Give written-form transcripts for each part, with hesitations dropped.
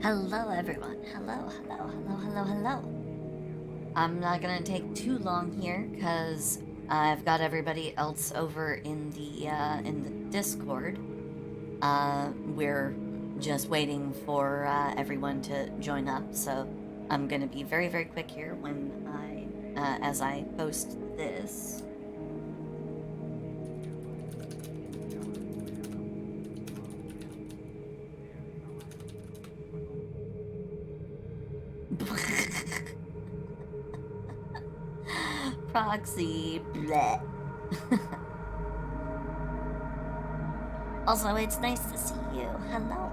Hello, everyone. Hello. I'm not gonna take too long here because I've got everybody else over in the Discord. We're just waiting for everyone to join up, so I'm gonna be very, very quick here when as I post this. Proxy, bleh. Also, it's nice to see you. Hello.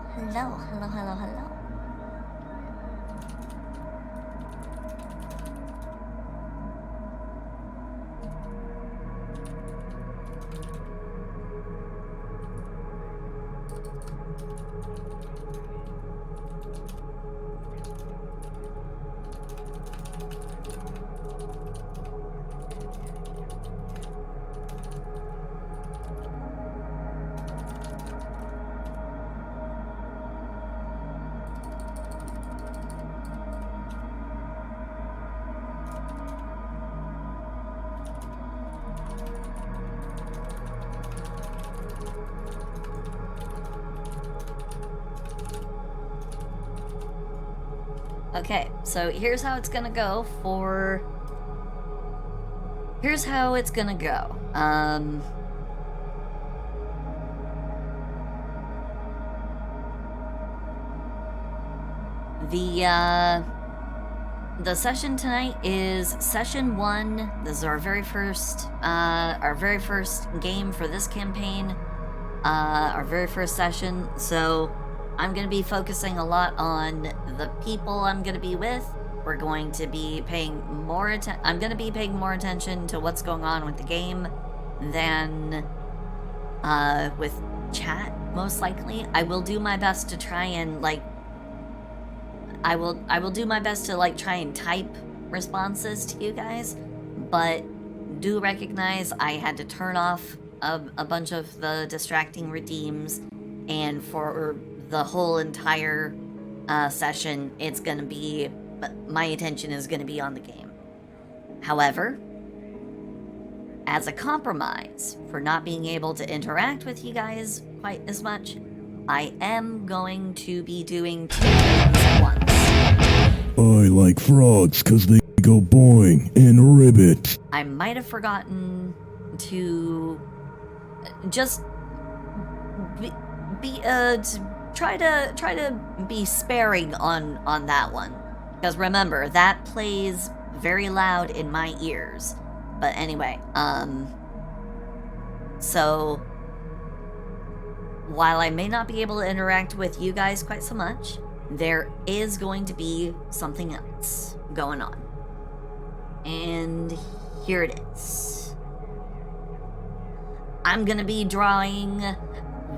Okay, so here's how it's gonna go for... Here's how it's gonna go. The session tonight is session 1. This is our very first game for this campaign. Our very first session, so I'm gonna be focusing a lot on the people I'm gonna be with. We're going to be paying more I'm gonna be paying more attention to what's going on with the game than with chat, most likely. I will do my best to try and I will do my best to try and type responses to you guys, but do recognize I had to turn off a bunch of the distracting redeems, and for the whole entire session, it's gonna be, my attention is gonna be on the game. However, as a compromise for not being able to interact with you guys quite as much, I am going to be doing 2 things at once. I like frogs because they go boing and ribbit. I might have forgotten to just try to be sparing on that one, because remember, that plays very loud in my ears. But anyway, so while I may not be able to interact with you guys quite so much, there is going to be something else going on. And here it is. I'm gonna be drawing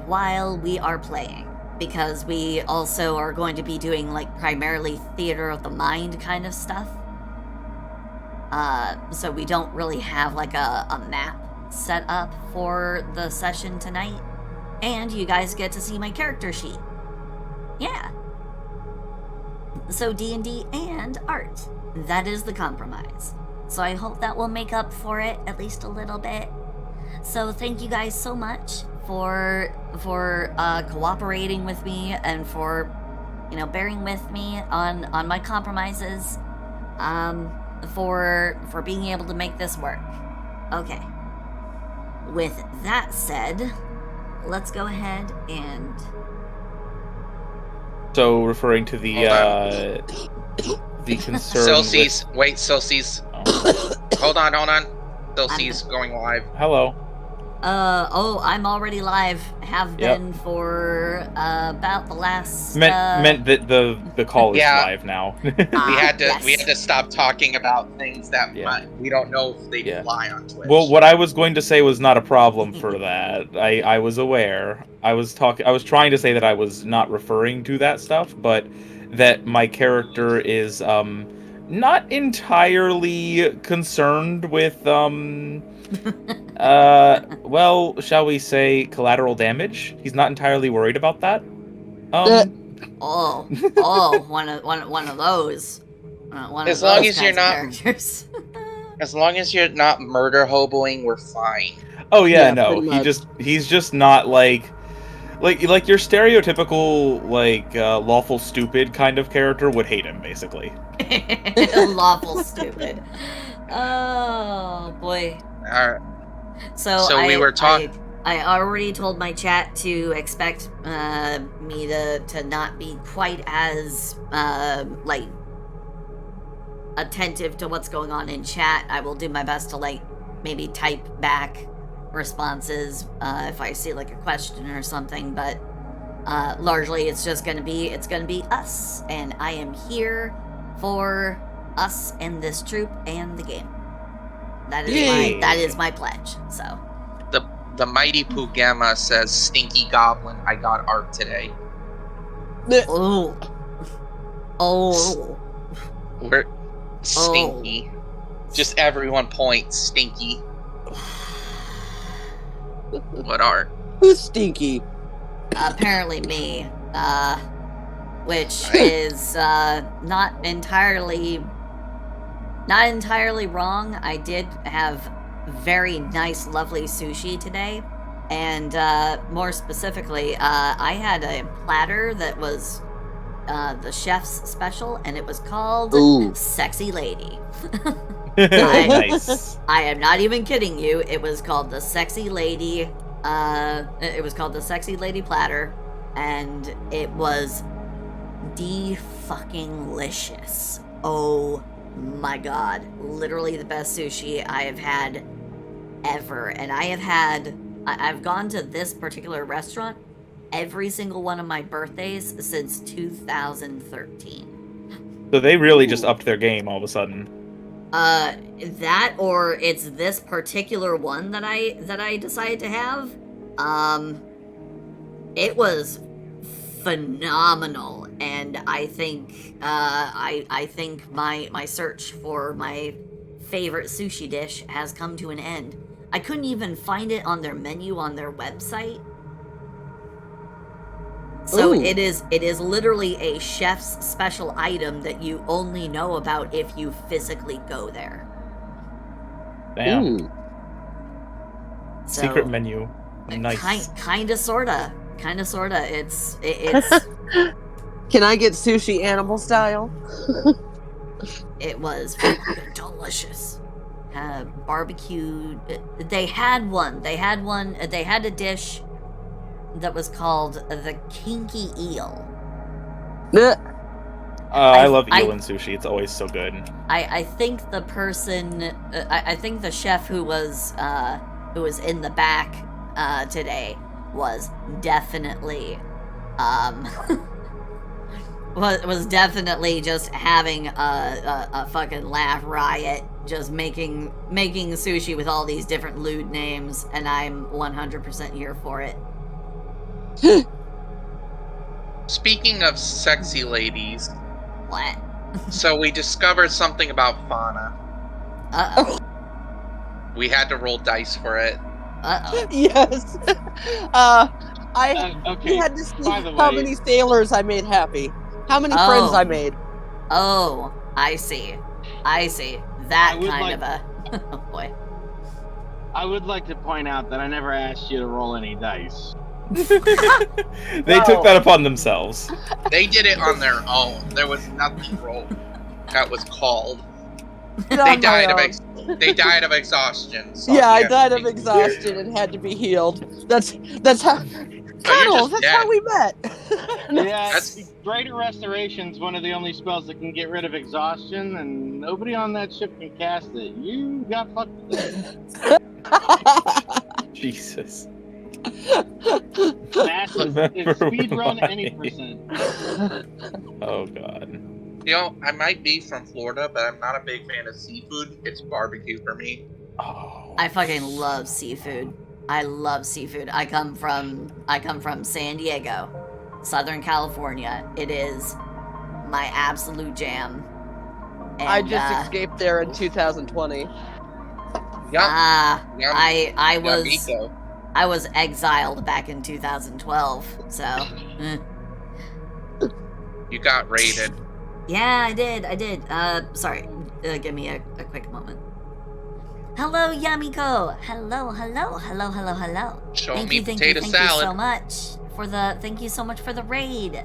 while we are playing, because we also are going to be doing primarily theater of the mind kind of stuff. So we don't really have a map set up for the session tonight. And you guys get to see my character sheet. Yeah. So D&D and art. That is the compromise. So I hope that will make up for it at least a little bit. So thank you guys so much for cooperating with me and for, bearing with me on my compromises, for being able to make this work. Okay. With that said, let's go ahead and... So, referring to the concern Celsius, wait, Celsius. Oh. Hold on. Celsius going live. Hello. I'm already live. Have been for about the last. Meant that the call is live now. we had to stop talking about things that we don't know if they fly on Twitch. Well, what I was going to say was not a problem for that. I was aware. I was trying to say that I was not referring to that stuff, but that my character is not entirely concerned with well, shall we say collateral damage. He's not entirely worried about that. one of those. One As of long those as you're kinds of not- characters. As long as you're not murder hoboing, we're fine. Oh yeah, Yeah, no, pretty much. he's just not like your stereotypical lawful stupid kind of character would hate him basically. Lawful stupid. Oh boy. All right. So we were talking. I already told my chat to expect me to not be quite as like attentive to what's going on in chat. I will do my best to like maybe type back responses if I see like a question or something, but largely it's gonna be us, and I am here for us and this troop and the game. That is my pledge. So The mighty Pooh Gamma says, "Stinky Goblin, I got art today." oh We're stinky. Just everyone points, stinky. What art? Who's stinky? apparently me, which is not entirely wrong. I did have very nice, lovely sushi today, and more specifically, I had a platter that was the chef's special, and it was called Sexy Lady. Nice. I am not even kidding you. It was called the Sexy Lady. It was called the Sexy Lady platter, and it was de-fucking-licious. Oh my god. Literally the best sushi I have had ever. And I've gone to this particular restaurant every single one of my birthdays since 2013. So they really just upped their game all of a sudden. That, or it's this particular one that I decided to have. It was phenomenal, and I think I think my search for my favorite sushi dish has come to an end. I couldn't even find it on their menu on their website. So it is literally a chef's special item that you only know about if you physically go there. Damn. So, Secret menu. Nice. Kinda sorta. It's Can I get sushi animal style? it was fucking delicious. Barbecued. They had a dish that was called the Kinky Eel. I love eel and sushi. It's always so good. I think the person, I think the chef who was in the back today was definitely was definitely just having a fucking laugh riot, just making sushi with all these different lewd names, and I'm 100% here for it. Speaking of sexy ladies, What? so we discovered something about Fauna. Uh-oh. We had to roll dice for it. Uh-oh. Yes. Okay. We had to see By the how way- many sailors I made happy. How many friends I made. Oh, I see. That I would kind like- of a... Oh, boy. I would like to point out that I never asked you to roll any dice. They took that upon themselves. They did it on their own. There was nothing rolled that was called. Did They on my died own. they died of exhaustion. So Yeah, I you have died to of be- exhaustion and had to be healed. That's how. So you're Cuddles, just that's how dead. we met. Yeah, That's- Greater Restoration's one of the only spells that can get rid of exhaustion, and nobody on that ship can cast it. You got fucked with it. Jesus. Massive. It's speed run Why? any percent. Oh god. You know, I might be from Florida, but I'm not a big fan of seafood. It's barbecue for me. Oh. I fucking love seafood. I love seafood. I come from San Diego, Southern California. It is my absolute jam. And, I just escaped there in 2020. Yum. Yum. I was Yumiko. I was exiled back in 2012. So, You got raided. Yeah, I did. Sorry. Give me a quick moment. Hello, Yamiko. Hello. Show Thank me you potato so salad. much for the raid.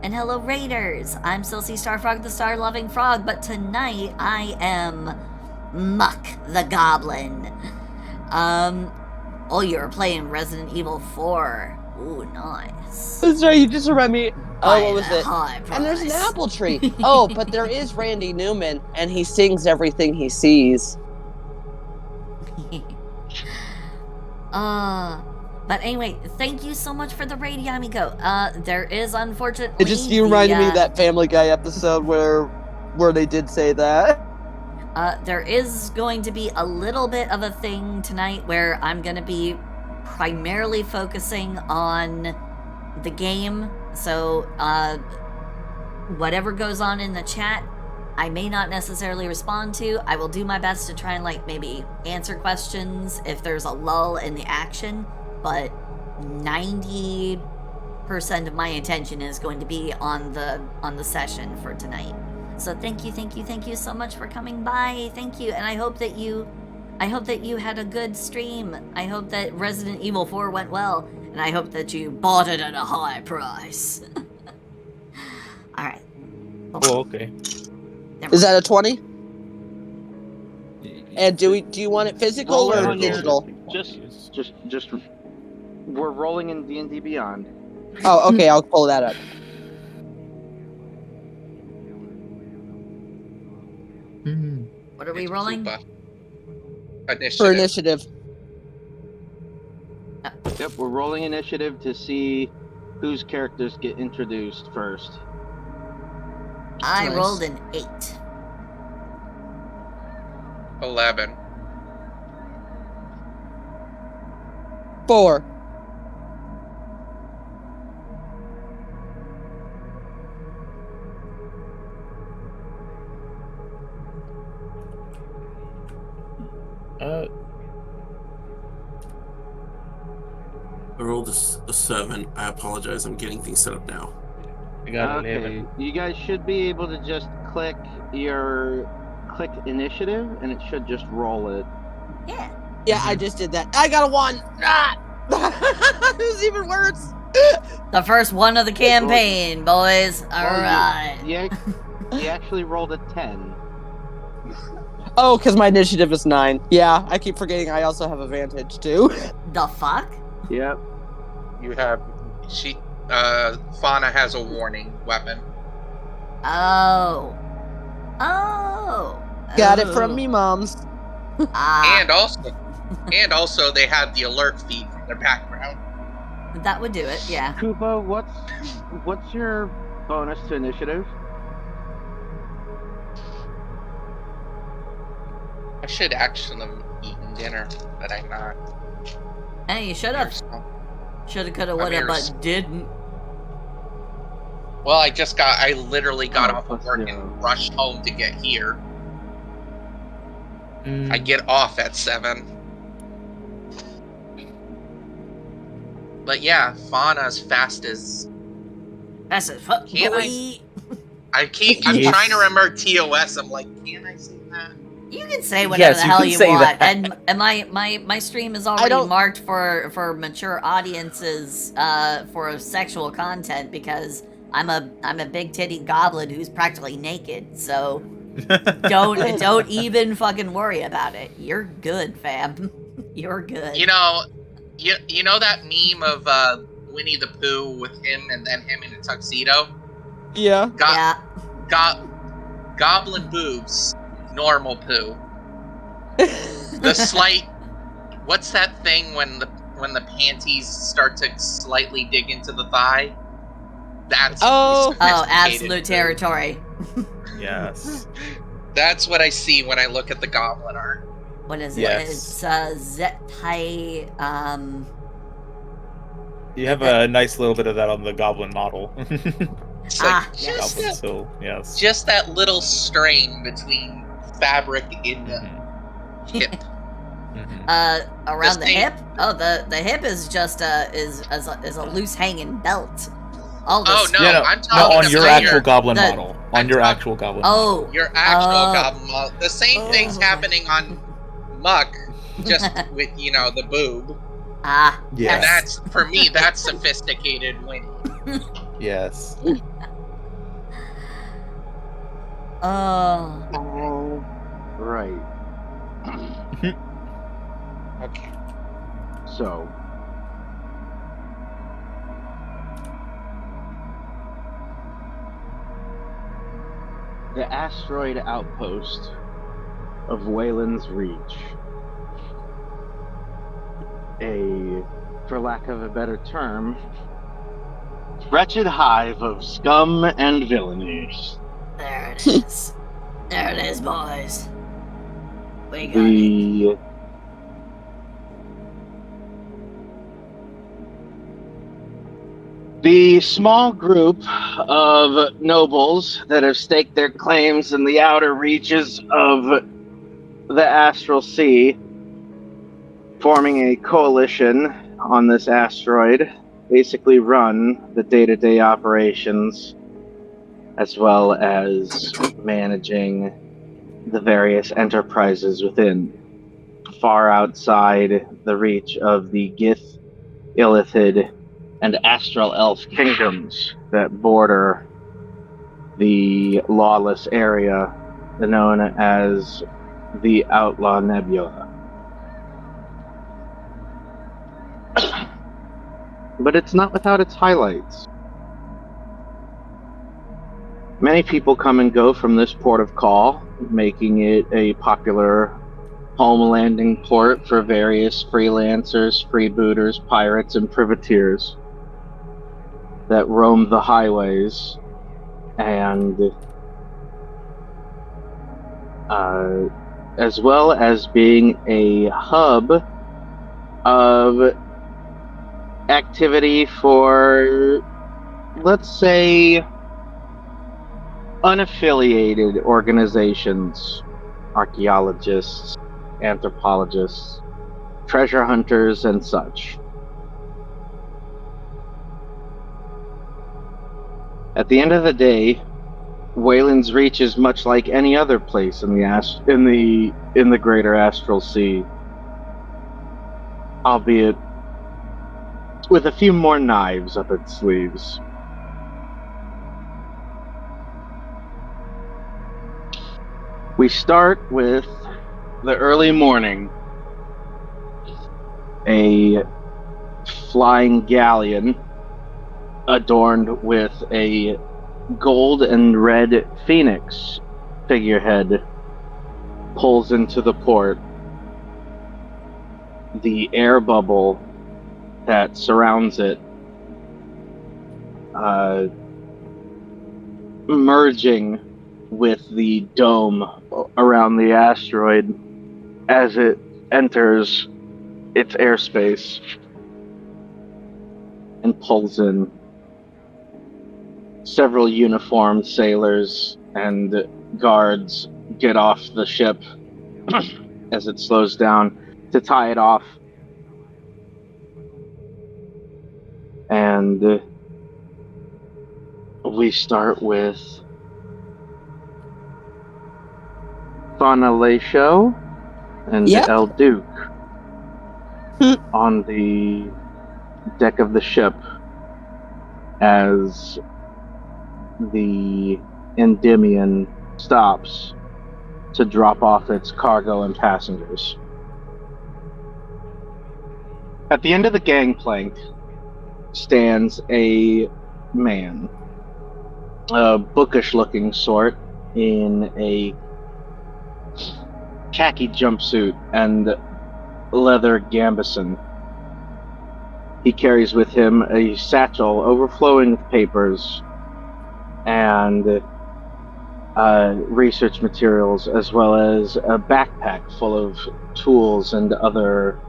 And hello, Raiders. I'm Silsey Starfrog, the star-loving frog, but tonight I am Muck the Goblin. Oh, you're playing Resident Evil 4. Ooh, nice. That's right, you just remind me. Oh, what was it? High price. And there's an apple tree. Oh, but there is Randy Newman, and he sings everything he sees. But anyway, thank you so much for the raid, Yamiko. There is unfortunately You reminded me of that Family Guy episode where they did say that. There is going to be a little bit of a thing tonight where I'm going to be primarily focusing on the game. So, whatever goes on in the chat, I may not necessarily respond to. I will do my best to try and, like, maybe answer questions if there's a lull in the action, but 90% of my attention is going to be on the session for tonight. So thank you so much for coming by. Thank you, and I hope that you had a good stream. I hope that Resident Evil 4 went well, and I hope that you bought it at a high price. All right. Oh, okay. Is that a 20? And do you want it physical or digital? Just we're rolling in D&D Beyond. Oh, okay, I'll pull that up. What are we rolling? Initiative. For initiative. Yep, we're rolling initiative to see whose characters get introduced first. I Nice. rolled an 8. 11. 4. I rolled a 7. I apologize. I'm getting things set up now. I got Okay, 11. you guys should be able to just click initiative, and it should just roll it. Yeah. Yeah, I just did that. I got a 1. Ah! It was even worse. The first one of the campaign, boys. All right. Yeah, you actually rolled a 10. Oh, because my initiative is 9. Yeah, I keep forgetting I also have advantage too. The fuck? Yep. You have Fauna has a warning weapon. Oh. Got it from me, moms. Ah, And also they have the alert feed from their background. that would do it. Yeah. Koopa, what's your bonus to initiative? I should actually have eaten dinner, but I'm not. Hey, you should have. Shoulda, coulda, woulda, here, but didn't. Well, I literally got off of work no. and rushed home to get here. I get off at 7. But yeah, Fauna's fast as... That's a fuck. Can't boy. I'm trying to remember TOS. I'm like, can I say that? You can say whatever Yes, the you hell can you say want, that. and my stream is already marked for mature audiences for sexual content because I'm a big titty goblin who's practically naked. So don't even fucking worry about it. You're good, fam. You're good. You know that meme of Winnie the Pooh with him and then him in a tuxedo? Yeah. Yeah. Goblin boobs, normal poo. The slight, what's that thing when the panties start to slightly dig into the thigh? That's sophisticated absolute poo. territory. Yes. That's what I see when I look at the goblin art. What is it? Yes. It's Zetai. You have a nice little bit of that on the goblin model. It's like yes. Goblin soul, yes. just that little strain between fabric in the hip. Around the hip? Oh, the hip is just is a loose hanging belt. all this. Oh, no, Yeah, I'm no, talking on your about actual goblin the- model. On I'm your talk- actual goblin Oh, model. your actual goblin model. The same thing's Oh. happening on Muck, just with, the boob. Ah, Yeah. And that's, for me, that's sophisticated winning. Yes. Oh. All right. Okay. So, the asteroid outpost of Wayland's Reach. For lack of a better term, wretched hive of scum and villainy. There it is. There it is, boys. We got it. The small group of nobles that have staked their claims in the outer reaches of the Astral Sea, forming a coalition on this asteroid, basically run the day-to-day operations as well as managing the various enterprises within, far outside the reach of the Gith, Illithid, and Astral Elf kingdoms that border the lawless area known as the Outlaw Nebula. But it's not without its highlights. Many people come and go from this port of call, making it a popular home landing port for various freelancers, freebooters, pirates, and privateers that roam the highways, and as well as being a hub of activity for, let's say, unaffiliated organizations, archaeologists, anthropologists, treasure hunters, and such. At the end of the day, Wayland's Reach is much like any other place in the greater Astral Sea, albeit with a few more knives up its sleeves. We start with the early morning. A flying galleon adorned with a gold and red phoenix figurehead pulls into the port. The air bubble that surrounds it merging with the dome around the asteroid as it enters its airspace and pulls in. Several uniformed sailors and guards get off the ship as it slows down to tie it off. And we start with Thonalacio and Yep. El Duke on the deck of the ship as the Endymion stops to drop off its cargo and passengers. At the end of the gangplank stands a man, a bookish-looking sort, in a khaki jumpsuit and leather gambeson. He carries with him a satchel overflowing with papers and research materials, as well as a backpack full of tools and other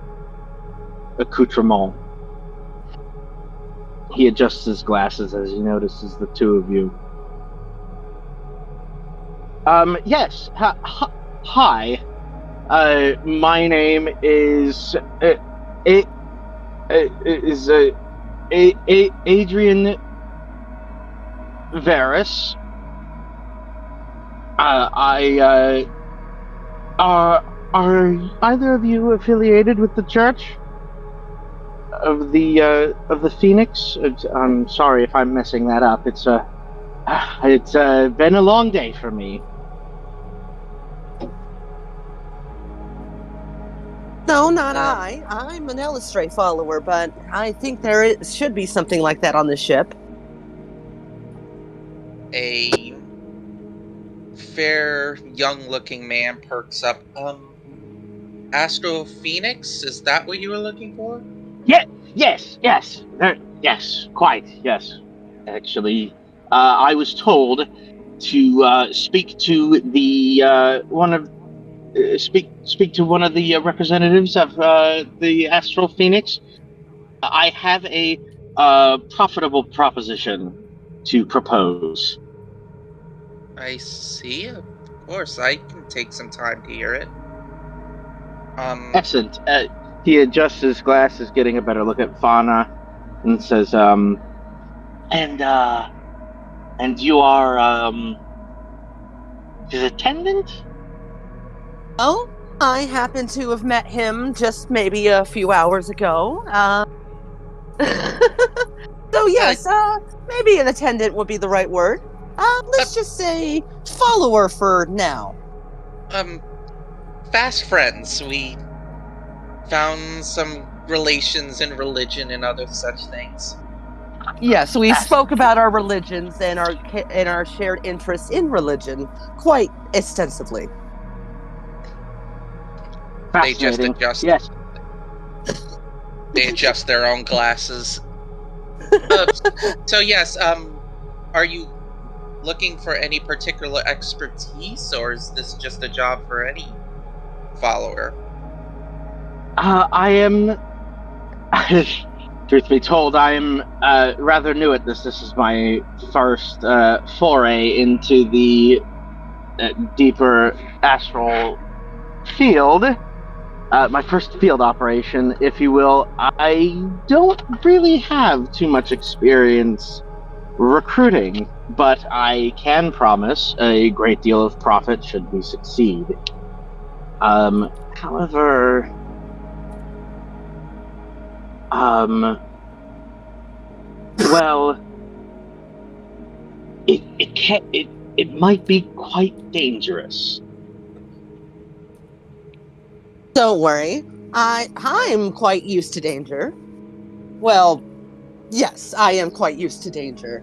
accoutrements. He adjusts his glasses as he notices the two of you. Yes. Hi. My name is Adrian Varus. Are either of you affiliated with the Church of the Phoenix? I'm sorry if I'm messing that up. It's been a long day for me. No, not I. I'm an Elistray follower, but I think should be something like that on the ship. A fair, young-looking man perks up. Astro Phoenix? Is that what you were looking for? Yes, quite, yes. Actually, I was told to speak to the speak to one of the representatives of the Astral Phoenix. I have a profitable proposition to propose. I see. Of course, I can take some time to hear it. Excellent. He adjusts his glasses, getting a better look at Fauna, and says, and you are, his attendant? Oh, I happen to have met him just maybe a few hours ago. So yes, maybe an attendant would be the right word. Let's just say follower for now. Fast friends. We found some relations in religion and other such things. Yes, we spoke about our religions and our shared interests in religion quite extensively. They just Fascinating. adjust. Yes. They adjust their own glasses. So yes, are you looking for any particular expertise, or is this just a job for any follower? I am. Truth be told, I am rather new at this. This is my first foray into the deeper astral field. My first field operation, if you will. I don't really have too much experience recruiting, but I can promise a great deal of profit should we succeed. However, well, it might be quite dangerous. Don't worry, I'm quite used to danger. Well, yes, I am quite used to danger,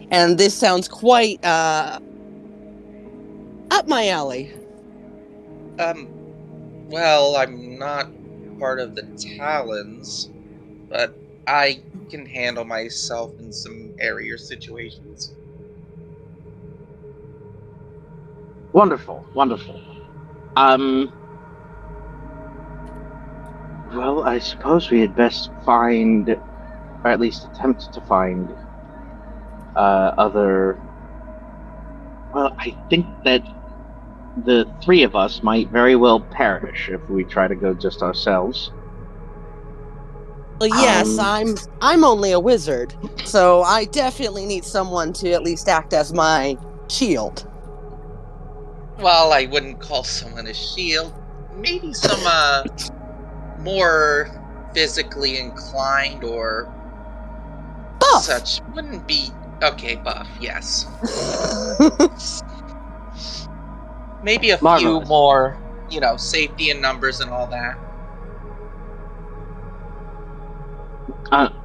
and this sounds quite up my alley. Well, I'm not part of the Talons, but I can handle myself in some airier situations. Wonderful. Well, I suppose we had best find, or at least attempt to find, other. Well, I think that the three of us might very well perish if we try to go just ourselves. Well, yes, I'm only a wizard, so I definitely need someone to at least act as my shield. Well, I wouldn't call someone a shield. Maybe some more physically inclined or Buff. such wouldn't be okay. Buff, yes. Maybe a Marvelous. few more, safety in numbers and all that.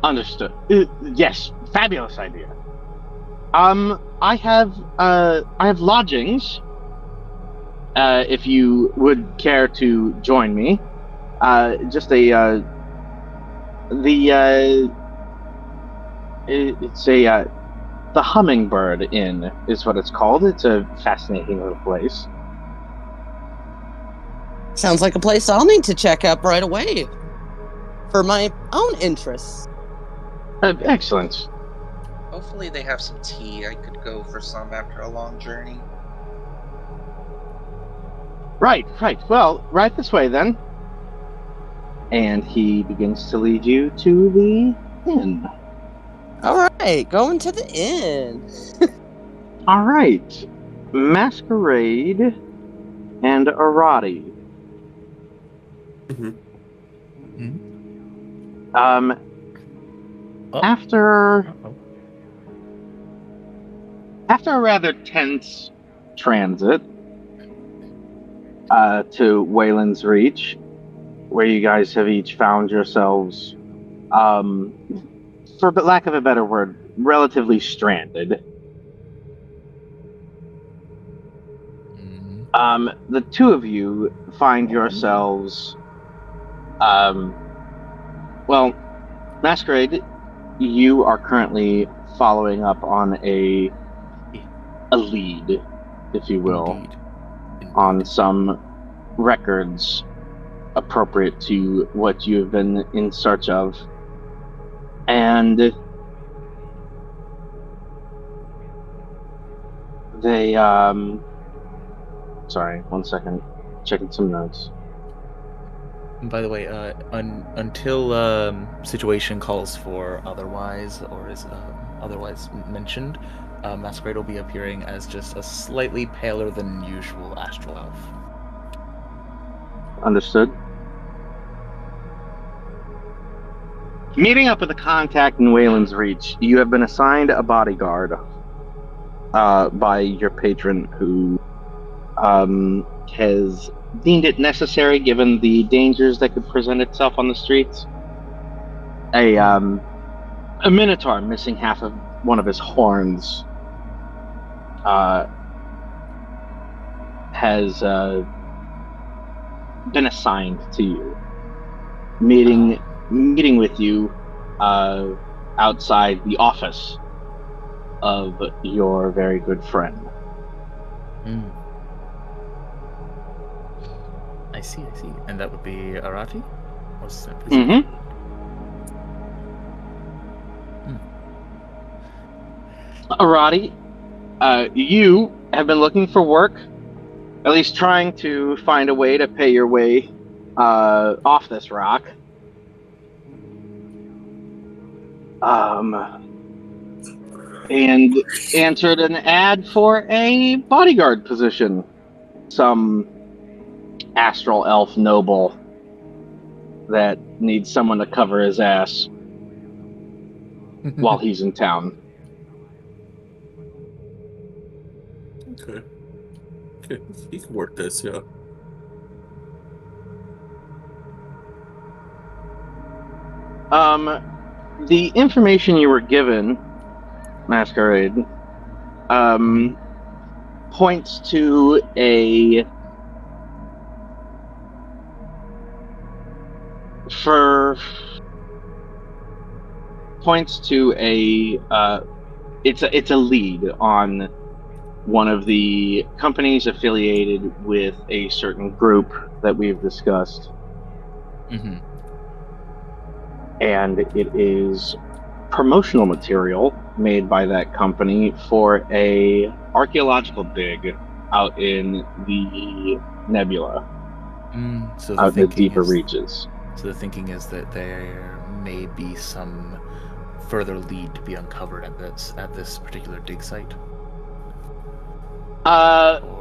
Understood. Yes, fabulous idea. I have lodgings. If you would care to join me, just it's the Hummingbird Inn is what it's called. It's a fascinating little place. Sounds like a place I'll need to check up right away for my own interests. Excellent. Hopefully they have some tea. I could go for some after a long journey. Right. Well, right this way then. And he begins to lead you to the inn. All right, going to the inn. All right. Masquerade and Arati. Oh. After Uh-oh. a rather tense transit to Wayland's Reach, where you guys have each found yourselves, for lack of a better word, relatively stranded. The two of you find yourselves, well, Masquerade, you are currently following up on a lead, if you will, Indeed. on some records appropriate to what you have been in search of. And they, sorry, 1 second, checking some notes. And by the way, until situation calls for otherwise, or is otherwise mentioned, Masquerade will be appearing as just a slightly paler than usual astral elf. Understood. Meeting up with a contact in Wayland's Reach, you have been assigned a bodyguard by your patron, who has deemed it necessary given the dangers that could present itself on the streets. A minotaur missing half of one of his horns has been assigned to you. Meeting with you outside the office of your very good friend. I see. And that would be Arati? Mm-hmm. Arati, you have been looking for work, at least trying to find a way to pay your way off this rock. And answered an ad for a bodyguard position. Some astral elf noble that needs someone to cover his ass while he's in town. Okay, he can work this, yeah. The information you were given, Masquerade, points to a it's a lead on one of the companies affiliated with a certain group that we've discussed. And it is promotional material made by that company for a archaeological dig out in the nebula, So out in the deeper reaches. So the thinking is that there may be some further lead to be uncovered at this particular dig site.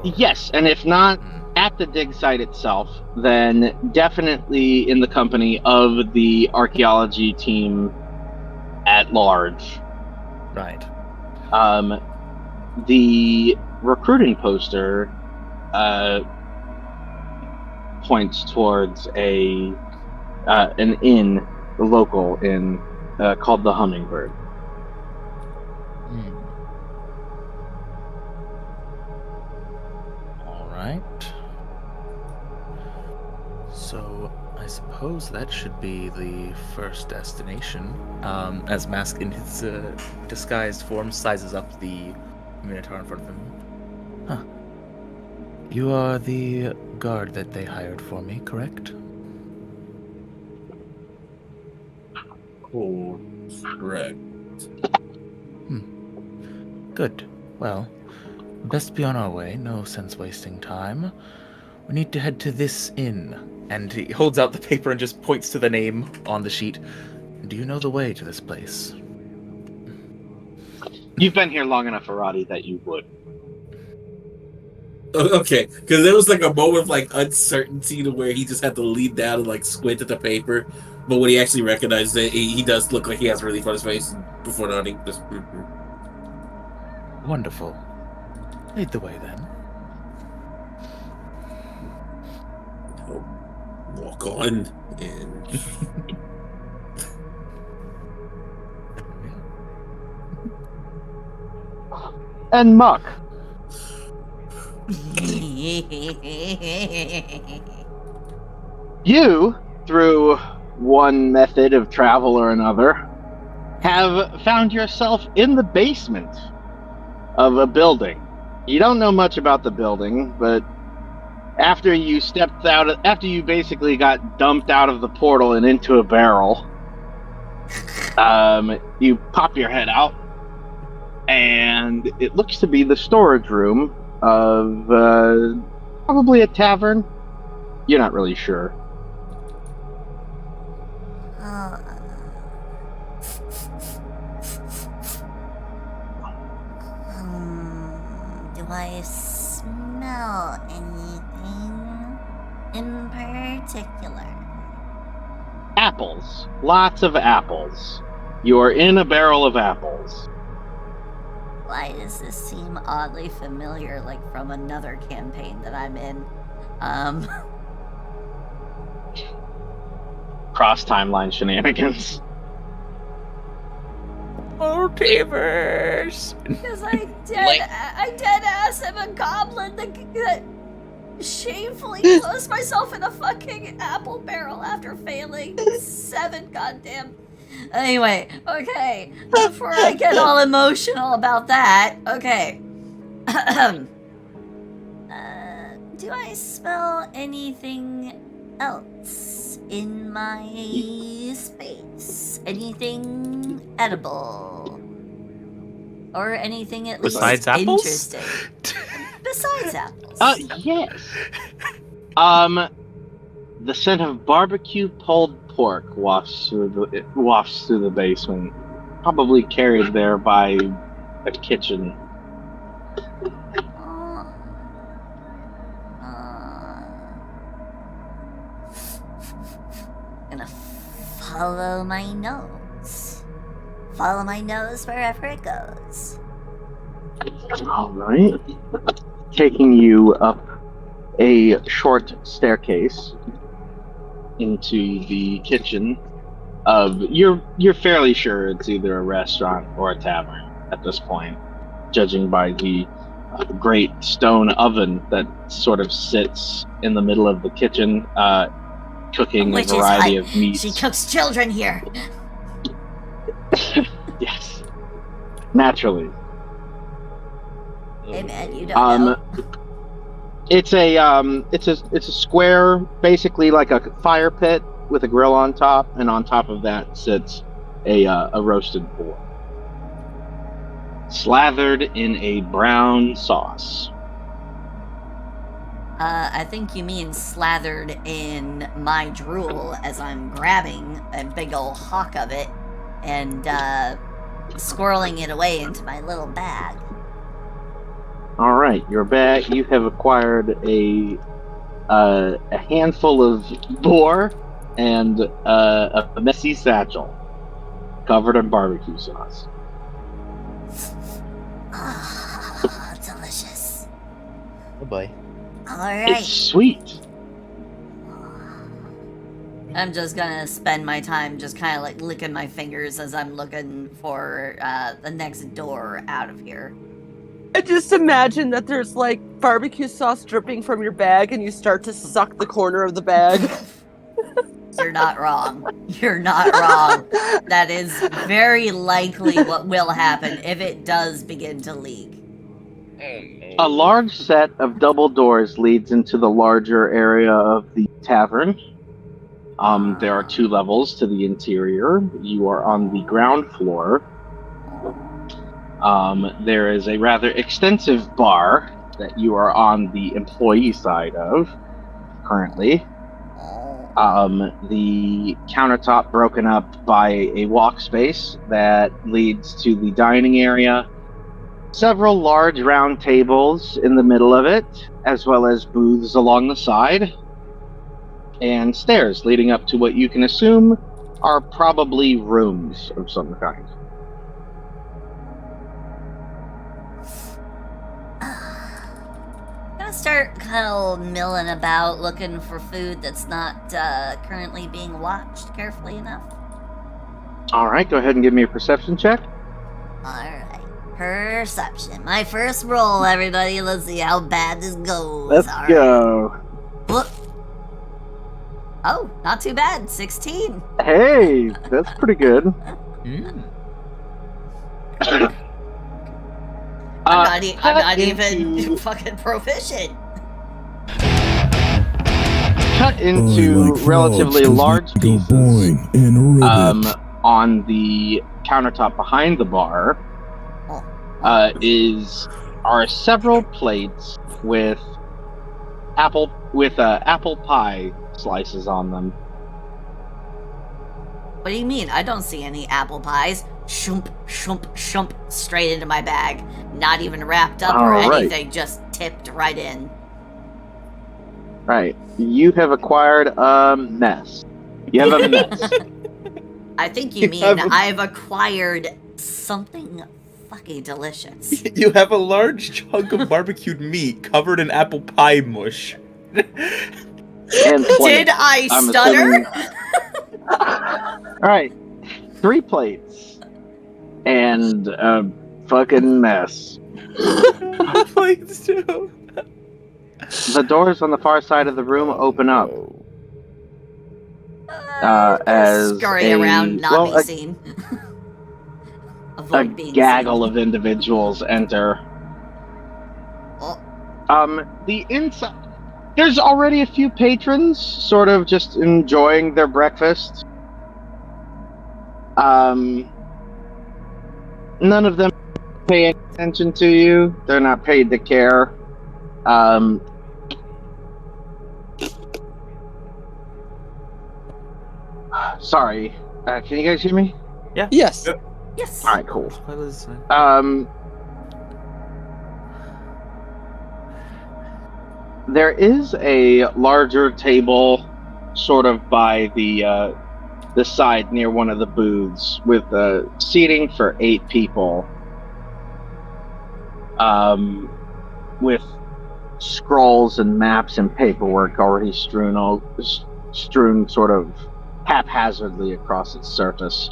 Yes, and if not at the dig site itself, then definitely in the company of the archaeology team at large. Right. The recruiting poster points towards an inn, a local inn, called the Hummingbird. All right. So I suppose that should be the first destination. As Mask in his disguised form sizes up the Minotaur in front of him. Huh. You are the guard that they hired for me, correct? Correct. Good. Well, best be on our way. No sense wasting time. We need to head to this inn. And he holds out the paper and just points to the name on the sheet. Do you know the way to this place? You've been here long enough, Arati, that you would. Okay, because there was like a moment of like uncertainty to where he just had to lean down and like squint at the paper, but when he actually recognized it, he does look like he has relief on his face before nodding. Just, Wonderful. Lead the way then. walk on and And Muck, you, through one method of travel or another, have found yourself in the basement of a building. You don't know much about the building, but after you basically got dumped out of the portal and into a barrel, you pop your head out, and it looks to be the storage room of probably a tavern. You're not really sure. Do I smell anything in particular? Apples. Lots of apples. You are in a barrel of apples. Why does this seem oddly familiar, like from another campaign that I'm in? Cross-timeline shenanigans. Multiverse. Because I dead ass am a goblin that shamefully closed myself in a fucking apple barrel after failing 7 goddamn. Anyway, okay. Before I get all emotional about that, okay. Do I smell anything else in my space? Anything edible? Or anything at least Besides apples? interesting? Besides apples. Yes. The scent of barbecue pulled pork wafts through the basement, probably carried there by a kitchen. Gonna follow my nose. Follow my nose wherever it goes. All right. Taking you up a short staircase into the kitchen of you're fairly sure it's either a restaurant or a tavern at this point, judging by the great stone oven that sort of sits in the middle of the kitchen, cooking a variety of meats. She cooks children here. Yes, naturally. Hey man, you don't know. It's a square, basically like a fire pit with a grill on top, and on top of that sits a roasted boar, slathered in a brown sauce. I think you mean slathered in my drool as I'm grabbing a big old hawk of it and squirreling it away into my little bag. All right, your bag. You have acquired a handful of boar and a messy satchel covered in barbecue sauce. Oh, delicious. Oh boy. All right. It's sweet. I'm just gonna spend my time just kind of like licking my fingers as I'm looking for the next door out of here. I just imagine that there's like barbecue sauce dripping from your bag and you start to suck the corner of the bag. You're not wrong. You're not wrong. That is very likely what will happen if it does begin to leak. A large set of double doors leads into the larger area of the tavern. There are 2 levels to the interior. You are on the ground floor. There is a rather extensive bar that you are on the employee side of currently. The countertop broken up by a walk space that leads to the dining area several large round tables in the middle of it, as well as booths along the side, and stairs leading up to what you can assume are probably rooms of some kind. I'm gonna start kind of milling about looking for food that's not currently being watched carefully enough. All right, go ahead and give me a perception check. Alright. Perception. My first roll, everybody. Let's see how bad this goes. Let's All go. right. Look. Oh, not too bad. 16. Hey, that's pretty good. I'm not even fucking proficient. Cut into like relatively frogs 'cause large they go pieces boing and ribbit. on the countertop behind the bar are several plates with apple pie slices on them. What do you mean? I don't see any apple pies. Shump, shump, shump, straight into my bag. Not even wrapped up or All right. anything, just tipped right in. Right. You have acquired a mess. You have a mess. I think you mean I've acquired something fucking delicious. You have a large chunk of barbecued meat covered in apple pie mush. And plates. Did I I'm stutter? Alright. 3 plates. And a fucking mess. Plates too. The doors on the far side of the room open up. As Scurry around, not be seen. A Avoid being gaggle seen. of individuals enter. Oh, The inside... There's already a few patrons sort of just enjoying their breakfast. None of them pay attention to you. They're not paid to care. Sorry. Can you guys hear me? Yes. yes. All right, cool. There is a larger table, sort of by the side near one of the booths, with seating for 8 people. With scrolls and maps and paperwork already strewn sort of haphazardly across its surface.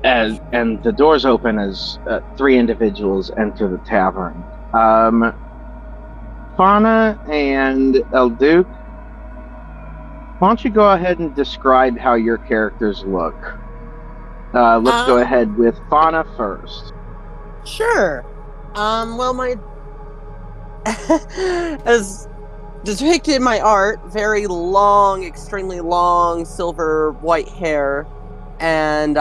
And the doors open as 3 individuals enter the tavern. Fauna and El Duke, why don't you go ahead and describe how your characters look? Let's go ahead with Fauna first. Sure. Well, my as depicted in my art, very long, extremely long silver white hair, and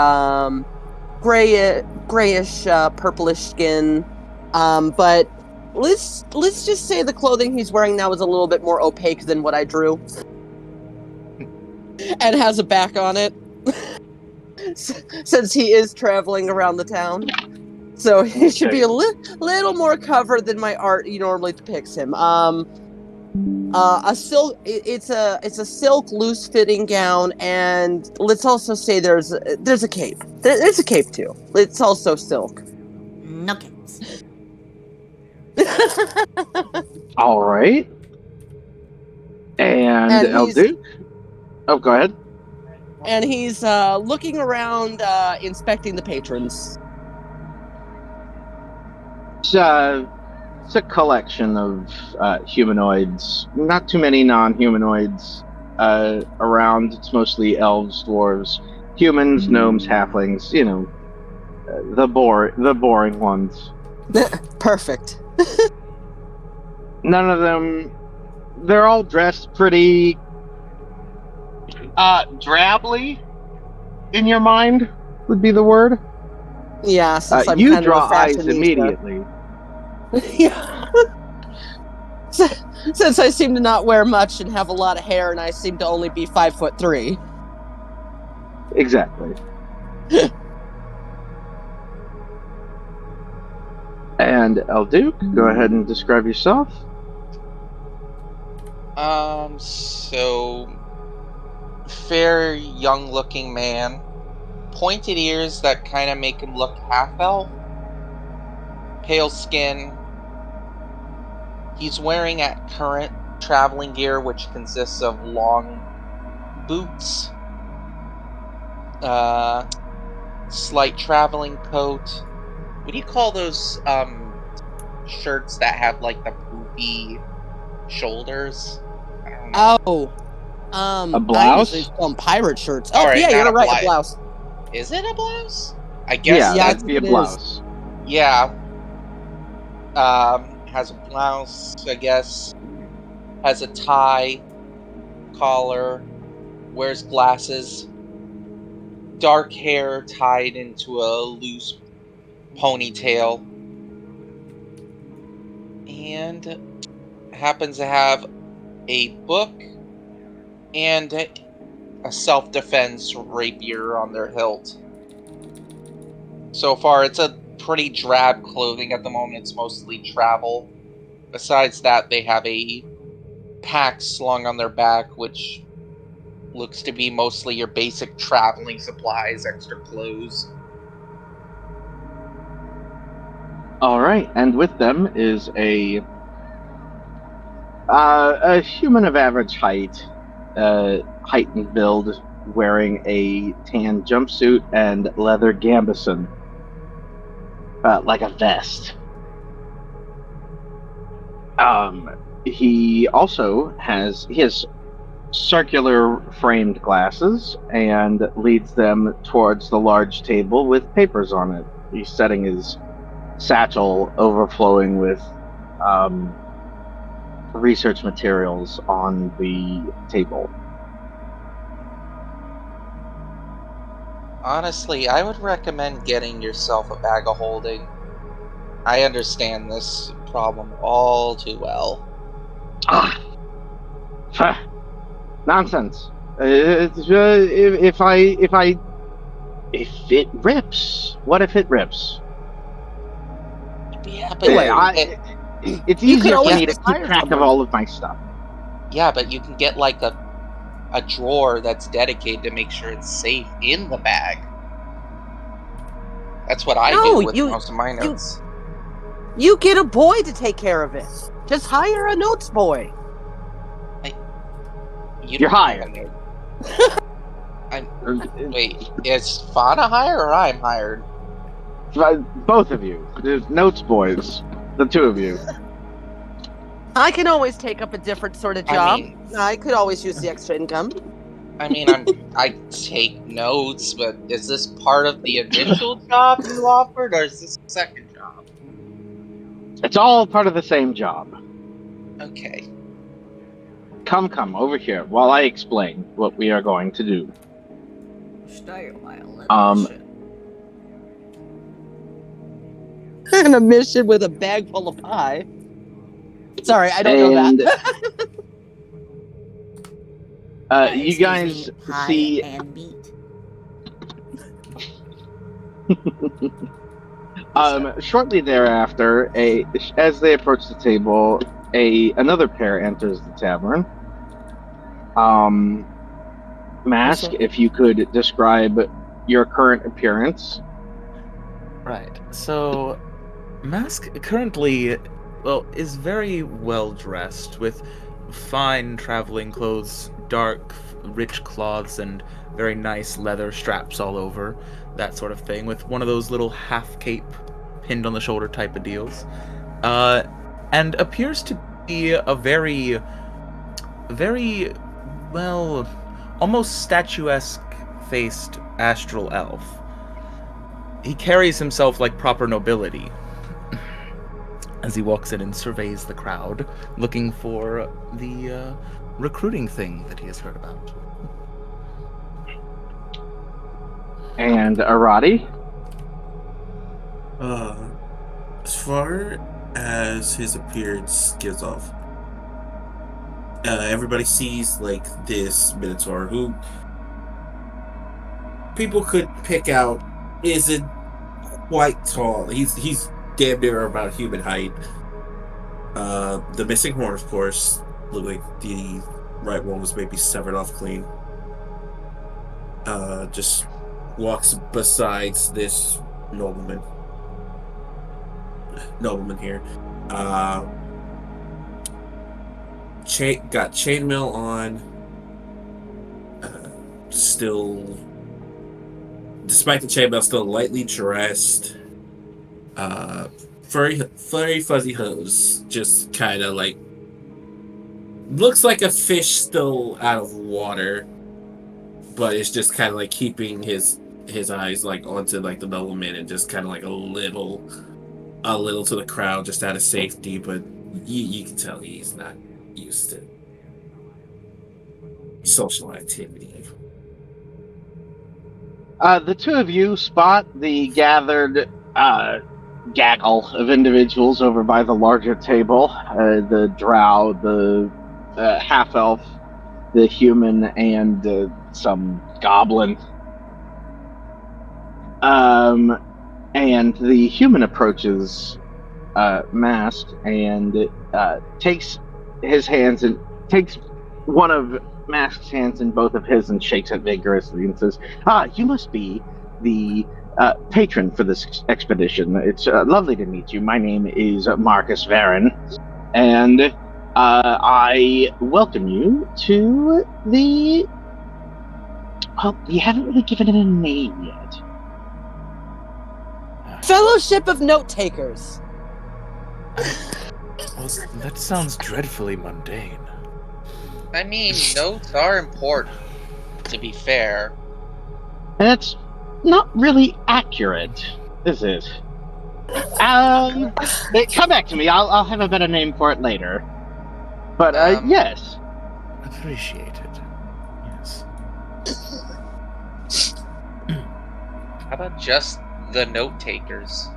grayish, purplish skin. But let's just say the clothing he's wearing now is a little bit more opaque than what I drew, and has a back on it, since he is traveling around the town. So he should be a little more covered than my art normally depicts him. A silk. It's a silk loose fitting gown, and let's also say there's a cape. There's a cape too. It's also silk. No capes. All right. And El Duke? Oh, go ahead. And he's looking around, inspecting the patrons. It's a collection of humanoids. Not too many non-humanoids around. It's mostly elves, dwarves, humans, gnomes, halflings. You know, the boring ones. Perfect. None of them. They're all dressed pretty drably. In your mind, would be the word. Yeah, since I'm you kind draw of a eyes fashionista. immediately. Yeah. Since I seem to not wear much and have a lot of hair, and I seem to only be 5'3". Exactly. And El Duke, go ahead and describe yourself. So fair, young-looking man, pointed ears that kind of make him look half-elf, pale skin. He's wearing at current traveling gear, which consists of long boots, slight traveling coat. What do you call those shirts that have like the poofy shoulders? I don't know. A I blouse? usually call them pirate shirts. Oh, Alright, yeah, not you're a right, a blouse. blouse. Is it a blouse? I guess. Yeah, Yeah, that'd be a it is. blouse. Yeah. Has a blouse, I guess. Has a tie, collar, wears glasses, dark hair tied into a loose ponytail, and happens to have a book and a self-defense rapier on their hilt. So far, it's a pretty drab clothing at the moment. It's mostly travel. Besides that, they have a pack slung on their back, which looks to be mostly your basic traveling supplies, extra clothes. All right, and with them is a human of average height, height and build, wearing a tan jumpsuit and leather gambeson, like a vest. He has circular framed glasses and leads them towards the large table with papers on it. He's setting his satchel overflowing with research materials on the table. Honestly, I would recommend getting yourself a bag of holding. I understand this problem all too well. Ah, nonsense. If it rips, what if it rips? Yeah, but It's You could easier for always me to just keep hire track of someone. all of my stuff. yeah, but you can get like a drawer that's dedicated to make sure it's safe in the bag. That's what I No, do with most of my you- notes. You get a boy to take care of it. Just hire a notes boy. You're hired. Wait, is Fauna hired or I'm hired? Both of you. The notes boys. The two of you. I can always take up a different sort of job. mean- I could always use the extra income. I mean, I take notes, but is this part of the initial job you offered, or is this the second job? It's all part of the same job. Okay. Come, over here while I explain what we are going to do. Stay a while. On a mission with a bag full of pie. Sorry, I don't know that. You guys see and meat. shortly thereafter, as they approach the table, another pair enters the tavern. Mask, if you could describe your current appearance. Right. So, Mask currently, is very well dressed with fine traveling clothes, dark, rich cloths, and very nice leather straps all over, that sort of thing, with one of those little half cape pinned on the shoulder type of deals. And appears to be a very, very, well, almost statuesque faced astral elf. He carries himself like proper nobility as he walks in and surveys the crowd, looking for the recruiting thing that he has heard about. And Arati? As far as his appearance gives off, everybody sees like this Minotaur who people could pick out isn't quite tall. He's damn near about human height. The missing horn, of course, looked like the right one was maybe severed off clean. Just walks besides this nobleman here. Got chainmail on. Still, despite the chainmail, still lightly dressed. Furry fuzzy hose, just kind of like looks like a fish still out of water, but it's just kind of like keeping his eyes like onto like the nobleman and just kind of like a little to the crowd just out of safety. But you can tell he's not used to social activity. The two of you spot the gathered gaggle of individuals over by the larger table. The drow, the half-elf, the human, and some goblin. And the human approaches Mask and takes his hands and takes one of Mask's hands in both of his and shakes it vigorously and says, you must be the patron for this expedition. It's lovely to meet you. My name is Marcus Varon, and I welcome you to the... Well, you haven't really given it a name yet. Fellowship of Note Takers. Well, that sounds dreadfully mundane. I mean, notes are important, to be fair. And it's not really accurate, is it? Come back to me. I'll have a better name for it later. But yes. Appreciated. Yes. How about just the note takers?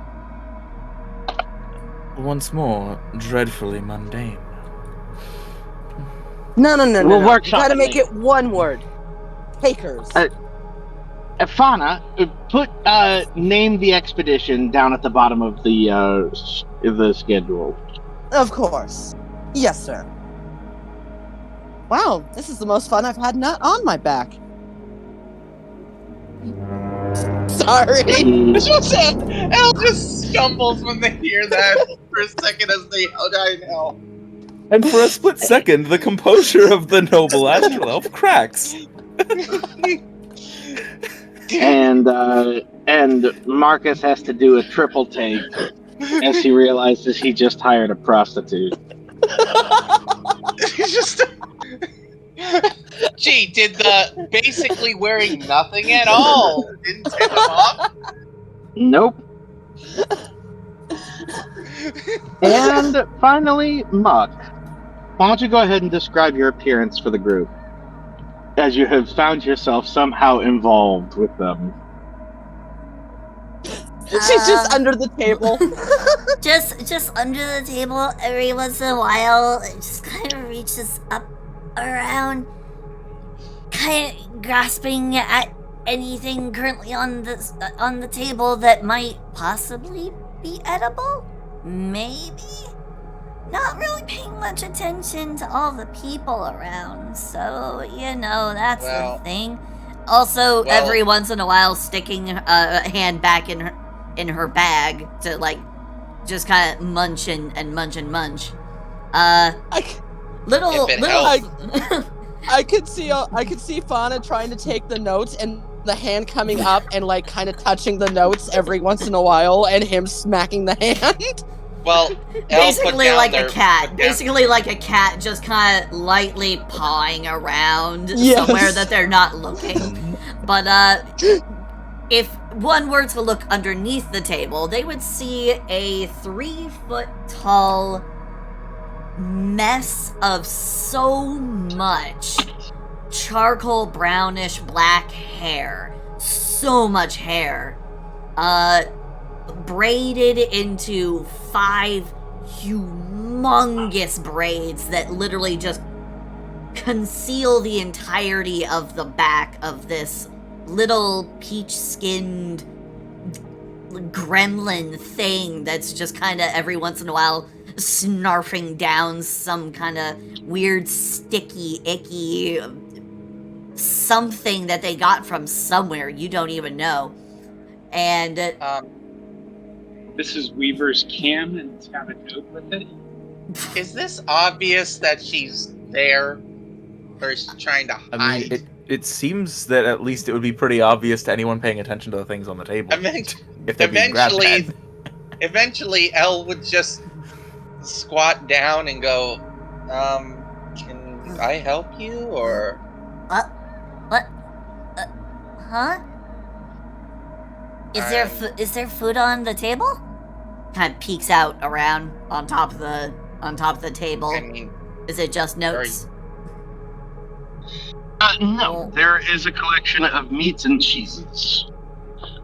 Once more, dreadfully mundane. No. We'll You workshop gotta it make later. it one word. Takers. Fauna, name the expedition down at the bottom of the schedule. Of course. Yes, sir. Wow, this is the most fun I've had not on my back. Sorry. Elle just stumbles when they hear that for a second as they I know. And for a split second, the composure of the noble astral elf cracks. And Marcus has to do a triple take as he realizes he just hired a prostitute. He's just... Gee, did the basically wearing nothing at all didn't tip him off? Nope. And finally, Muck. Why don't you go ahead and describe your appearance for the group, as you have found yourself somehow involved with them. She's just under the table. just under the table every once in a while. It just kind of reaches up around, kind of grasping at anything currently on the table that might possibly be edible. Maybe. Not really paying much attention to all the people around, so that's the thing. Also, every once in a while, sticking a hand back in her bag to just kind of munch and munch and munch. I could see Fauna trying to take the notes and the hand coming up and kind of touching the notes every once in a while, and him smacking the hand. Well, basically like a cat. Basically like a cat, just kind of lightly pawing around somewhere that they're not looking. But if one were to look underneath the table, they would see a 3-foot-tall mess of so much charcoal brownish black hair. So much hair. Braided into 5 humongous braids that literally just conceal the entirety of the back of this little peach-skinned gremlin thing that's just kind of every once in a while snarfing down some kind of weird, sticky, icky something that they got from somewhere you don't even know. And This is Weaver's cam, and it's got a note with it. Is this obvious that she's there, or is she trying to hide? I mean, it seems that at least it would be pretty obvious to anyone paying attention to the things on the table. If they're being grabbed at. Eventually, Elle would just squat down and go, can I help you, or? What? Huh? Is there food on the table? Kind of peeks out around on top of the table. I mean, is it just notes? No, there is a collection of meats and cheeses.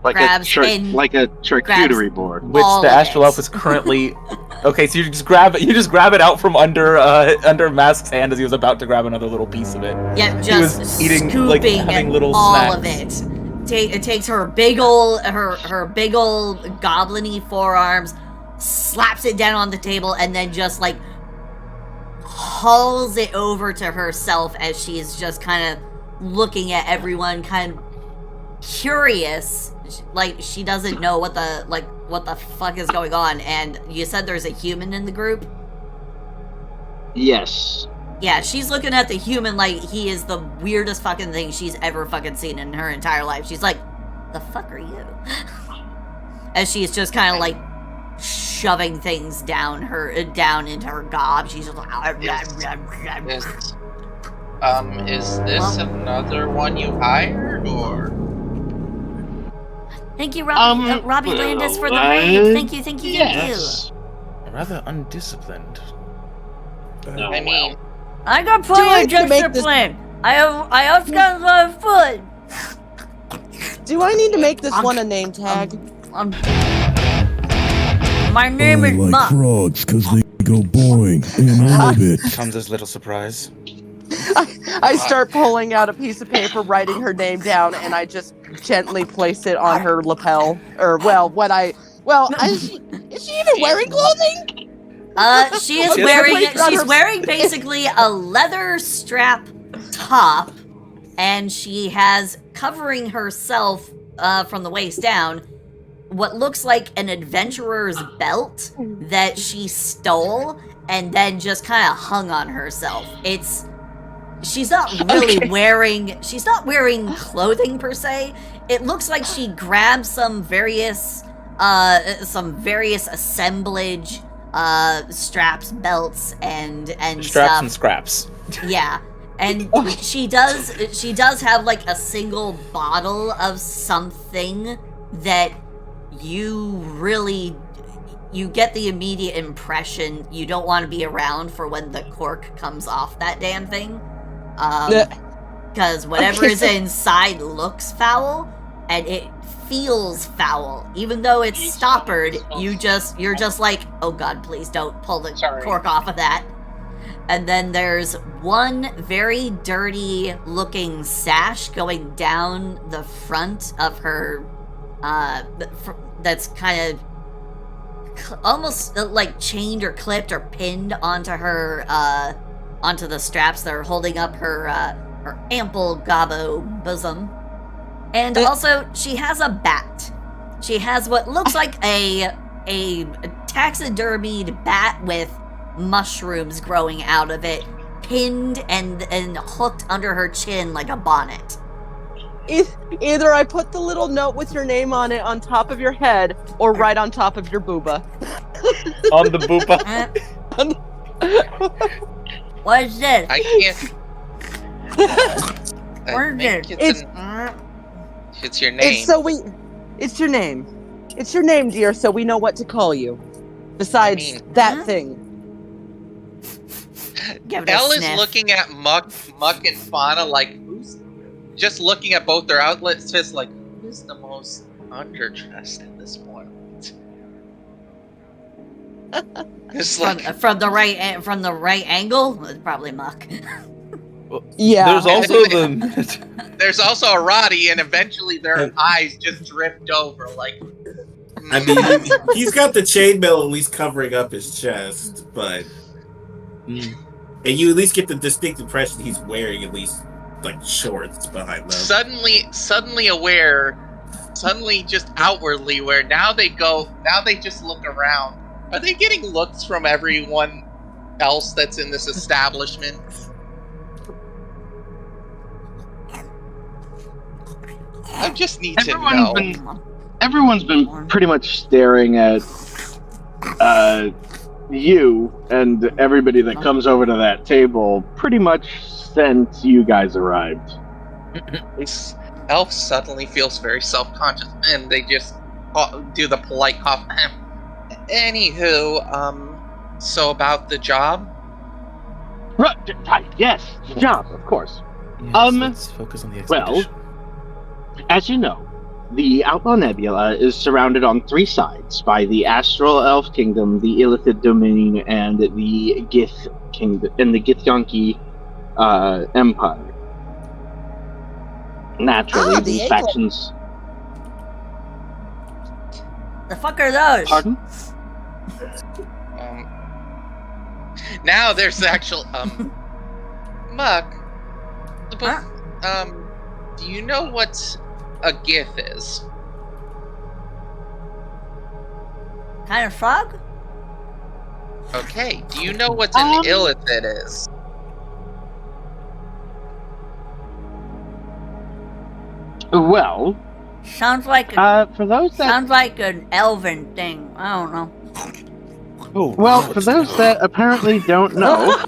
Like Grabs like a charcuterie board. Which all the of astral it. elf is currently. Okay, so you just grab it out from under Mask's hand as he was about to grab another little piece of it. Yeah, He just was eating, scooping like, having at little all snacks. of it. It takes her big ol' goblin-y forearms, slaps it down on the table, and then just like hauls it over to herself as she's just kind of looking at everyone, kind of curious, like she doesn't know what the fuck is going on. And you said there's a human in the group? Yes. Yeah, she's looking at the human like he is the weirdest fucking thing she's ever fucking seen in her entire life. She's like, the fuck are you? As she's just kind of like shoving things down into her gob. She's just like, is this another one you hired, or? Thank you, Robbie Landis, for the raid. Thank you. Yes. Rather undisciplined. I mean, I got Do I plenty need of to make discipline. I have got a lot of food. Do I need to make this one a name tag? My name I is like Muck. frogs because they go boing in ribbit. Comes as little surprise. I start pulling out a piece of paper, writing her name down, and I just gently place it on her lapel. Or, is she even wearing clothing? She's wearing basically a leather strap top, and she has covering herself from the waist down what looks like an adventurer's belt that she stole and then just kind of hung on herself. She's not really wearing clothing per se. It looks like she grabbed some various assemblage straps, belts, and Straps stuff. and scraps. Yeah. And she does have like a single bottle of something that you get the immediate impression you don't want to be around for when the cork comes off that damn thing. Because whatever is inside looks foul, and it feels foul. Even though it's stoppered, you're just like, oh god, please don't pull the cork off of that. And then there's one very dirty looking sash going down the front of her, that's kind of almost like chained or clipped or pinned onto her, onto the straps that are holding up her ample gobbo bosom. And also, she has a bat. She has what looks like a taxidermied bat with mushrooms growing out of it, pinned and hooked under her chin like a bonnet. Either I put the little note with your name on it on top of your head, or right on top of your booba. On the booba. What is this? I can't. What is think this? It's your name. It's your name. It's your name, dear, so we know what to call you. Besides that thing. Elle is looking at Muck and Fauna like, who's just looking at both their outlets, just like, who's the most underdressed at this point? It's like, from the right angle, it's probably Muck. Yeah. There's also there's also a Roddy, and eventually their eyes just drift over like I mean, he's got the chainmail at least covering up his chest, but and you at least get the distinct impression he's wearing at least like shorts behind them. Suddenly aware, suddenly just outwardly aware. Now they just look around. Are they getting looks from everyone else that's in this establishment? I just need to know. Everyone's been pretty much staring at you and everybody that comes over to that table pretty much since you guys arrived. This elf suddenly feels very self-conscious, and they just do the polite cough. Anywho, so about the job? Right, yes, the job, of course. Yes, let's focus on the expedition. Well, as you know, the Outlaw Nebula is surrounded on 3 sides by the Astral Elf Kingdom, the Illithid Domain, and the Gith Kingdom, and the Githyanki Empire. Naturally, these factions. The fuck are those? Pardon? Now there's actual Muck. But, do you know what a gith is? Kind of frog? Okay. Do you know what an illithid is? Well, sounds like for those that sounds like an elven thing. I don't know. Oh, well, for those that apparently don't know,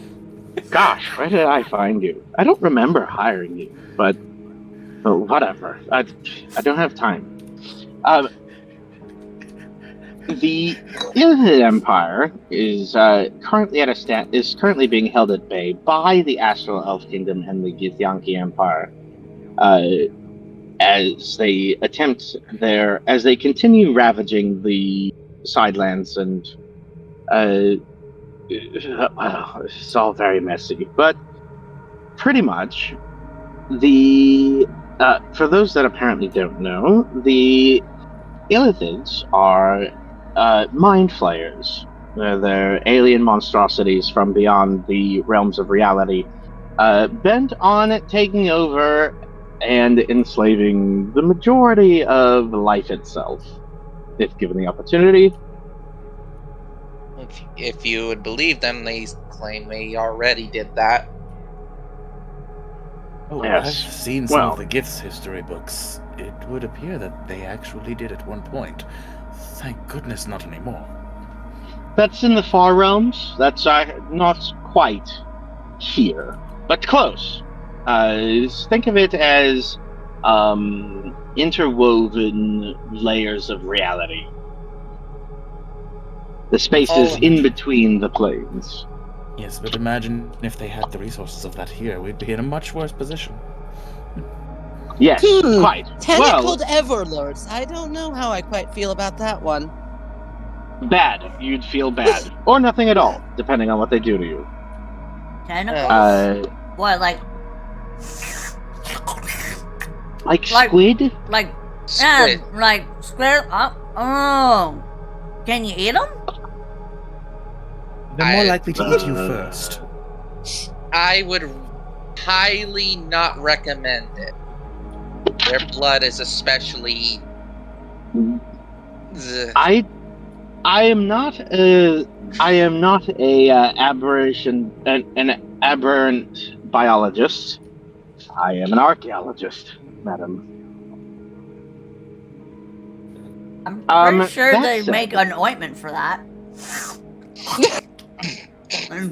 gosh, where did I find you? I don't remember hiring you, but whatever. I don't have time. The Illithid Empire is currently being held at bay by the Astral Elf Kingdom and the Githyanki Empire, as they continue ravaging the sidelands and it's all very messy, but pretty much for those that apparently don't know, the Illithids are mind flayers. They're alien monstrosities from beyond the realms of reality, bent on taking over and enslaving the majority of life itself, if given the opportunity. If you would believe them, they claim they already did that. Oh, yes. I've seen some of the Gith's history books. It would appear that they actually did at one point. Thank goodness not anymore. That's in the far realms. That's not quite here, but close. Think of it as interwoven layers of reality. The spaces in between the planes. Yes, but imagine if they had the resources of that here, we'd be in a much worse position. Yes, quite. Tentacled Everlords. I don't know how I quite feel about that one. Bad. You'd feel bad. Or nothing at all, depending on what they do to you. Tentacles? What, like squid? Like Squid. like squid? Oh. Can you eat them? They're more likely to eat you first. I would highly not recommend it. Their blood is especially. I am not a an aberrant biologist. I am an archaeologist, madam. I'm pretty sure they make an ointment for that. I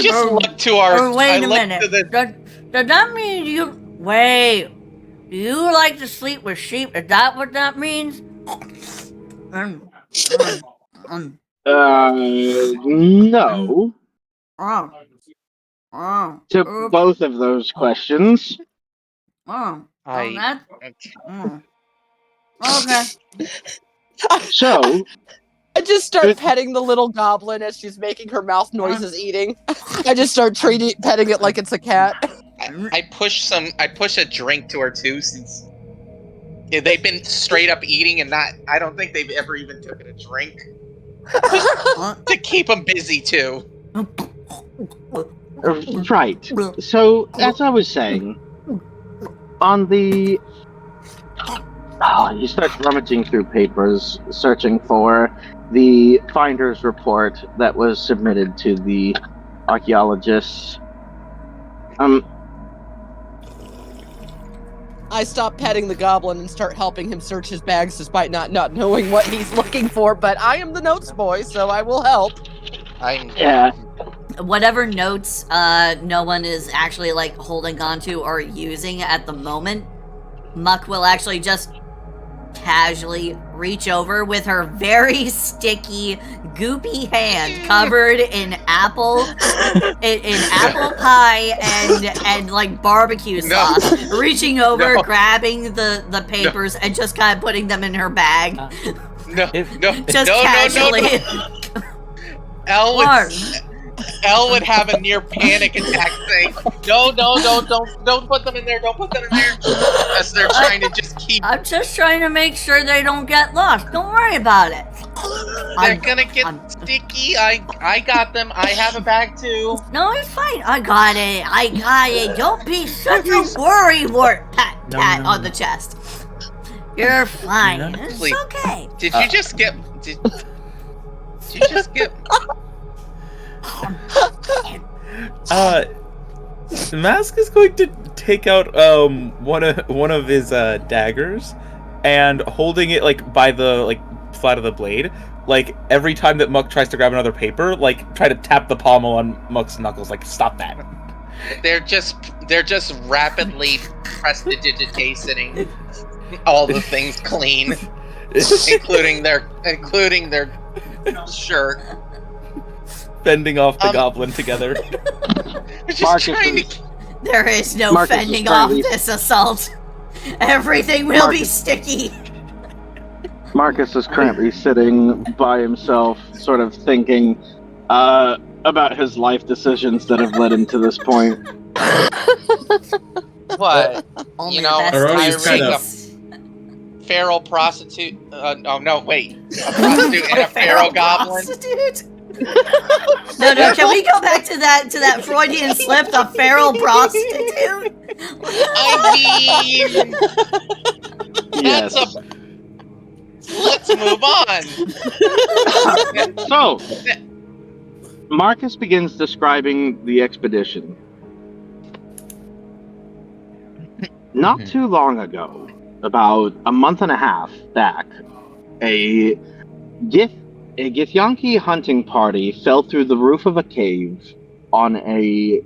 just look to our. Wait a minute. Does that mean you? Wait. Do you like to sleep with sheep? Is that what that means? No. To both of those questions. Okay. So, I just start petting the little goblin as she's making her mouth noises eating. I just start petting it like it's a cat. I push a drink to her too, since They've been straight up eating and not. I don't think they've ever even taken a drink. To keep them busy too. Right. So, as I was saying, on the... you start rummaging through papers, searching for the finder's report that was submitted to the archaeologists. I stop petting the goblin and start helping him search his bags despite not knowing what he's looking for, but I am the notes boy, so I will help. Yeah. Whatever notes no one is actually like holding on to or using at the moment, Muck will actually just casually reach over with her very sticky, goopy hand covered in apple in apple pie and like barbecue sauce, reaching over, grabbing the papers and just kind of putting them in her bag. Just casually. Elle would have a near panic attack saying, No, don't put them in there, don't put them in there. As they're trying to just keep... I'm just trying to make sure they don't get lost. Don't worry about it. They're gonna get sticky. I got them. I have a bag too. No, it's fine. I got it. Don't be such a worrywart. Pat on the chest. You're fine. It's okay. Did you just get... Did you just get... Mask is going to take out one of his daggers and holding it like by the like flat of the blade. Like every time that Muck tries to grab another paper, like try to tap the pommel on Muck's knuckles. Like stop that. They're just rapidly prestidigitating all the things clean, including their shirt. Fending off the goblin together. There is no fending off this assault. Everything will be sticky. Marcus is currently sitting by himself, sort of thinking about his life decisions that have led him to this point. What? Only hiring a feral prostitute. Oh no, wait. A prostitute and a feral goblin. No, can we go back to that Freudian slip, the feral prostitute? I mean, yes. Let's move on. So, Marcus begins describing the expedition. Not too long ago, about a month and a half back, a Githyanki hunting party fell through the roof of a cave on an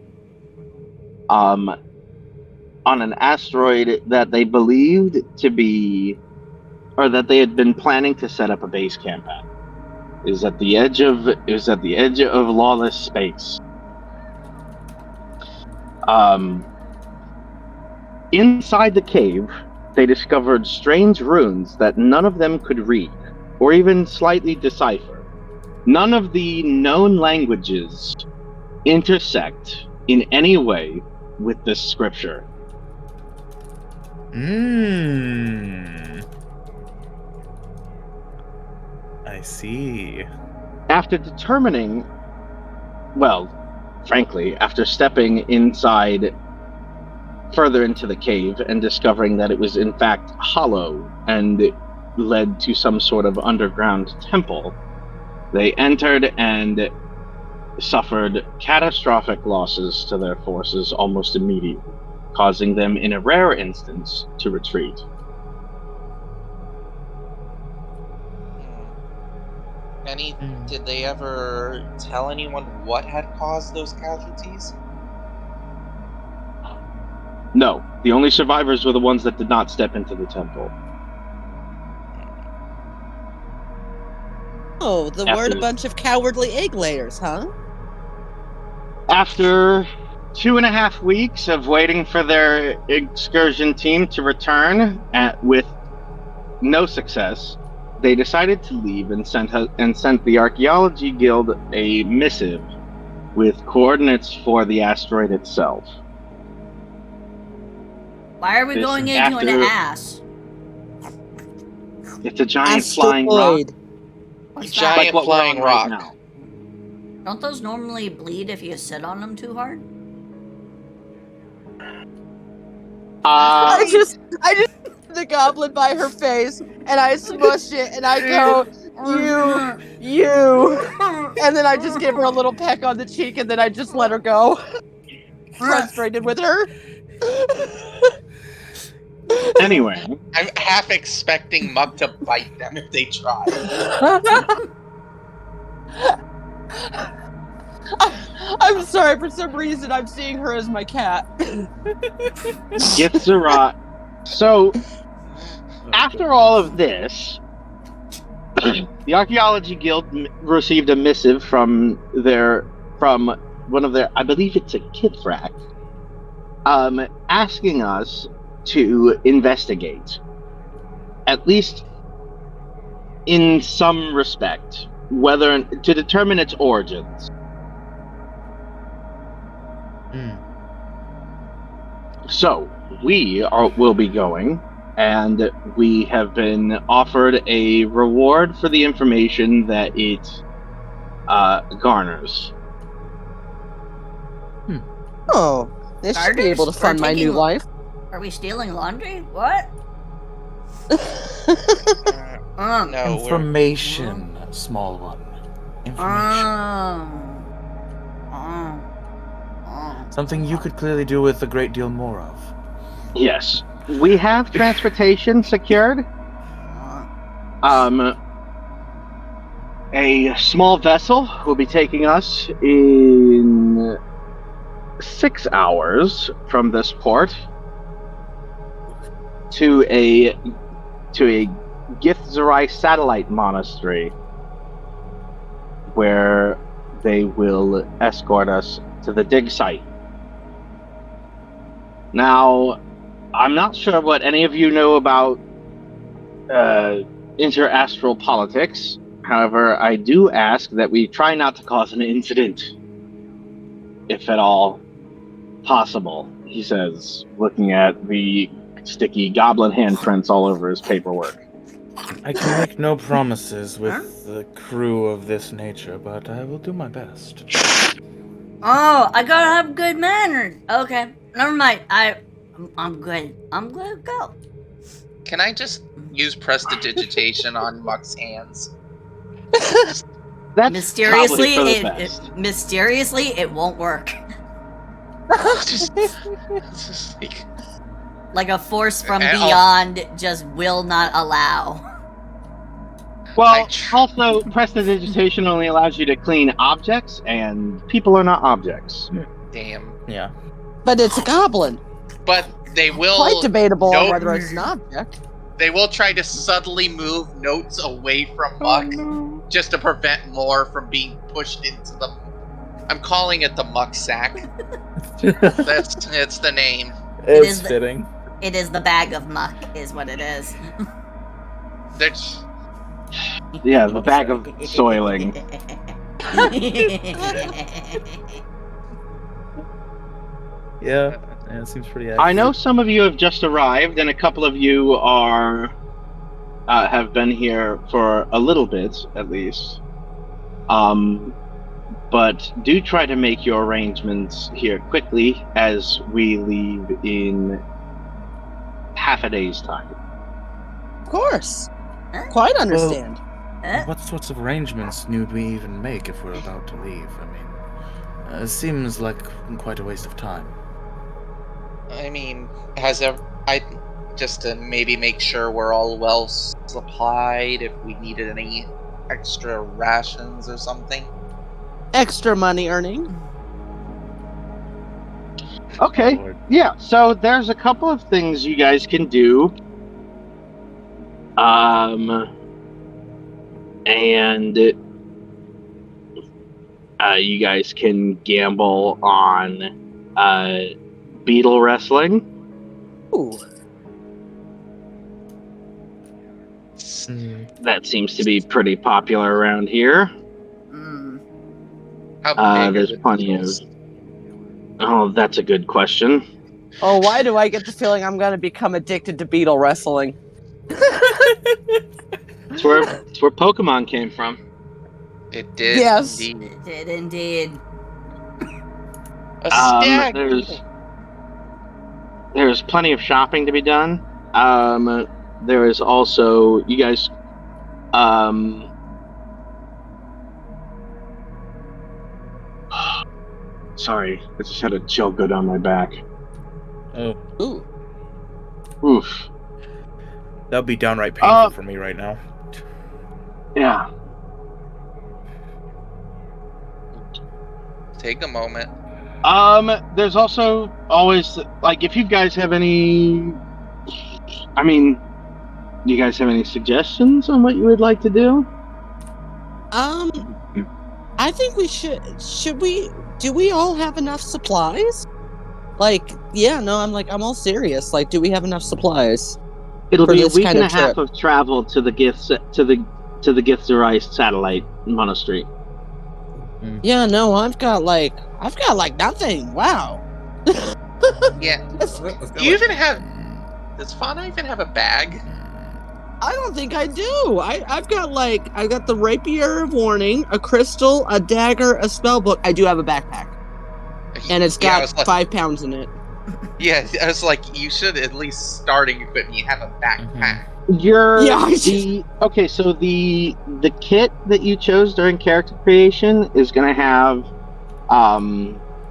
asteroid that they believed to be, or that they had been planning to set up a base camp at. It was at the edge of lawless space. Inside the cave, they discovered strange runes that none of them could read, or even slightly decipher. None of the known languages intersect in any way with this scripture. I see. After determining, after stepping inside further into the cave and discovering that it was in fact hollow and led to some sort of underground temple, they entered and suffered catastrophic losses to their forces almost immediately, causing them in a rare instance to retreat. Did they ever tell anyone what had caused those casualties? No, the only survivors were the ones that did not step into the temple. Oh, we're a bunch of cowardly egg layers, huh? After 2.5 weeks of waiting for their excursion team to return with no success, they decided to leave and sent the Archaeology Guild a missive with coordinates for the asteroid itself. Why are we going into an ass? It's a giant flying rock. Asteroid. What's Giant Like what we're flying on right rock. now. Don't those normally bleed if you sit on them too hard? I just the goblin by her face, and I smushed it, and I go, you, and then I just give her a little peck on the cheek, and then I just let her go, frustrated with her. Anyway, I'm half expecting Muck to bite them if they try. I'm sorry, for some reason I'm seeing her as my cat. Githzerai. So, after all of this, the Archaeology Guild received a missive from one of their, I believe it's a Kithrak, asking us to investigate, at least in some respect, to determine its origins. So, will be going, and we have been offered a reward for the information that it garners. Oh, this should be able to fund my new life. Are we stealing laundry? What? No, Information, small one. Information. Something you could clearly do with a great deal more of. Yes. We have transportation secured. A small vessel will be taking us in 6 hours from this port to a Githzerai satellite monastery, where they will escort us to the dig site. Now, I'm not sure what any of you know about interastral politics. However, I do ask that we try not to cause an incident, if at all possible, he says, looking at the sticky goblin handprints all over his paperwork. I can make no promises with the crew of this nature, but I will do my best. Oh, I gotta have good manners. Okay, never mind. I'm good. I'm good to go. Can I just use prestidigitation on Muck's hands? That's Mysteriously, probably for the best. mysteriously, it won't work. just Like a force from And beyond just will not allow. Well, also, prestidigitation only allows you to clean objects, and people are not objects. Damn. Yeah. But it's a goblin. But they will. Quite debatable on note- whether it's an object. They will try to subtly move notes away from Muck, just to prevent more from being pushed into the. I'm calling it the Muck sack. It's the name. It's fitting. It is the bag of muck, is what it is. There's. Yeah, the bag of soiling. Yeah, it seems pretty accurate. I know some of you have just arrived, and a couple of you have been here for a little bit, at least. But do try to make your arrangements here quickly, as we leave in half a day's time. Of course. Quite understand. What sorts of arrangements need we even make if we're about to leave? I mean, it seems like quite a waste of time. I mean, just to maybe make sure we're all well supplied, if we needed any extra rations or something. Extra money earning. Okay, yeah, so there's a couple of things you guys can do. And you guys can gamble on beetle wrestling. Ooh. That seems to be pretty popular around here. How big are There's the plenty of. beetles? Oh, that's a good question. Oh, why do I get the feeling I'm going to become addicted to beetle wrestling? It's where Pokemon came from. It did Yes. indeed. It did indeed. A stag. There's plenty of shopping to be done. There is also you guys. Sorry, I just had a chill go down my back. Oh, Ooh. Oof. that'd be downright painful for me right now. Yeah. Take a moment. There's also always like if you guys have any. I mean, do you guys have any suggestions on what you would like to do? I think we should we do we all have enough supplies? Like, yeah, no, I'm all serious. Like, do we have enough supplies? It'll For be a this week kind and a of half trip. of travel to the Githzerai satellite monastery. Yeah, no, I've got like nothing. Wow. Yeah. Let's Do go you with- even have? Does Fauna even have a bag? I don't think I do. I've got the rapier of warning, a crystal, a dagger, a spell book. I do have a backpack, and it's Yeah, I got was like, 5 pounds in it. Yeah, I was like, you should at least starting equipment. You have a backpack. Okay, so the kit that you chose during character creation is going to have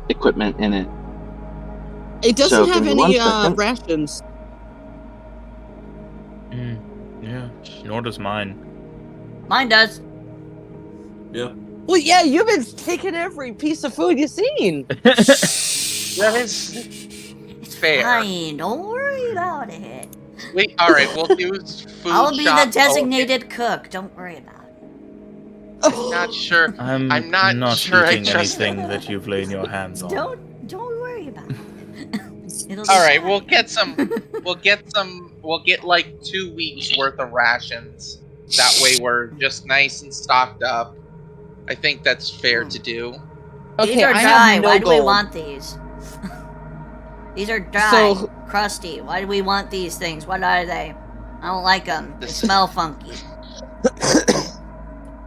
equipment in it. It doesn't So, have give me any 1 second. rations. Yeah, nor does mine. Mine does. Yeah. Well, yeah, you've been taking every piece of food you've seen. That is fair. Fine, don't worry about it. Wait, all right, we'll do food. I'll be shop. the designated cook. Don't worry about it. I'm not sure. I'm not sure I eating trust anything that you've laid your hands on. Don't worry about it. It'll be All right, fine. we'll get like 2 weeks worth of rations. That way we're just nice and stocked up. I think that's fair to do. These are I dry. have no Why do we gold. want these? These are dry, So- crusty. Why do we want these things? What are they? I don't like them. They smell funky.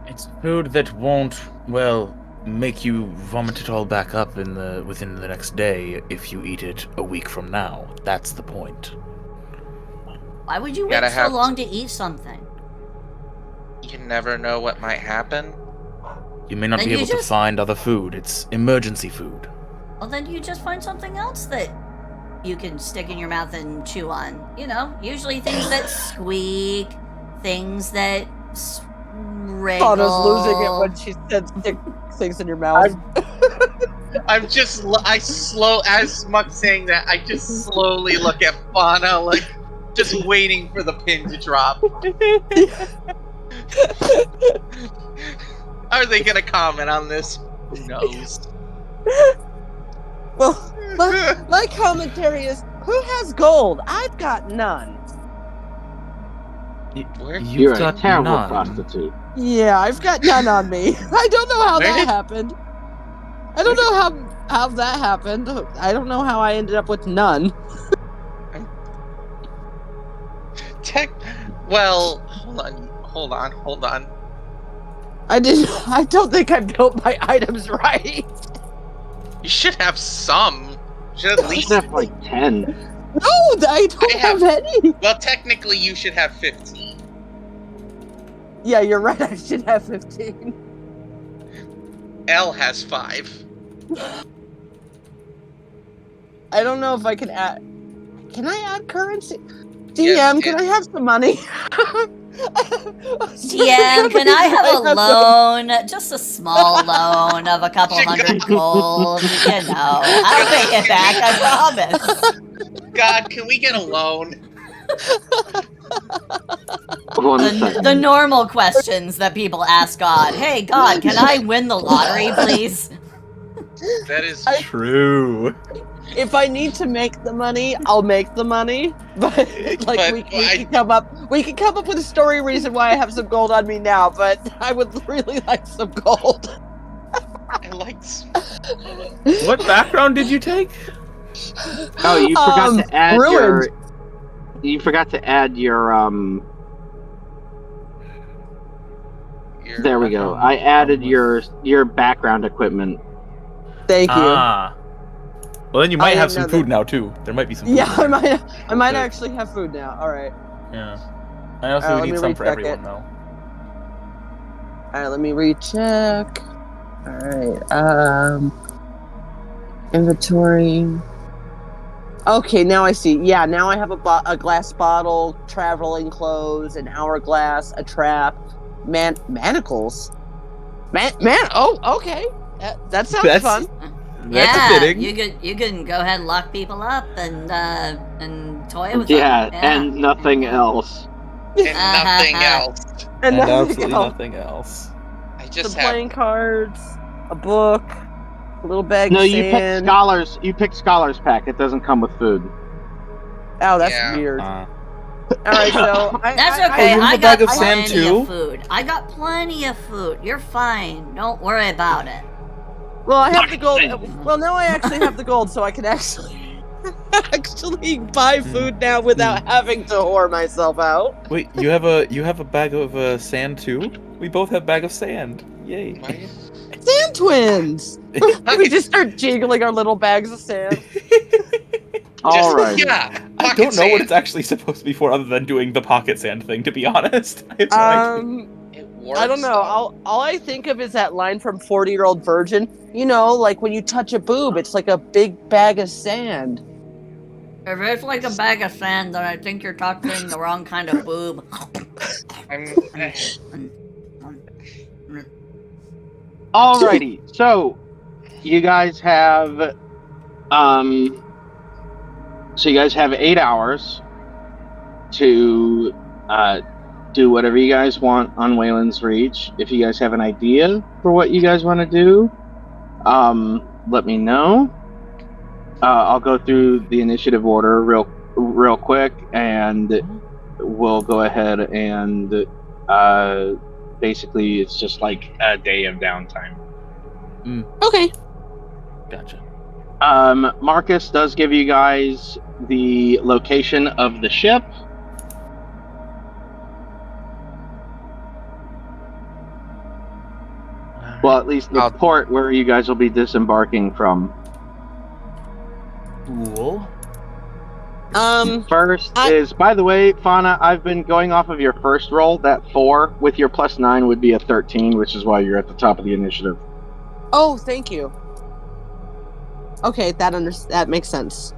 It's food that won't, well, make you vomit it all back up within the next day if you eat it a week from now. That's the point. Why would you wait Gotta so have- long to eat something? You never know what might happen. You may not Then be you able to just- find other food. It's emergency food. Well, then you just find something else that you can stick in your mouth and chew on. You know, usually things that squeak, things that wriggle. Fauna's losing it when she said stick things in your mouth. I'm just as much saying that I just slowly look at Fauna like just waiting for the pin to drop. Are they gonna comment on this? Who knows? Well, my commentary is, who has gold? I've got none. Where? You're got a terrible none. prostitute. Yeah, I've got none on me. I don't know how Where that did- happened. I don't know how that happened. I don't know how I ended up with none. Well, hold on. I don't think I built my items right. You should have some. You should at You least. should have like 10. No, I don't have any. Well, technically, you should have 15. Yeah, you're right. I should have 15. L has 5. I don't know if I can add. Can I add currency? DM, Yes, can I have some money? DM, can I have a loan? Just a small loan of a couple hundred gold. You know, I'll pay it back, I promise. God, can we get a loan? 1 The second. normal questions that people ask God. Hey, God, can I win the lottery, please? That is True. If I need to make the money, I'll make the money. But like But we I- can come up with a story reason why I have some gold on me now. But I would really like some gold. I like. What background did you take? Oh, you forgot to add ruined. You forgot to add your There we go. I added your background equipment. Thank you. Ah. Well, then you might I have didn't some know food now too. There might be some food. Yeah, there. I might Okay. actually have food now. All right. Yeah. I also let we me need some for recheck everyone it. though. All right, let me recheck. All right. Inventory. Okay, now I see. Yeah, now I have a glass bottle, traveling clothes, an hourglass, a trap, manacles. Oh, okay. That sounds fun. That's Yeah, fitting. you can go ahead and lock people up and toy with Yeah, them. and nothing else. And nothing else. And And nothing absolutely else. nothing else. I Some just playing have. cards, a book, a little bag No, of you picked sand. scholars. You picked scholars pack. It doesn't come with food. Oh, that's Yeah. weird. All right, so That's I okay. you have I a bag got of sand, plenty too? of food. I got plenty of food. You're fine. Don't worry about it. Well, I have the gold. Well, now I actually have the gold, so I can actually buy food now without having to whore myself out. Wait, you have a bag of sand too? We both have bag of sand. Yay. Sand twins. We just start jiggling our little bags of sand. All right. Yeah. I Pocket don't know what sand. it's actually supposed to be for, other than doing the pocket sand thing. To be honest, I have no idea. It works, I don't know. though. All I think of is that line from 40-Year-Old Virgin. You know, like when you touch a boob, it's like a big bag of sand. If it's like a bag of sand, then I think you're touching the wrong kind of boob. Alrighty. So, you guys have, so you guys have 8 hours to do whatever you guys want on Wayland's Reach. If you guys have an idea for what you guys want to do, let me know. I'll go through the initiative order real quick, and we'll go ahead and basically it's just like a day of downtime. Okay. Gotcha. Marcus does give you guys the location of the ship. Well, at least the port where you guys will be disembarking from. Cool. First is, by the way, Fauna, I've been going off of your first roll. That 4 with your +9 would be a 13, which is why you're at the top of the initiative. Oh, thank you. Okay, that makes sense.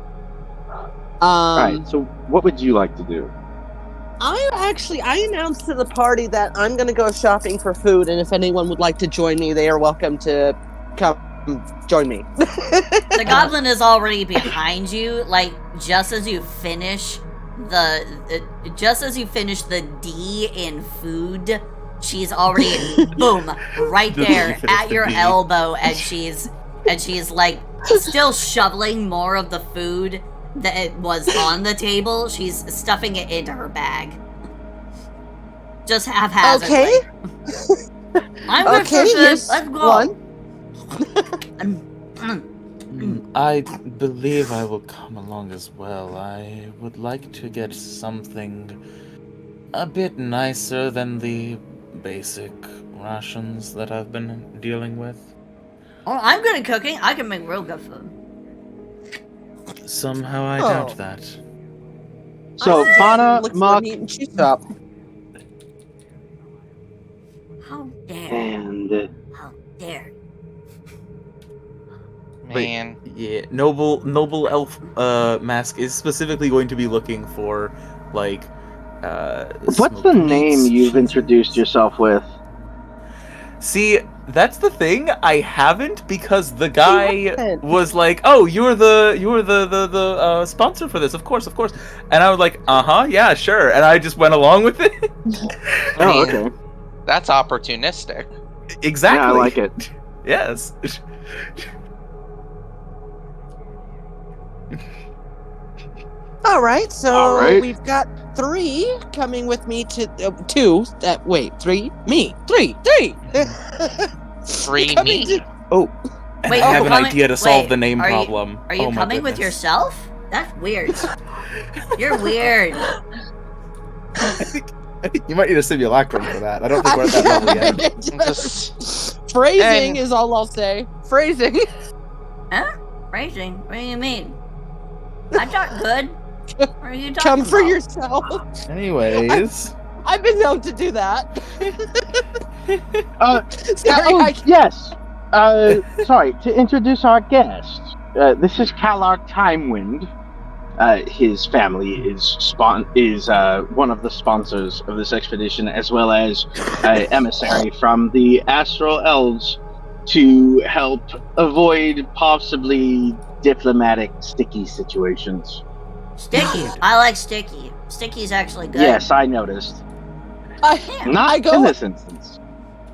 Alright, so what would you like to do? I announced to the party that I'm going to go shopping for food, and if anyone would like to join me, they are welcome to come join me. The goblin is already behind you, like just as you finish the D in food, she's already boom right there at your elbow, and she's like still shoveling more of the food that was on the table. She's stuffing it into her bag. Just haphazardly. Okay. I'm good for food. Here's Let's go. I believe I will come along as well. I would like to get something a bit nicer than the basic rations that I've been dealing with. Oh, I'm good at cooking. I can make real good food. Somehow I doubt that. So, Fauna, Look for Muck, meat and cheese shop. How dare? and How dare? Man. Yeah, noble elf mask is specifically going to be looking for like what's the name you've introduced yourself with? See, that's the thing. I haven't, because the guy was like, "Oh, you're the sponsor for this, of course," and I was like, yeah, sure," and I just went along with it. Oh, okay. That's opportunistic. Exactly. Yeah, I like it. Yes. All right, so All right. we've got 3 coming with me to 2. Wait, 3? Me. 3. 3 Coming me. Oh, and Wait, I have an coming- idea to solve wait, the name are you- problem. Are you Oh my coming with goodness. yourself? That's weird. You're weird. You might need a simulacrum for that. I don't think we're at that level yet. Phrasing is all I'll say. Phrasing. Huh? Phrasing? What do you mean? I talk good. What are you talking Come for about? yourself. Anyways. I've been known to do that. Yes. Sorry, to introduce our guest. This is Kalar Timewind. His family is one of the sponsors of this expedition, as well as emissary from the Astral Elves to help avoid possibly diplomatic sticky situations. Sticky. I like sticky. Sticky's actually good. Yes, I noticed. Not in this instance.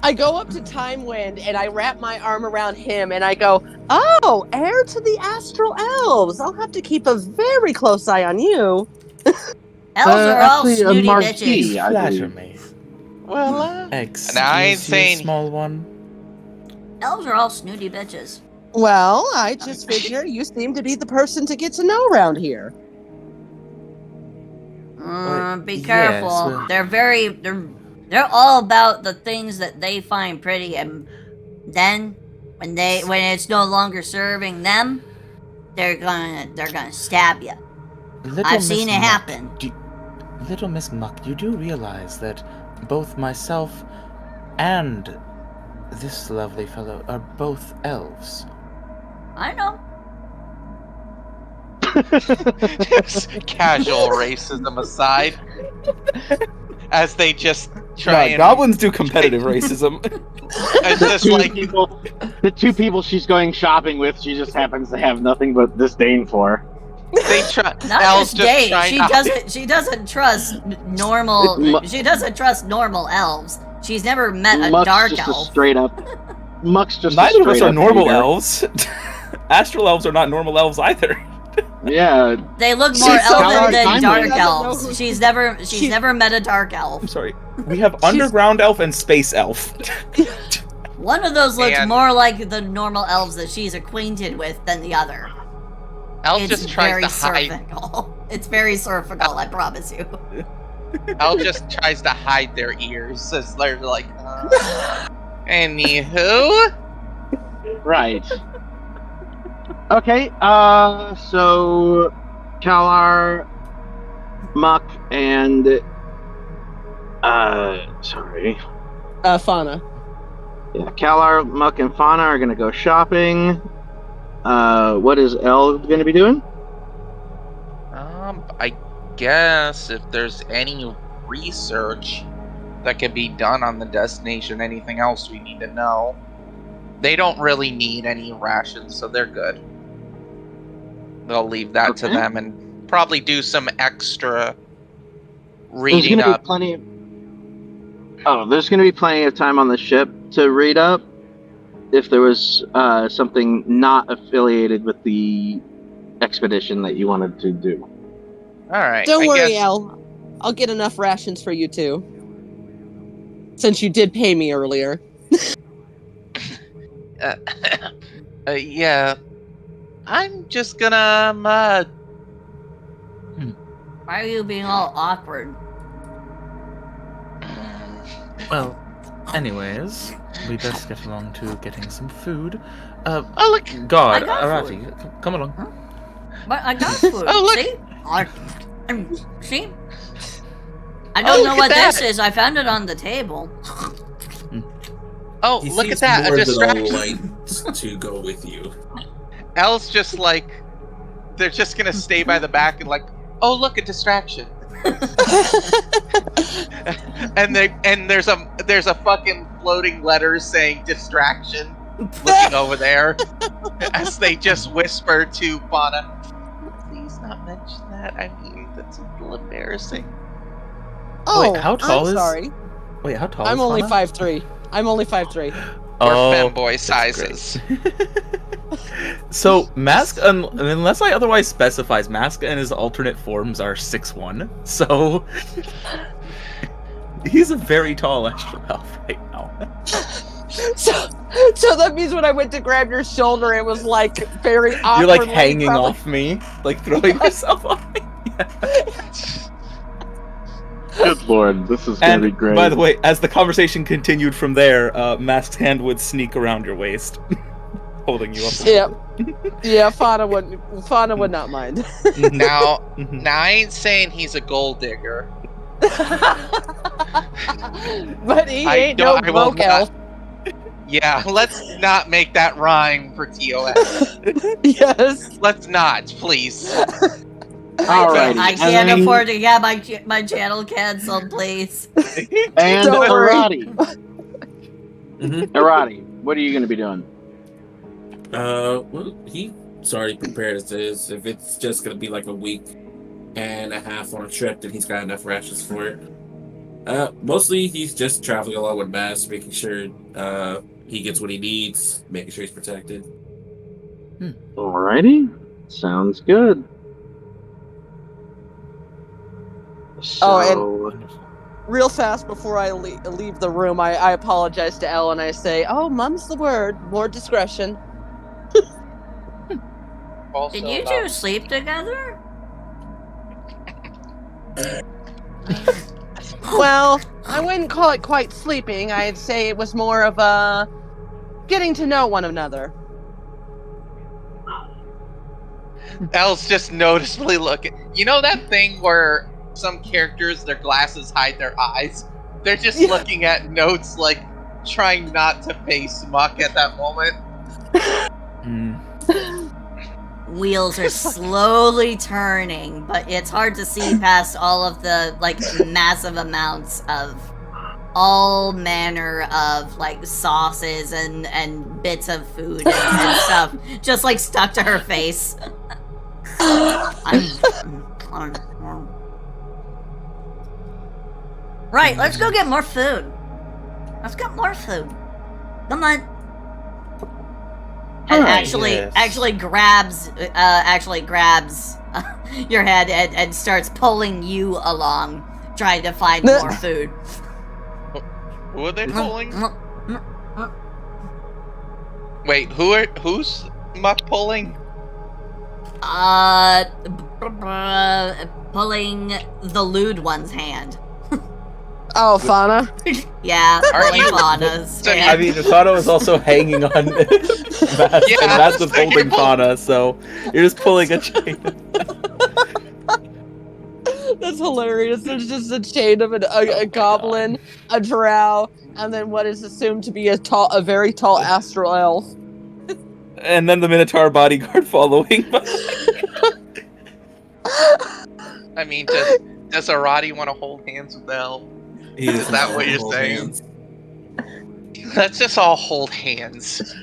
I go up to Timewind and I wrap my arm around him and I go, "Oh, heir to the Astral Elves. I'll have to keep a very close eye on you." Elves are all actually, snooty marquee, bitches. I Flatter believe. me. Well, Excuse now I ain't you, saying- small one. Elves are all snooty bitches. Well, I just figure you seem to be the person to get to know around here. Be yes, careful. well- They're all about the things that they find pretty, and then when it's no longer serving them, they're gonna stab you. I've seen it happen. Little Miss Muck, you do realize that both myself and this lovely fellow are both elves. I know. Casual racism aside, as they just try Nah, and goblins do competitive racism. it's just like The two people she's going shopping with, she just happens to have nothing but disdain for. they try. Not Elves just date. trying She to- doesn't. She doesn't trust normal. She doesn't trust normal elves. She's never met a Muck's dark just elf. a straight up. Muck's just Neither a of us straight are up normal hater. elves. Astral elves are not normal elves either. Yeah, They look more She's so elven than Timewind. dark Doesn't know elves. who- She's never met a dark elf. I'm sorry. We have underground elf and space elf. One of those looks And- more like the normal elves that she's acquainted with than the other. Elf It's just very tries to hide. surfical. It's very surfical, I promise you. Elf just tries to hide their ears as they're like. Anywho, right. Okay, so Kalar, Muck, and sorry. Fauna. Yeah, Kalar, Muck, and Fauna are gonna go shopping. What is Elle gonna be doing? I guess if there's any research that can be done on the destination, anything else we need to know. They don't really need any rations, so they're good. They'll leave that to Okay. them and probably do some extra There's reading gonna up. be plenty. There's gonna be plenty of time on the ship to read up. If there was something not affiliated with the expedition that you wanted to do. All right. Don't I worry, guess- El. I'll get enough rations for you too. Since you did pay me earlier. Yeah. I'm just gonna Why are you being all awkward? Well, anyways, we best get along to getting some food. Oh look! God, I got Arati, come along. But I got food. Oh, look. See? See? I don't Oh, know look what at this that. is. I found it on the table. Oh, He look at sees that! A more than distraction. all to go with you. Elle's just like they're just gonna stay by the back and like, oh look, a distraction. and there's a fucking floating letter saying distraction looking over there as they just whisper to Fauna, please not mention that. I mean, that's a little embarrassing. Oh, how tall I'm is- sorry. Wait, how tall I'm is only Fauna? 5'3". I'm only 5'3". Or Oh, femboy that's great. sizes. So, unless I otherwise specifies, Maska and his alternate forms are 6'1", so he's a very tall astral elf right now. So that means when I went to grab your shoulder, it was like very awkward. You're like hanging off me, like throwing yourself off me. Good lord, this is gonna And be great. by the way, as the conversation continued from there, Masked Hand would sneak around your waist, holding you up. Yep. Yeah, Fauna would not mind. Mhm. Now, Mhm. now I ain't saying he's a gold digger. But he ain't no I will broke elf. Yeah, let's not make that rhyme for TOS. Yes. Let's not, please. Alrighty, I and can't then- afford to have my channel canceled, please. And Don't worry. Arati. Arati, what are you gonna be doing? Well, he's already prepared as is. If it's just gonna be like a week and a half on a trip, then he's got enough rations for it. Mostly he's just traveling along with Bass, making sure he gets what he needs, making sure he's protected. Alrighty, sounds good. So, Real fast before I leave the room, I apologize to Elle and I say, "Oh, mum's the word. More discretion." Also, Did you two sleep together? Well, I wouldn't call it quite sleeping. I'd say it was more of a getting to know one another. Elle's just noticeably looking. You know that thing where some characters, their glasses hide their eyes? They're just Yeah. looking at notes, like, trying not to face Muck at that moment. Wheels are slowly turning, but it's hard to see past all of the, like, massive amounts of all manner of, like, sauces and bits of food and stuff just, like, stuck to her face. Right, let's go get more food. Let's get more food. Come on. And Alright, actually grabs your head and starts pulling you along, trying to find more food. Who are they pulling? Wait, who's Muck pulling? Pulling the lewd one's hand. Oh, Fauna. Yeah, Are pulling you- Fauna's So hand. I mean, Fauna was also hanging on Mask, Yeah, and Mask was so you're holding Fauna, so you're just pulling a chain. That's hilarious. There's just a chain of a goblin, a drow, and then what is assumed to be a very tall astral elf. And then the Minotaur bodyguard following. I mean, does Arati want to hold hands with Elle? Is that what you're saying? Let's just all hold hands.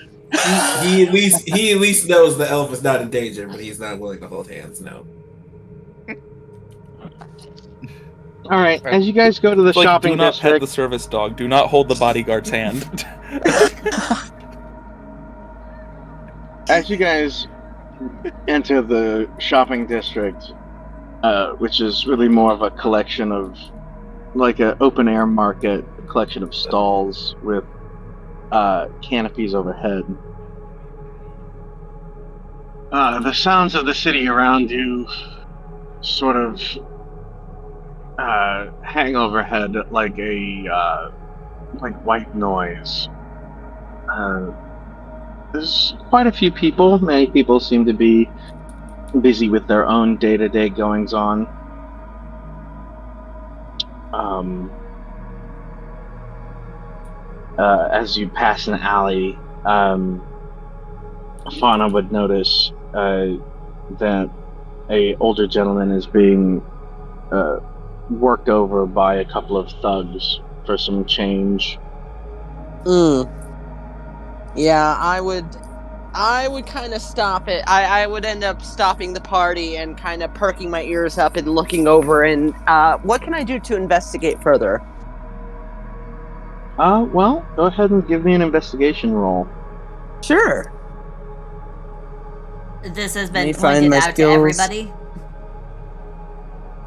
He at least knows the elf is not in danger, but he's not willing to hold hands. No. alright, as you guys go to the It's like, shopping do not pet district, the service dog. Do not hold the bodyguard's hand. as you guys enter the shopping district, which is really more of a collection of, like an open air market, a collection of stalls with canopies overhead. The sounds of the city around you sort of hang overhead like a like white noise. There's quite a few people. Many people seem to be busy with their own day-to-day goings-on. As you pass an alley, Fauna would notice that a older gentleman is being worked over by a couple of thugs for some change. Yeah, I would kind of stop it. I would end up stopping the party and kind of perking my ears up and looking over. And what can I do to investigate further? Well, go ahead and give me an investigation roll. Sure. This has Let been me find pointed my out skills. to everybody.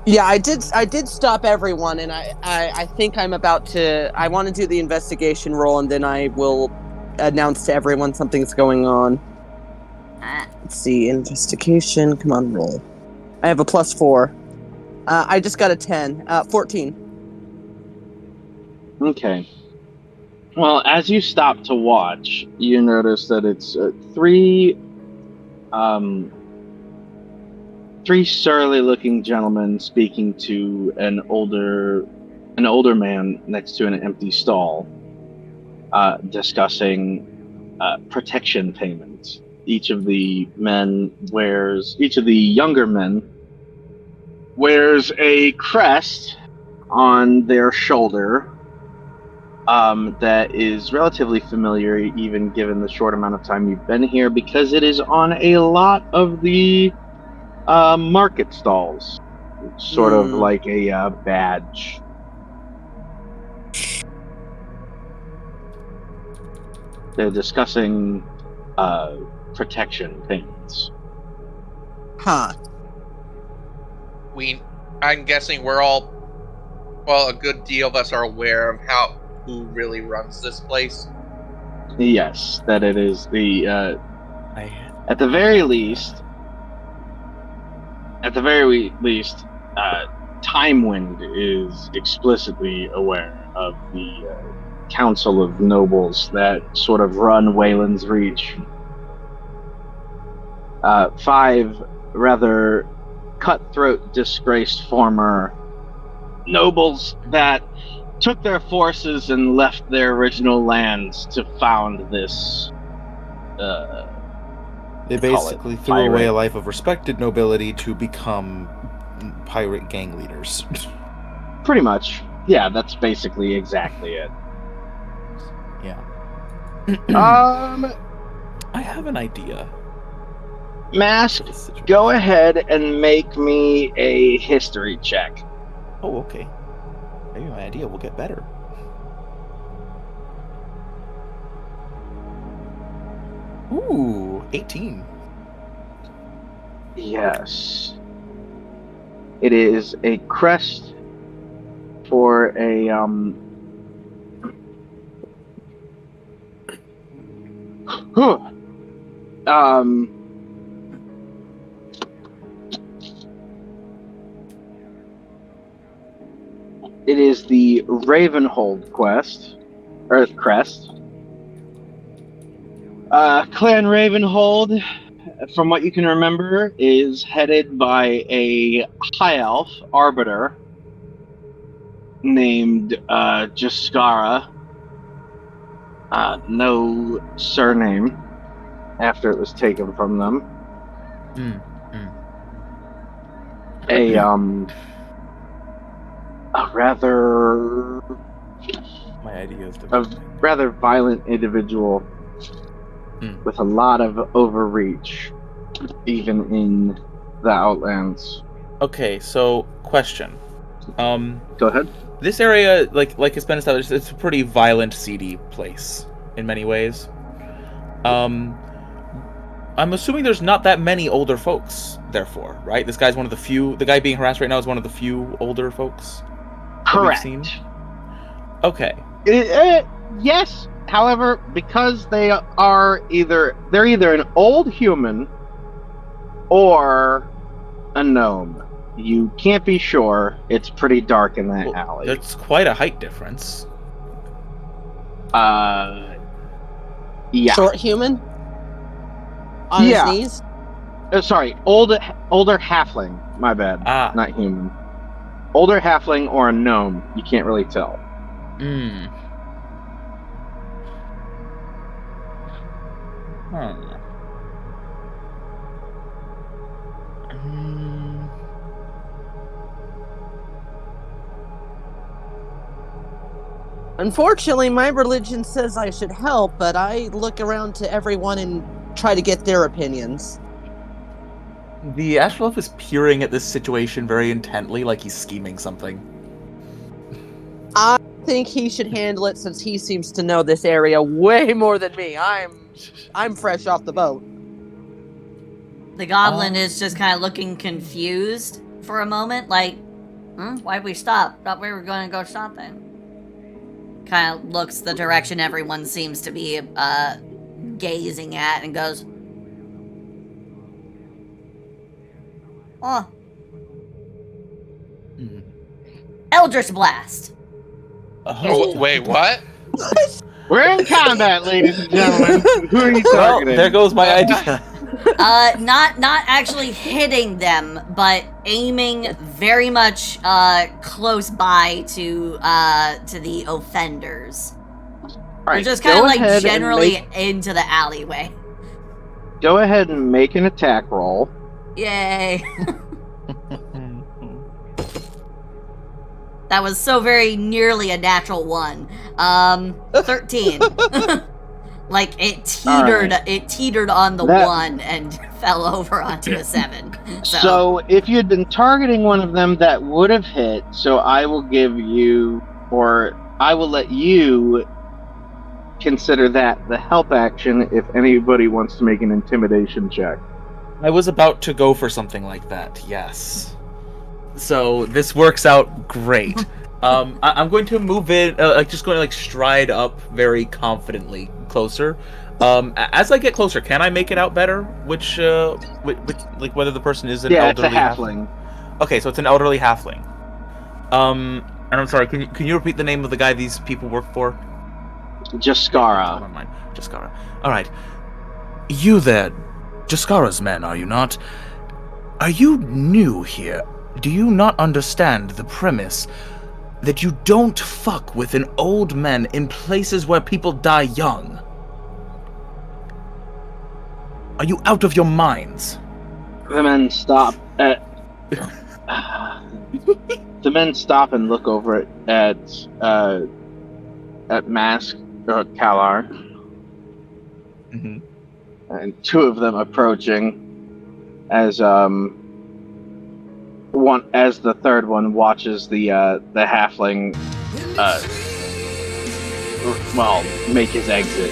Yeah, I did stop everyone, and I think I'm about to. I want to do the investigation roll, and then I will announce to everyone something's going on. Let's see, investigation. Come on, roll. I have a +4. I just got a 10. 14. Okay. Well, as you stop to watch, you notice that it's three surly-looking gentlemen speaking to an older man next to an empty stall, discussing protection payments. Each of the younger men wears a crest on their shoulder that is relatively familiar, even given the short amount of time you've been here, because it is on a lot of the market stalls. It's sort of like a badge. They're discussing protection payments. Huh. I'm guessing we're all, well, a good deal of us are aware of who really runs this place. Yes, that it is the at the very least, Time Wind is explicitly aware of the council of nobles that sort of run Wayland's Reach. 5 rather cutthroat, disgraced former nobles that took their forces and left their original lands to found this. They basically threw away a life of respected nobility to become pirate gang leaders. Pretty much. Yeah, that's basically exactly it. Yeah. I have an idea. Mask, go ahead and make me a history check. Oh, okay. Maybe my idea will get better. Ooh, 18. Yes. It is a crest for a it is the Ravenhold crest. Clan Ravenhold, from what you can remember, is headed by a high elf arbiter named Jaskara. No surname after it was taken from them. A rather my idea is a rather violent individual with a lot of overreach, even in the Outlands. Okay, so question. Go ahead. This area, like it's been established, it's a pretty violent, seedy place in many ways. I'm assuming there's not that many older folks, therefore, right? This guy's one of the few. The guy being harassed right now is one of the few older folks. Correct. That we've seen. Okay. Yes. However, because they're either an old human or a gnome. You can't be sure. It's pretty dark in that alley. That's quite a height difference. Yeah. Short human? On his knees? Sorry, older halfling. My bad. Not human. Older halfling or a gnome. You can't really tell. Unfortunately, my religion says I should help, but I look around to everyone and try to get their opinions. The Astral Elf is peering at this situation very intently, like he's scheming something. I think he should handle it since he seems to know this area way more than me. I'm fresh off the boat. The goblin is just kind of looking confused for a moment, like, why'd we stop? Thought we were going to go shopping. Kind of looks the direction everyone seems to be gazing at and goes, oh. Eldritch Blast. Oh, wait, what? We're in combat, ladies and gentlemen. Who are you Well, targeting? there goes my idea. Not actually hitting them, but aiming very much close by to the offenders. Or Right, just kind go of like ahead and generally into the alleyway. Go ahead and make an attack roll. Yay. That was so very nearly a natural 1. 13. Like it teetered on the 1 and fell over onto a 7. So if you had been targeting one of them, that would have hit. So I will give you, or I will let you consider that the help action if anybody wants to make an intimidation check. I was about to go for something like that, yes. So this works out great. I'm going to move in, just going to stride up very confidently closer. As I get closer, can I make it out better? Which whether the person is an elderly it's a halfling. Okay, so it's an elderly halfling. And I'm sorry, can you repeat the name of the guy these people work for? Jaskara. Never mind. Jaskara. Alright. You there, Jaskara's men, are you not? Are you new here? Do you not understand the premise that you don't fuck with an old man in places where people die young? Are you out of your minds? The men stop the men stop and look over at Mask or Kalar. Mm-hmm. And two of them approaching as the third one watches the halfling make his exit.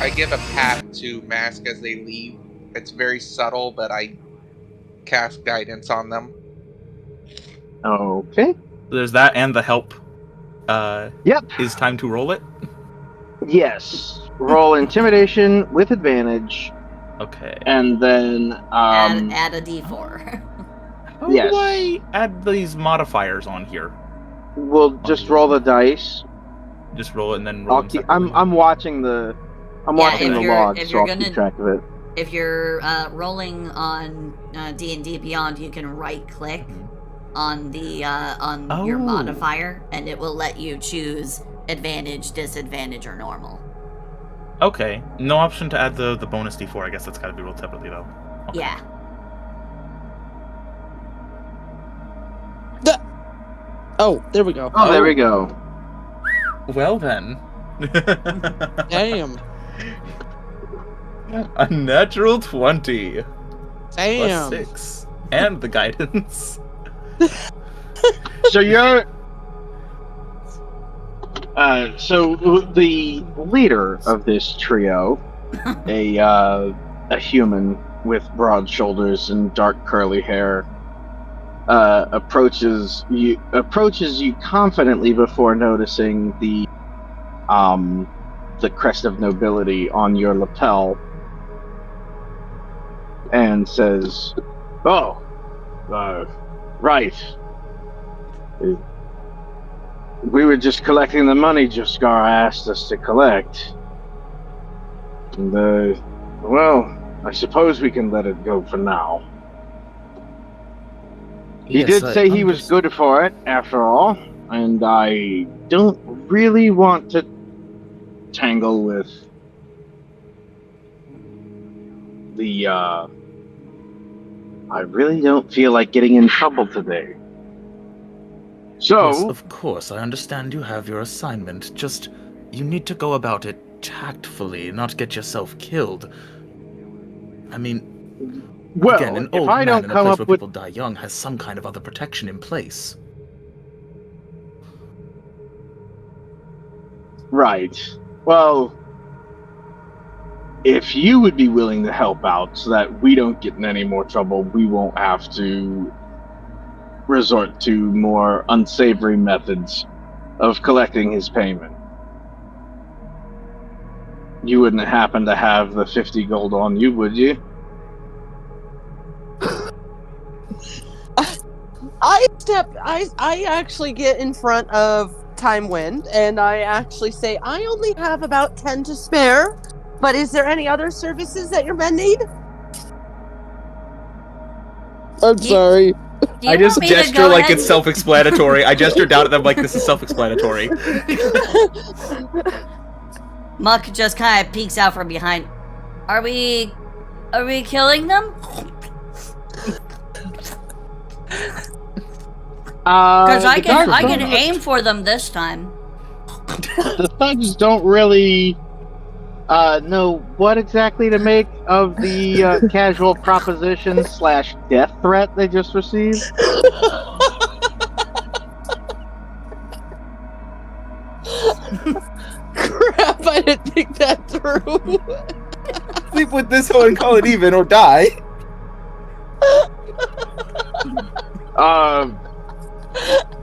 I give a pat to Mask as they leave. It's very subtle, but I cast guidance on them. Okay. There's that and the help. Yep. Is time to roll it? Yes. Roll intimidation with advantage. Okay. And then add a d4. How do I add these modifiers on here? We'll just roll the dice. Just roll it and then roll. I'm watching the log, so I'll keep track of it. If you're rolling on D&D Beyond, you can right-click on the your modifier, and it will let you choose advantage, disadvantage, or normal. Okay. No option to add the bonus d4. I guess that's got to be rolled separately, though. Okay. Yeah. Oh, there we go. Oh, there we go. Well then. Damn. A natural 20. Damn. Plus 6. And the guidance. So you're... so the leader of this trio, a human with broad shoulders and dark curly hair, approaches you confidently before noticing the crest of nobility on your lapel, and says, "Oh, right. We were just collecting the money Jaskara asked us to collect. And, well, I suppose we can let it go for now. He did say he was good for it, after all, and I don't really want to tangle with the, I really don't feel like getting in trouble today. So... Yes, of course, I understand you have your assignment. Just, you need to go about it tactfully, not get yourself killed. I mean, well, again, an old if I man don't in a come place up where with... people die young has some kind of other protection in place. Right. Well, if you would be willing to help out so that we don't get in any more trouble, we won't have to resort to more unsavory methods of collecting his payment. You wouldn't happen to have the 50 gold on you, would you? I actually get in front of Time Wind, and I actually say, I only have about 10 to spare, but is there any other services that your men need? I'm You- sorry. Do you I just want me to gesture go like ahead it's self-explanatory. I gesture down at them like this is self-explanatory. Muck just kind of peeks out from behind. Are we killing them? Because I can aim for them this time. The thugs don't really know what exactly to make of the casual proposition / death threat they just received. Crap, I didn't think that through. Sleep with this hoe and call it even or die.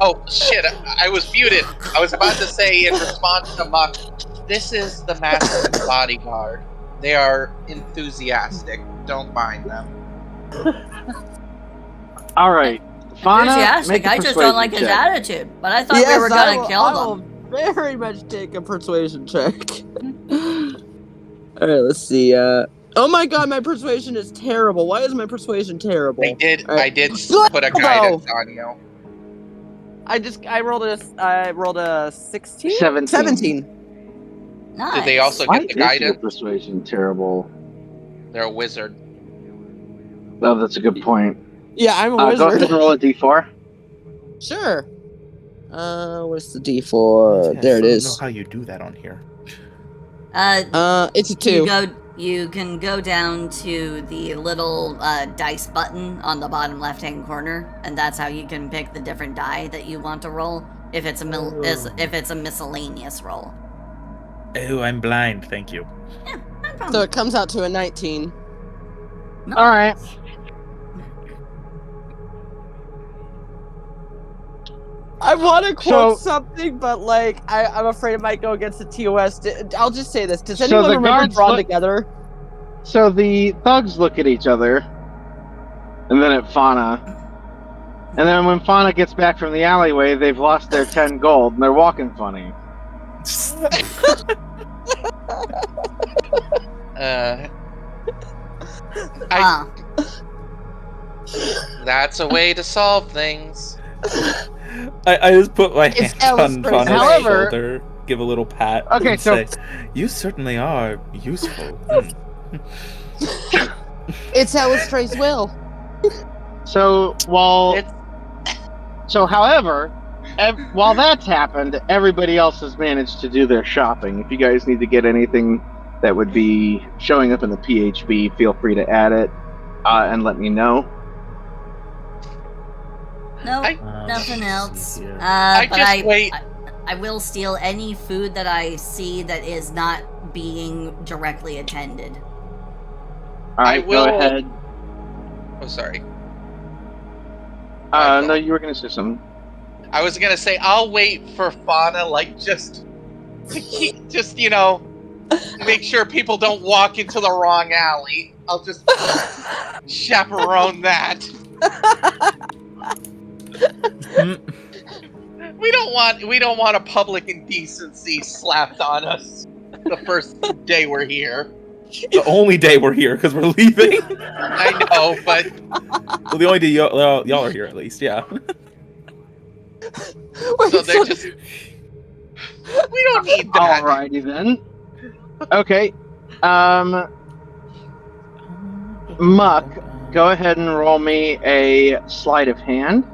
Oh shit! I was muted. I was about to say in response to Muck, "This is the Master's bodyguard. They are enthusiastic. Don't mind them." All right, Fauna, Enthusiastic. make a I just don't persuasion like his check. attitude. But I thought we were gonna kill I them. will very much take a persuasion check. Alright, let's see. Oh my god, my persuasion is terrible. Why is my persuasion terrible? I did Good put a though. guidance on you. I rolled a 16? 17. Nice. Did they also Why get the is your guidance? persuasion terrible? They're a wizard. Oh, that's a good point. Yeah, I'm a Go wizard. ahead and roll a d4. Sure. Where's the D4? There it I don't is. know how you do that on here. It's a 2. You can go down to the little dice button on the bottom left-hand corner, and that's how you can pick the different die that you want to roll. If it's a miscellaneous roll. Oh, I'm blind. Thank you. Yeah, no problem. So it comes out to a 19. No. All right. I want to quote So- something, but like I'm afraid it might go against the TOS. I'll just say this: does So anyone the remember guards Drawn look- Together? So the thugs look at each other, and then at Fauna. And then when Fauna gets back from the alleyway, they've lost their 10 gold, and they're walking funny. That's a way to solve things. I just put my It's hand on Alice Fauna's However- shoulder, give a little pat, Okay, and so- say, "You certainly are useful." It's Alice Trey's will. So however, while that's happened, everybody else has managed to do their shopping. If you guys need to get anything that would be showing up in the PHB, feel free to add it and let me know. Nope, I- nothing else. here. I will steal any food that I see that is not being directly attended. All right, I will- go ahead. Oh, sorry. No, you were going to say something. I was gonna say I'll wait for Fauna, like just make sure people don't walk into the wrong alley. I'll just chaperone that. We don't want a public indecency slapped on us the first day we're here. The only day we're here because we're leaving. I know, but Well, the only day y'all are here, at least. Yeah. Wait, so they're just. We don't need that. Alrighty then. Okay. Muck, go ahead and roll me a sleight of hand.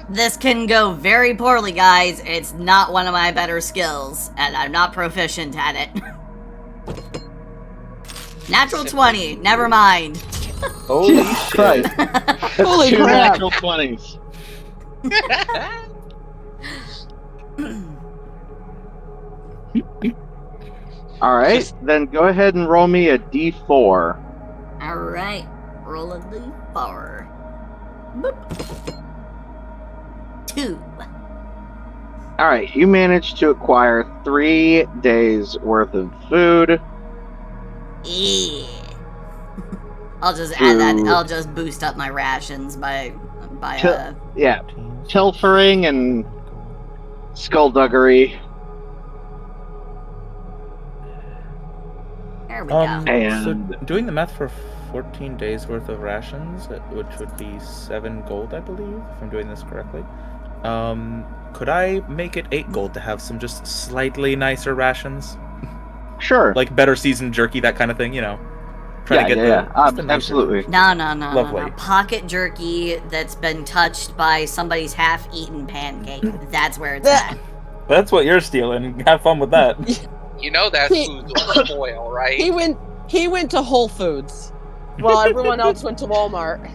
This can go very poorly, guys. It's not one of my better skills, and I'm not proficient at it. Natural 20, never mind. Holy Jesus Christ. Holy Two crap. natural 20s. Alright, then go ahead and roll me a d4. Alright, roll a d4. Boop. 2. Alright, you managed to acquire 3 days worth of food. Yeah. I'll just add that. through- I'll just boost up my rations by yeah, pilfering and skullduggery. There we go. And So doing the math for 14 days worth of rations, which would be 7 gold, I believe, if I'm doing this correctly. Could I make it 8 gold to have some just slightly nicer rations? sure. Like better seasoned jerky, that kind of thing, you know? Try to get just the nicer absolutely. version. No. Lovely. Pocket jerky that's been touched by somebody's half-eaten pancake. That's where it's at. That's what you're stealing. Have fun with that. You know that food will spoil, right? He went to Whole Foods, while everyone else went to Walmart.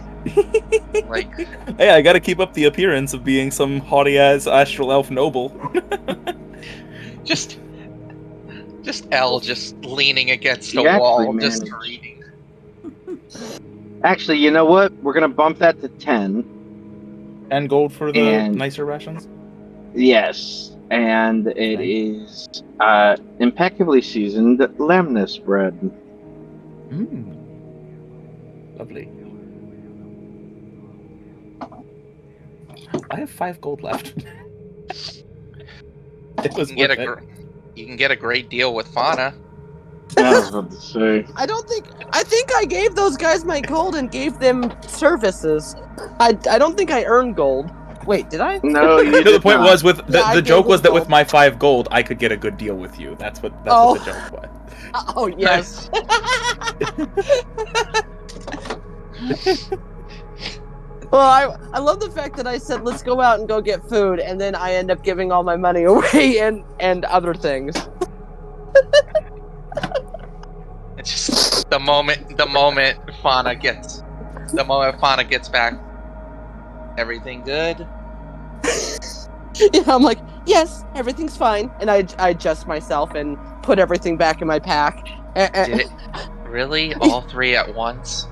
Like, Hey, I gotta keep up the appearance of being some haughty-ass astral elf noble. just L just leaning against a You actually wall, just managed. reading. Actually, you know what? We're gonna bump that to 10. And gold for the And- nicer rations? Yes, and it is impeccably seasoned lamnus bread. Mmm. Lovely. I have 5 gold left. It was You worth it. can get a great deal with Fauna. I was about to say. I think I gave those guys my gold and gave them services. I don't think I earned gold. Wait, did I? No, you No, the did point not. was with Yeah, I the gave joke was him that with gold. my 5 gold, I could get a good deal with you. That's what the joke was. Oh yes. Well, I love the fact that I said let's go out and go get food, and then I end up giving all my money away and other things. It's just the moment Fauna gets back. Everything good? Yeah, I'm like, yes, everything's fine, and I adjust myself and put everything back in my pack. Did it really? All 3 at once?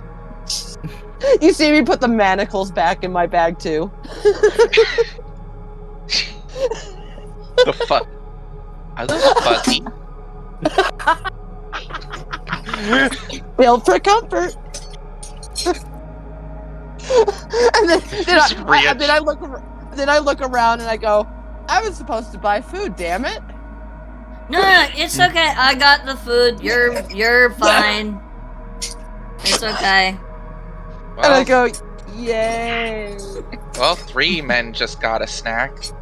You see me put the manacles back in my bag too. The fuck? Are those fuzzy? Built for comfort. And then I look around and I go, I was supposed to buy food, damn it. No, it's okay. I got the food. You're fine. It's okay. And I Well, go, yay. well, 3 men just got a snack. So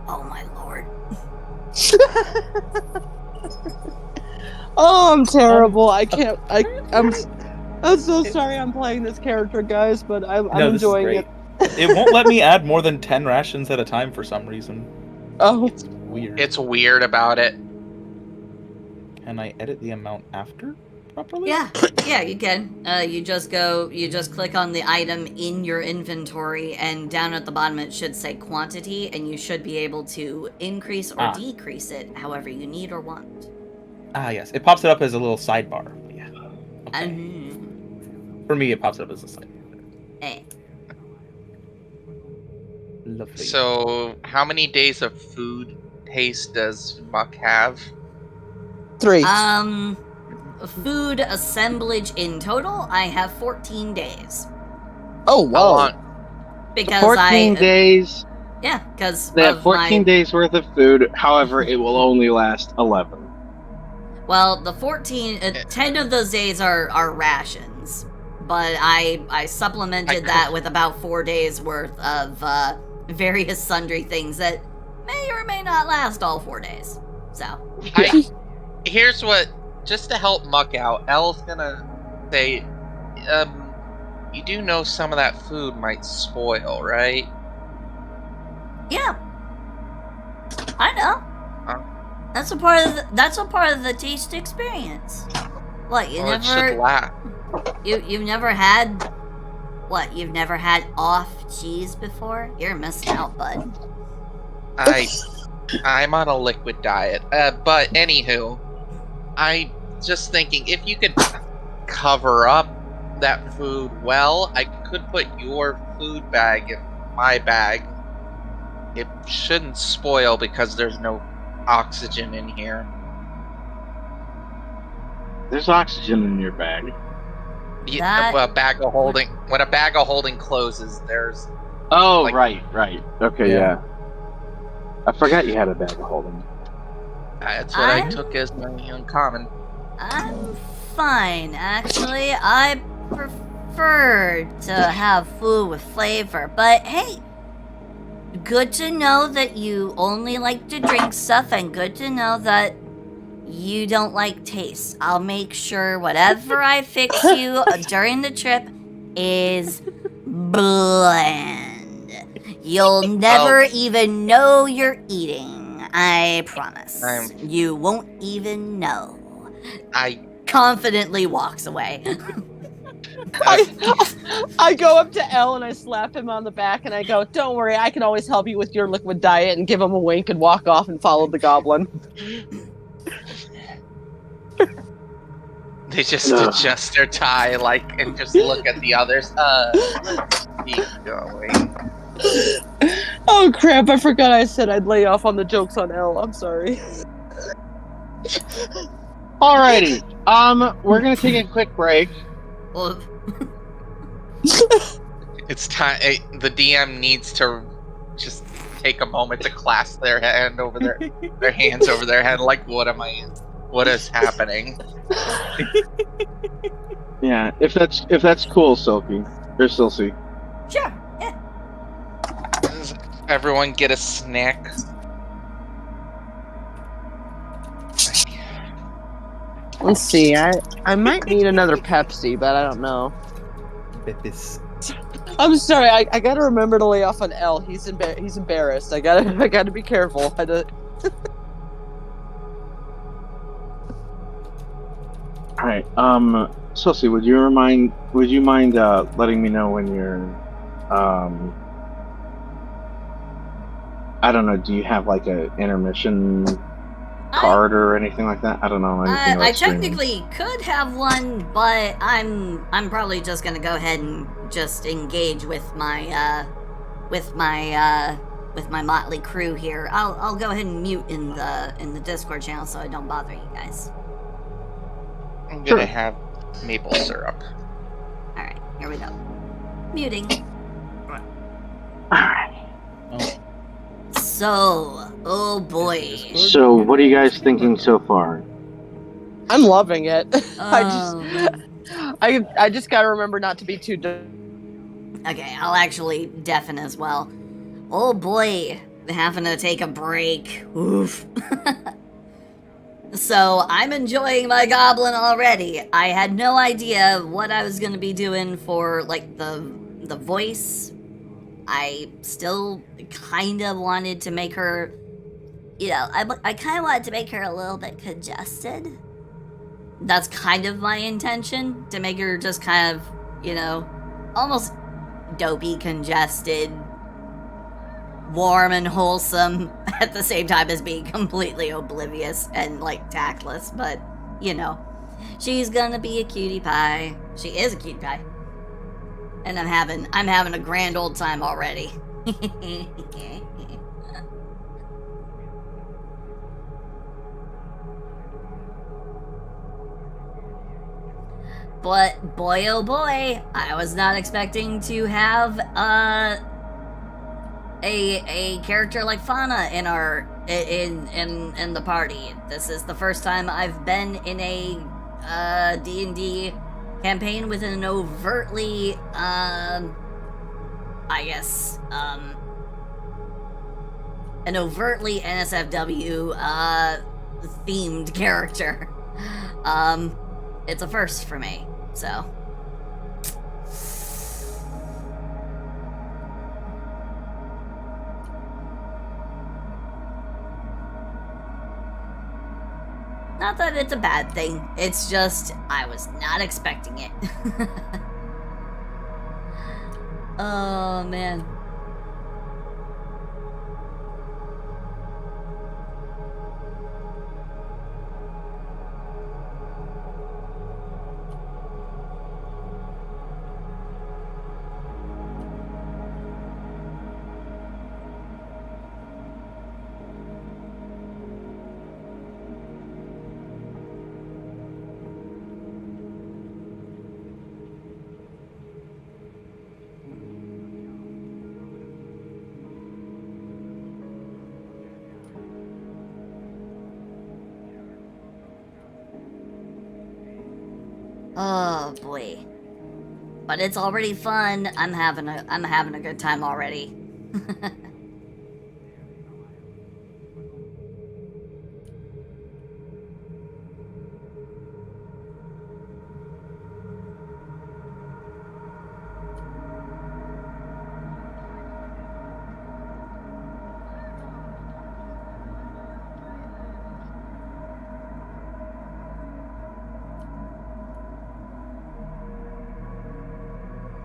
Oh my lord. Oh, I'm terrible. I can't. I'm so sorry. I'm playing this character, guys, but I'm No, this is enjoying great. it. It won't let me add more than 10 rations at a time for some reason. Oh, Weird. it's weird about it. Can I edit the amount after properly? Yeah, you can. You just click on the item in your inventory, and down at the bottom it should say quantity, and you should be able to increase or decrease it however you need or want. Ah, yes. It pops it up as a little sidebar. Yeah. Okay. For me, it pops up as a sidebar. Hey. Lovely. So, how many days of food haste does Muck have? 3. Food assemblage in total, I have 14 days. Oh, How whoa. long? Because 14 days. Yeah, because They have 14 days worth of food. However, it will only last 11. Well, the 10 of those days are rations, but I supplemented that with about 4 days worth of various sundry things that may or may not last all 4 days. So, Here's what, just to help Muck out, Elle's gonna say, you do know some of that food might spoil, right? yeah, I know. That's a part of the taste experience. What, you Well, it should never last. you've never had what? You've never had off cheese before? You're missing out, bud. I'm on a liquid diet. But anywho, I just thinking if you could cover up that food well, I could put your food bag in my bag. It shouldn't spoil because there's no oxygen in here. There's oxygen in your bag. Yeah, well, a bag of holding. When a bag of holding closes, there's. Oh, Like- right. Okay, yeah. I forgot you had a bag of holding. That's what I took as my uncommon. I'm fine, actually. I prefer to have food with flavor, but hey, good to know that you only like to drink stuff, and good to know that you don't like taste. I'll make sure whatever I fix you during the trip is bland. You'll never even know you're eating. I promise. You won't even know. I Confidently walks away. I go up to Elle and I slap him on the back and I go, "Don't worry, I can always help you with your liquid diet," and give him a wink and walk off and follow the goblin. They just adjust their tie, and just look at the others. Let's keep going. Oh crap, I forgot I said I'd lay off on the jokes on Elle. I'm sorry. Alrighty. We're gonna take a quick break. It's time. The DM needs to just take a moment to clasp their hand over their hands over their head. Like, what is happening? Yeah, if that's cool, Silky. Or Silsy. Sure, yeah. Does everyone get a snack? Let's see, I might need another Pepsi, but I don't know. I'm sorry, I gotta remember to lay off on Elle. He's embarrassed. I gotta be careful. Alright, Silsy, would you mind letting me know when you're I don't know, do you have like a intermission card or anything like that? I don't know anything about I streaming. technically could have one, but I'm probably just gonna go ahead and just engage with my motley crew here. I'll go ahead and mute in the Discord channel so I don't bother you guys. I'm gonna have maple syrup. All right, here we go. Muting. Alright. So, oh boy. So, what are you guys thinking so far? I'm loving it. Oh. I just gotta remember not to be too. Okay, I'll actually deafen as well. Oh boy, having to take a break. Oof. So, I'm enjoying my goblin already. I had no idea what I was gonna be doing for, like, the voice. I still kind of wanted to make her, I kind of wanted to make her a little bit congested. That's kind of my intention, to make her just kind of, almost dopey, congested, warm and wholesome at the same time as being completely oblivious and, like, tactless. But, she's gonna be a cutie pie. She is a cutie pie. And I'm having a grand old time already. But boy oh boy, I was not expecting to have a character like Fauna in in the party. This is the first time I've been in a D&D campaign with an overtly an overtly NSFW themed character. It's a first for me, so. Not that it's a bad thing, it's just I was not expecting it. Oh man. Oh boy. But it's already fun. I'm having a good time already.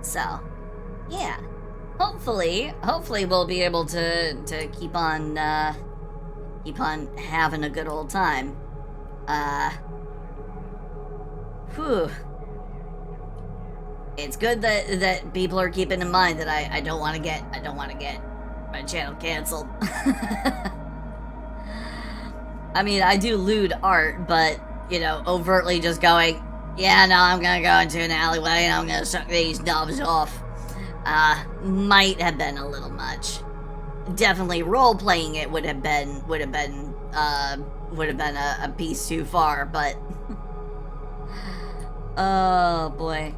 So, yeah. Hopefully we'll be able to keep on having a good old time. Whew. It's good that people are keeping in mind that I don't want to get my channel canceled. I mean, I do lewd art, but you know, overtly just going, yeah, no, I'm gonna go into an alleyway and I'm gonna suck these knobs off. Might have been a little much. Definitely role playing it would have been a piece too far, but oh boy.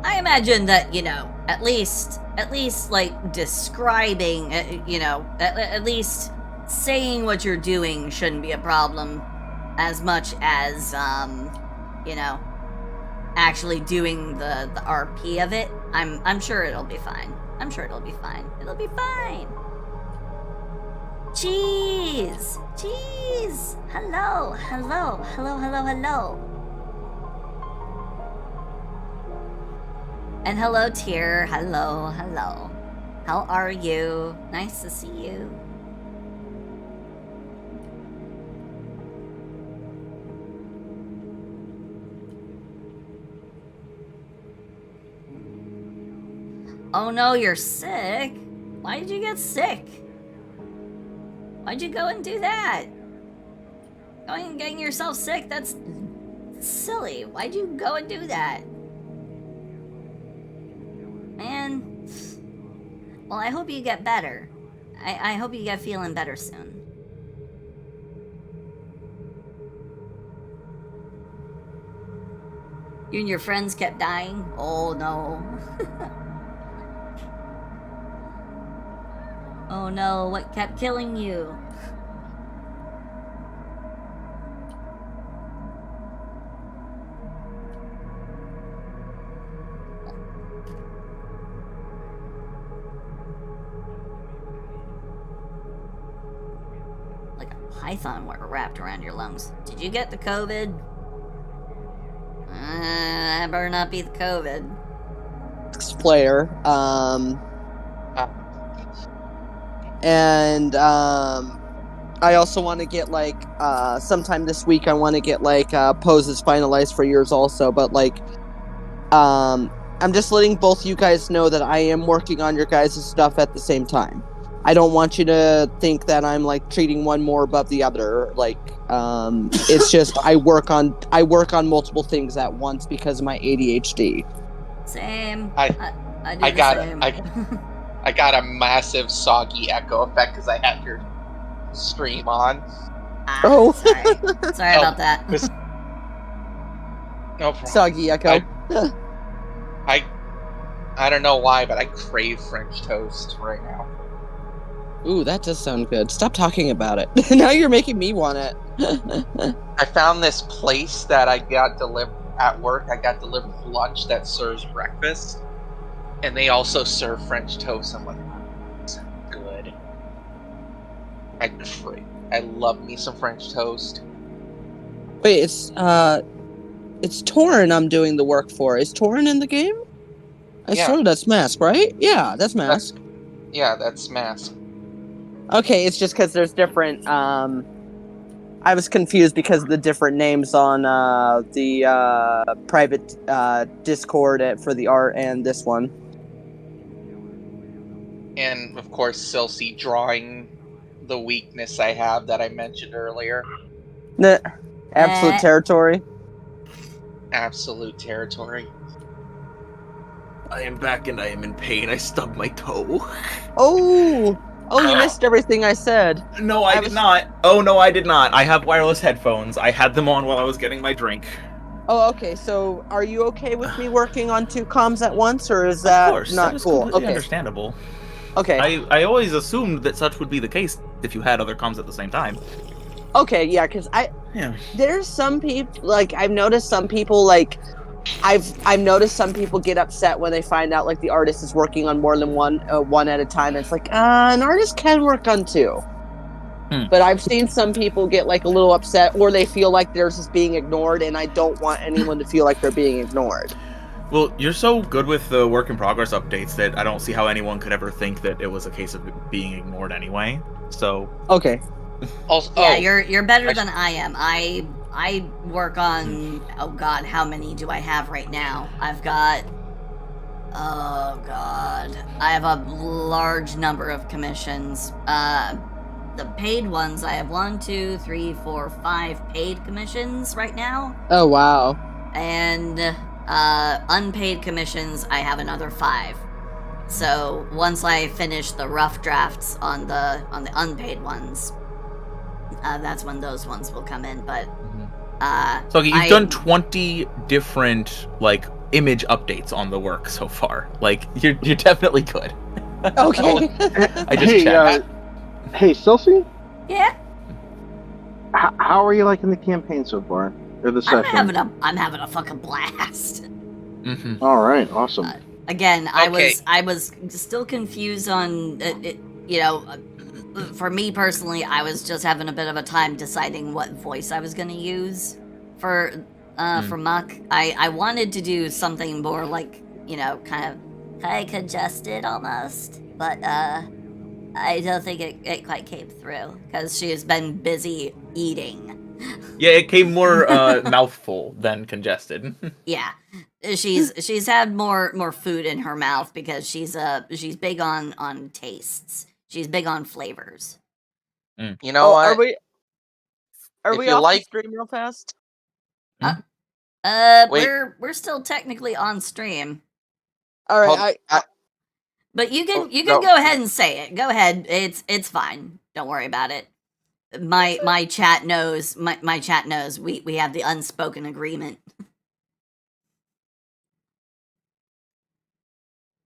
I imagine that, you know, at least like describing, you know, at least saying what you're doing shouldn't be a problem as much as you know, actually doing the RP of it. I'm sure it'll be fine. I'm sure it'll be fine. It'll be fine. Cheese! Cheese! Hello, hello, hello, hello, hello. And hello, Tyr. Hello, hello. How are you? Nice to see you. Oh no, you're sick? Why did you get sick? Why'd you go and do that? Going and getting yourself sick? That's silly. Why'd you go and do that? Man. Well, I hope you get better. I hope you get feeling better soon. You and your friends kept dying? Oh no. Oh no, what kept killing you? Like a python wrapped around your lungs. Did you get the COVID? That better not be the COVID. Player. And I also want to get like sometime this week. I want to get like poses finalized for yours also. But like, I'm just letting both you guys know that I am working on your guys' stuff at the same time. I don't want you to think that I'm like treating one more above the other. Like, it's just I work on multiple things at once because of my ADHD. Same. I do the same. I got a massive soggy echo effect because I had your stream on. Oh, sorry about that. No problem. Soggy echo. I don't know why, but I crave French toast right now. Ooh, that does sound good. Stop talking about it. Now you're making me want it. I found this place that I got delivered at work. I got delivered for lunch that serves breakfast, and they also serve French toast. I'm like, that's good. I love me some French toast. Wait, it's Torin I'm doing the work for. Is Torin in the game? I saw that's Mask, right? Yeah, that's Mask. That's Mask. Okay, it's just because there's different. I was confused because of the different names on the private Discord for the art and this one. And of course, Silsey drawing the weakness I have that I mentioned earlier. Absolute territory. Absolute territory. I am back and I am in pain. I stubbed my toe. Oh, Oh, you missed everything I said. No, I did not. Oh, no, I did not. I have wireless headphones. I had them on while I was getting my drink. Oh, okay. So, are you okay with me working on 2 comms at once, or is that Of course, not that is cool? completely Okay. understandable. Okay. I always assumed that such would be the case if you had other comms at the same time. Okay. Yeah, because Yeah. there's some people like I've noticed some people like I've noticed some people get upset when they find out like the artist is working on more than one at a time. It's like an artist can work on 2. But I've seen some people get like a little upset, or they feel like theirs is being ignored, and I don't want anyone to feel like they're being ignored. Well, you're so good with the work in progress updates that I don't see how anyone could ever think that it was a case of it being ignored anyway. So Okay. Also, Yeah, you're better than I am. I work on, oh god, how many do I have right now? I've got, oh god, I have a large number of commissions. The paid ones, I have 1, 2, 3, 4, 5 paid commissions right now. Oh wow. And unpaid commissions, I have another 5. So once I finish the rough drafts on the unpaid ones, that's when those ones will come in. But so you've done 20 different like image updates on the work so far. Like you're definitely good. Okay. I just checked. Hey, Silsey? Yeah, How are you liking the campaign so far? Or the session? I'm having a fucking blast. All right, awesome. Again, Okay. I was still confused on you know, for me personally, I was just having a bit of a time deciding what voice I was going to use for Muck. I wanted to do something more like, you know, kind of congested almost, but I don't think it quite came through because she has been busy eating. Yeah, it came more mouthful than congested. Yeah, she's had more food in her mouth because she's big on tastes. She's big on flavors. You know what? Are If we you off like- the stream real fast? Wait. We're still technically on stream. All right. But you can no. go ahead and say it. Go ahead. It's fine. Don't worry about it. My chat knows. My chat knows. We have the unspoken agreement.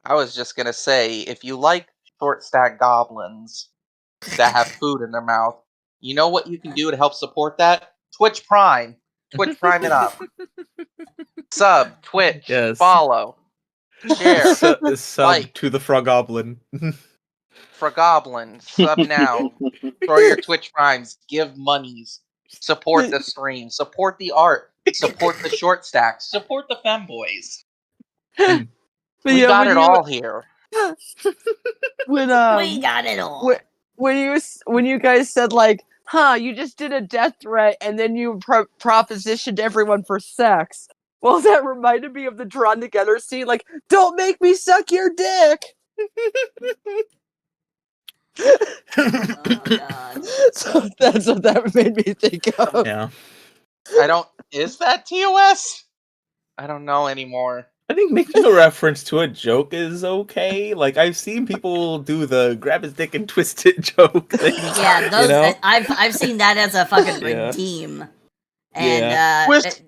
I was just gonna say, if you like short stack goblins that have food in their mouth, you know what you can do to help support that? Twitch Prime. Twitch Prime it up. Sub, Twitch, Yes. follow, share, Sub like. to the Frog Goblin. For Goblin, sub now. Throw your Twitch Primes, give monies, support the stream, support the art, support the short stacks, support the femboys. We got it all here. When We got it all. when you guys said like, you just did a death threat and then you propositioned everyone for sex. Well, that reminded me of the Drawn Together scene, like, don't make me suck your dick. Oh god. So that's what that made me think of. Yeah. Is that TOS? I don't know anymore. I think making a reference to a joke is okay. Like I've seen people do the grab his dick and twist it joke thing. Yeah, those you know? I've seen that as a fucking Yeah. redeem. And it's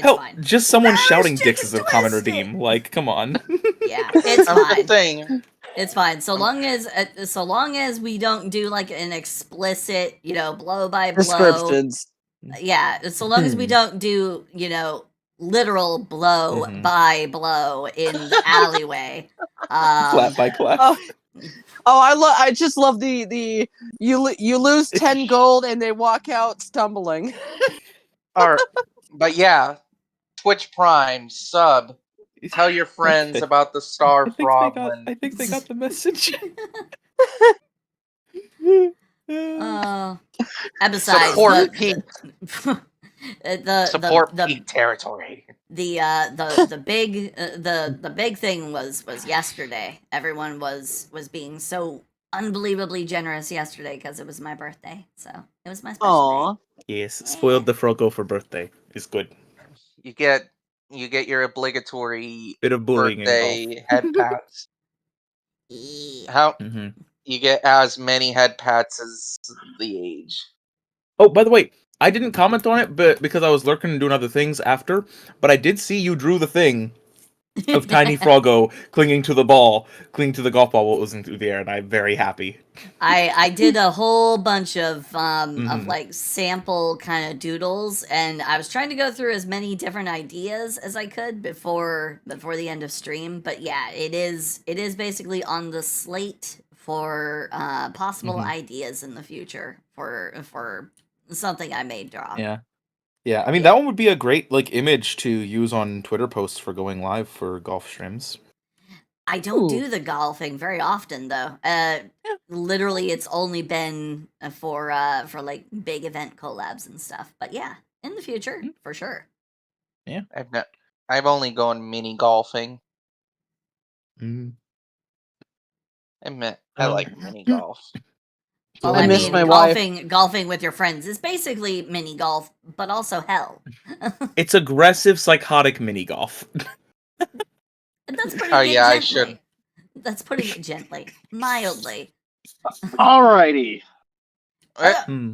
Hell, fine. just someone shouting chicken dicks is a common twisted. redeem. Like, come on. Yeah, it's That's the fine. thing. It's fine. So long as we don't do like an explicit, you know, blow by blow Descriptions. Yeah, so long as we don't do, you know, literal blow by blow in the alleyway. Clap by clap. I just love the you lose 10 gold and they walk out stumbling. But yeah, Twitch Prime, sub, tell your friends about the Star Froglin. I think they got the message. And besides, support Pete. Support the Pete territory. The big thing was yesterday. Everyone was being so unbelievably generous yesterday because it was my birthday. So it was my special day. Yes, spoiled the Frogo for birthday. It's good. You get your obligatory Bit of bullying birthday head pats. How You get as many head pats as the age. Oh, by the way, I didn't comment on it, but because I was lurking and doing other things after. But I did see you drew the thing of Tiny Froggo clinging to the golf ball while it was in through the air, and I'm very happy. I did a whole bunch of Mhm. like sample kind of doodles, and I was trying to go through as many different ideas as I could before the end of stream. But yeah, it is basically on the slate for possible Mhm. ideas in the future for something I may draw. Yeah. Yeah, I mean Yeah. that one would be a great like image to use on Twitter posts for going live for golf streams. I don't Ooh. do the golfing very often though. Literally, it's only been for like big event collabs and stuff. But yeah, in the future, for sure. I've only gone mini golfing. Mm. I like mini golf. Well, I I miss mean, my wife. golfing with your friends is basically mini golf, but also hell. It's aggressive, psychotic mini golf. That's putting Oh it yeah, I gently. should. That's putting it gently, mildly. Alrighty. Hmm.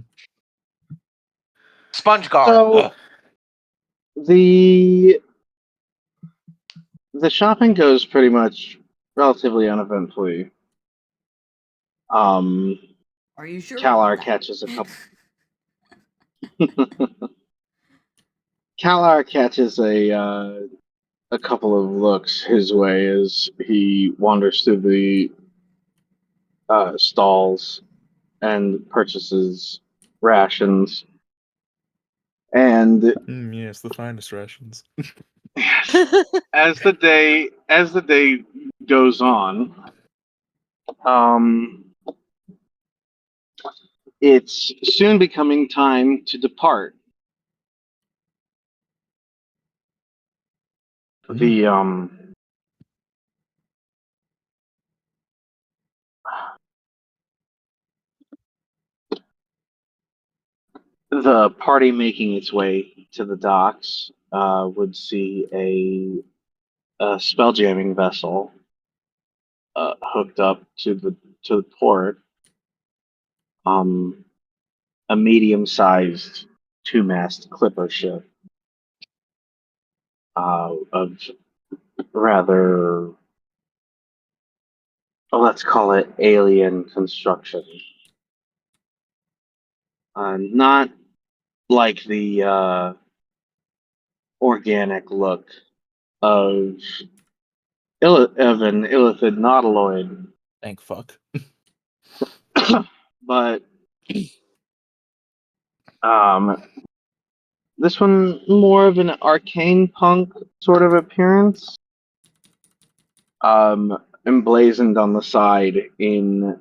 Sponge guard. So the shopping goes pretty much relatively uneventfully. Are you sure? Kalar about that? catches a couple. Kalar catches a couple of looks his way as he wanders through the stalls and purchases rations. And Yes, the finest rations. as the day goes on, it's soon becoming time to depart. The party making its way to the docks would see a spelljamming vessel hooked up to the port. A medium-sized two-mast clipper ship of rather, let's call it alien construction. Not like the organic look of of an illithid nautiloid, Thank fuck. but this one more of an arcane punk sort of appearance. Emblazoned on the side in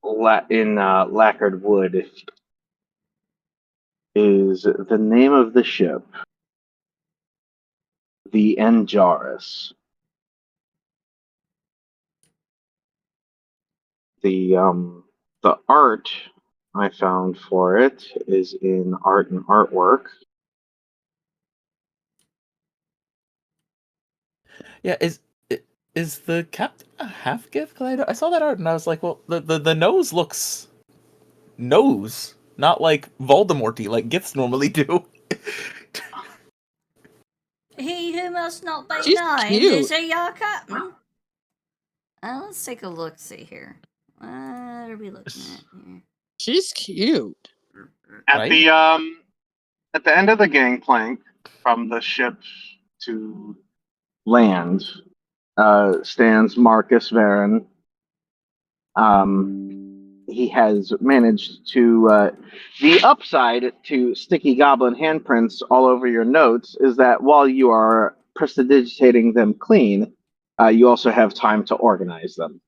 lacquered wood is the name of the ship, the Anjaris. The art I found for it is in art and artwork. Yeah, is the captain a half gift? 'Cause I saw that art and I was like, well, the nose looks not like Voldemorty like gifts normally do. He who must not be She's named cute. is a your captain. Let's take a look. See here. What are we looking at here? She's cute. At Right? the end of the gangplank from the ship to land stands Marcus Varen. He has managed to. The upside to sticky goblin handprints all over your notes is that while you are prestidigitating them clean, you also have time to organize them.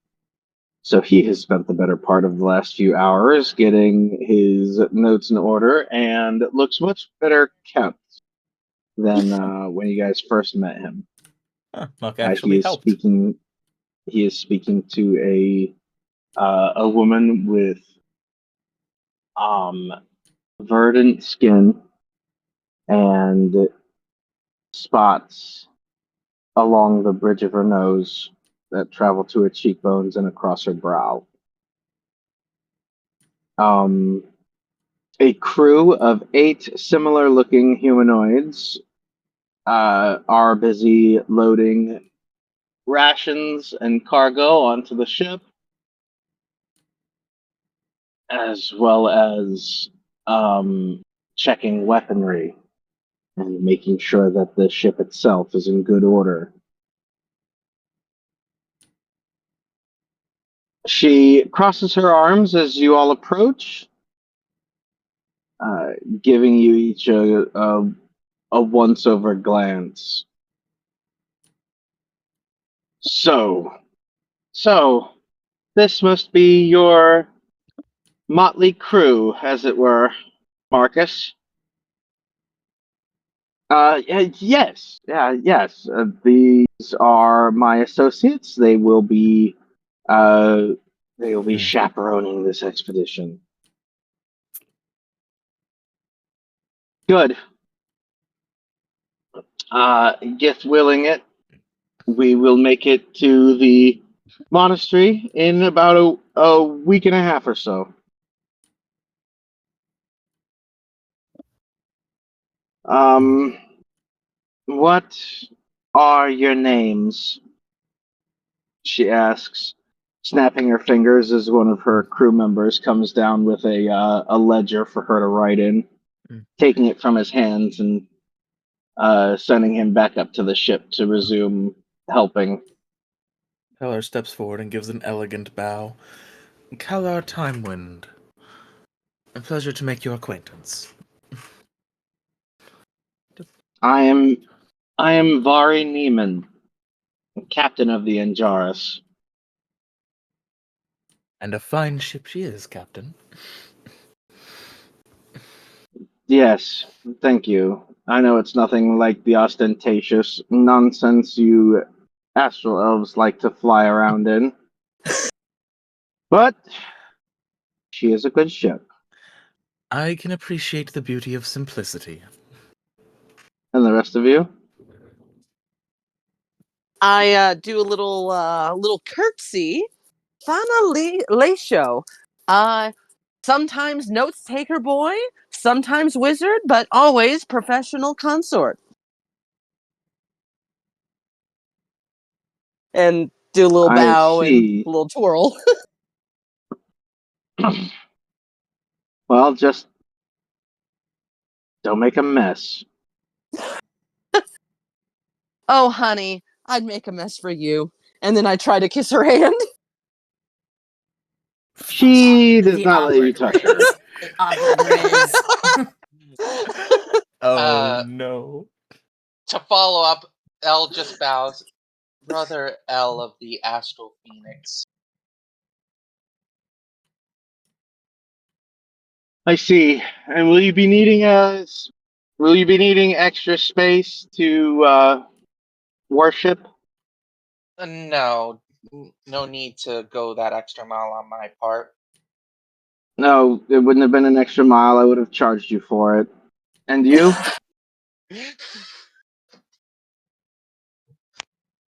So he has spent the better part of the last few hours getting his notes in order, and it looks much better kept than when you guys first met him. Luck He actually is helped. speaking. He is speaking to a woman with verdant skin and spots along the bridge of her nose that travel to her cheekbones and across her brow. A crew of 8 similar-looking humanoids are busy loading rations and cargo onto the ship, as well as checking weaponry and making sure that the ship itself is in good order. She crosses her arms as you all approach, giving you each a once-over glance. So, this must be your motley crew, as it were, Marcus. Yes, yes. These are my associates. They will be chaperoning this expedition. Good. Gift willing it, we will make it to the monastery in about a week and a half or so. What are your names? She asks, snapping her fingers as one of her crew members comes down with a ledger for her to write in, taking it from his hands and sending him back up to the ship to resume helping. Keller steps forward and gives an elegant bow. Keller Timewind. A pleasure to make your acquaintance. I am Vari Neiman, captain of the Anjaris. And a fine ship she is, Captain. Yes, thank you. I know it's nothing like the ostentatious nonsense you astral elves like to fly around in. But she is a good ship. I can appreciate the beauty of simplicity. And the rest of you? I do a little curtsy. Fana Leisho. Sometimes notes taker boy, sometimes wizard, but always professional consort. And do a little I bow and see. a little twirl. Well, just don't make a mess. Oh, honey, I'd make a mess for you. And then I try to kiss her hand. She does The not let you awkward touch her. Riz. The awkward Riz. Oh, no. To follow up, L just bows. Brother L of the Astral Phoenix. I see. And will you be needing extra space to worship? No, no need to go that extra mile on my part. No, it wouldn't have been an extra mile. I would have charged you for it. And you?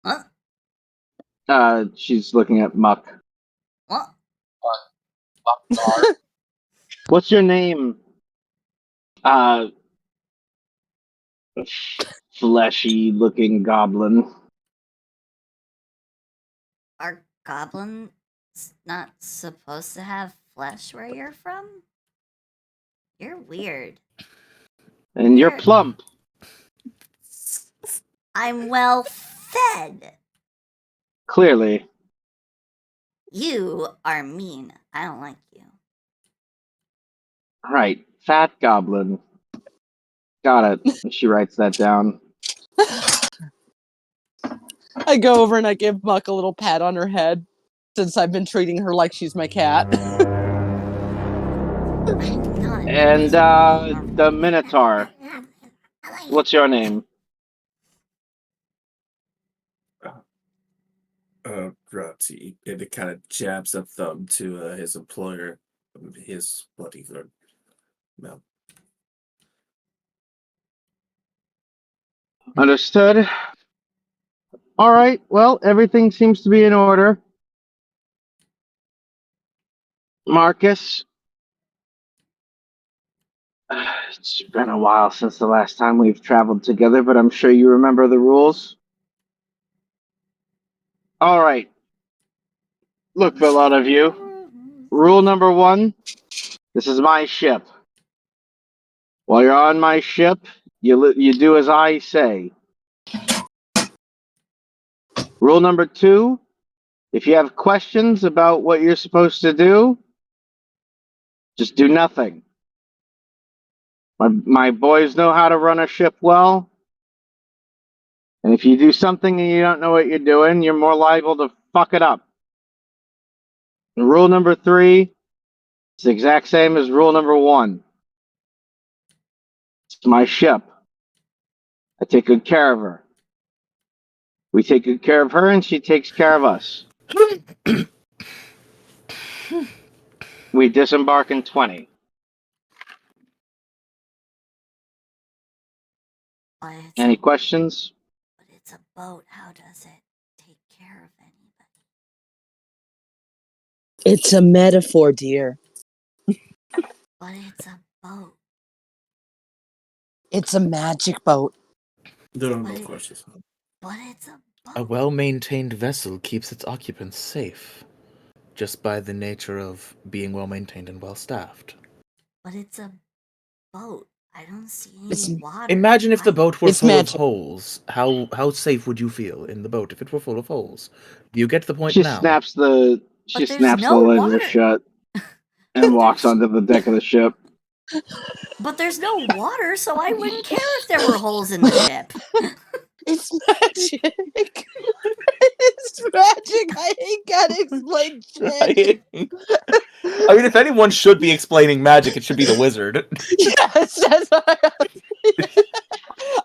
What? She's looking at Muck. What? Fuck guard. What's your name? Fleshy looking goblin. Are goblins not supposed to have flesh where you're from? You're weird. And you're You're- plump. I'm well fed. Clearly. You are mean. I don't like you. Right. Fat goblin. Got it. And she writes that down. I go over and I give Muck a little pat on her head since I've been treating her like she's my cat. And the Minotaur. What's your name? Grotty. And it kind of jabs a thumb to his employer, his bodyguard. No. Understood. All right. Well, everything seems to be in order. Marcus, it's been a while since the last time we've traveled together, but I'm sure you remember the rules. All right. Look, for a lot of you, rule number 1, this is my ship. While you're on my ship, you do as I say. Rule number 2, if you have questions about what you're supposed to do, just do nothing. My boys know how to run a ship well, and if you do something and you don't know what you're doing, you're more liable to fuck it up. And rule number 3 is the exact same as rule number 1. It's my ship. I take good care of her. We take good care of her, and she takes care of us. We disembark in 20. But it's, Any questions? but it's a boat. How does it take care of anybody? It's a metaphor, dear. But it's a boat. It's a magic boat. There are no But questions. But it's a boat. A well-maintained vessel keeps its occupants safe, just by the nature of being well-maintained and well-staffed. But it's a boat. I don't see any It's- water. Imagine if the boat were It's full magic. of holes. How safe would you feel in the boat if it were full of holes? Do you get the point She now? snaps the there's no lenses water. shut and walks There's- onto the deck of the ship. But there's no water, so I wouldn't care if there were holes in the ship. It's magic. It's magic. I ain't gotta explain shit. I mean, if anyone should be explaining magic, it should be the wizard. Yes, that's what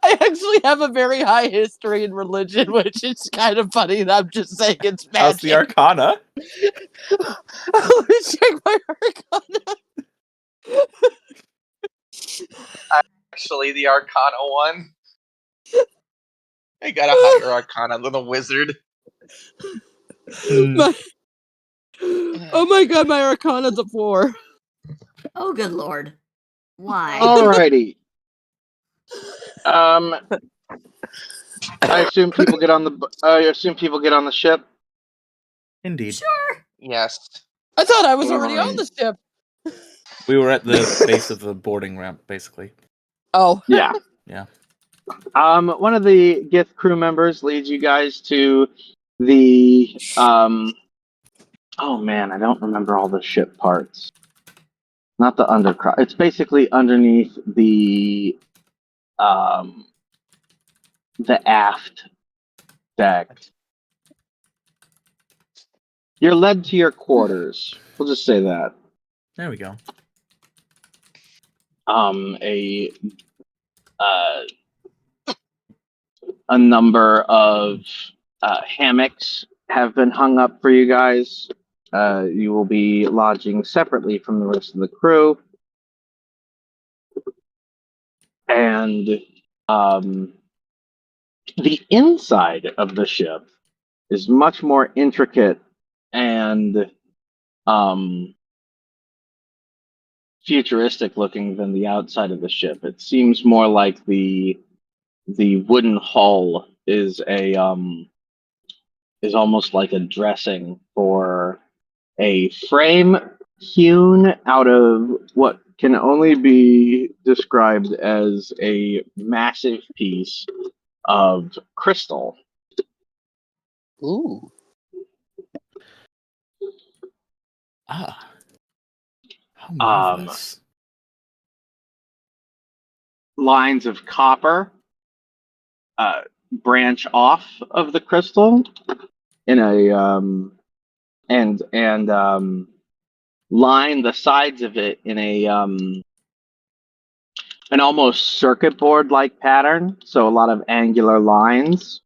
I actually have a very high history in religion, which is kind of funny that I'm just saying it's How's the magic. Arcana? Let me check my arcana. Actually, the Arcana one. I got a higher Arcana than a wizard. My- oh my god, my arcana's a 4. Oh, good lord. Why? Alrighty. I assume people get on the ship. Indeed. Sure. Yes. I thought I was already on Alright. the ship. We were at the base of the boarding ramp, basically. Oh. Yeah. Yeah. One of the Gith crew members leads you guys to the oh man, I don't remember all the ship parts. Not the undercross. It's basically underneath the aft deck. You're led to your quarters. We'll just say that. There we go. A number of hammocks have been hung up for you guys. You will be lodging separately from the rest of the crew. And the inside of the ship is much more intricate and futuristic looking than the outside of the ship. It seems more like the wooden hull is almost like a dressing for a frame hewn out of what can only be described as a massive piece of crystal. Ooh. Ah. How marvelous. Lines of copper branch off of the crystal in a and line the sides of it in a an almost circuit board like pattern, so a lot of angular lines,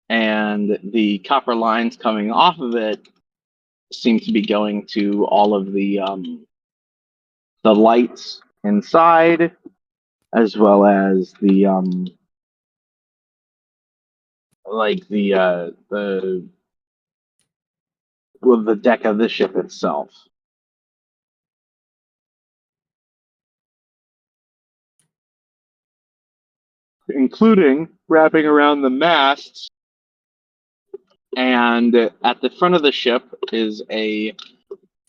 and the copper lines coming off of it seem to be going to all of the lights inside, as well as the like the deck of the ship itself. Including wrapping around the masts, and at the front of the ship is a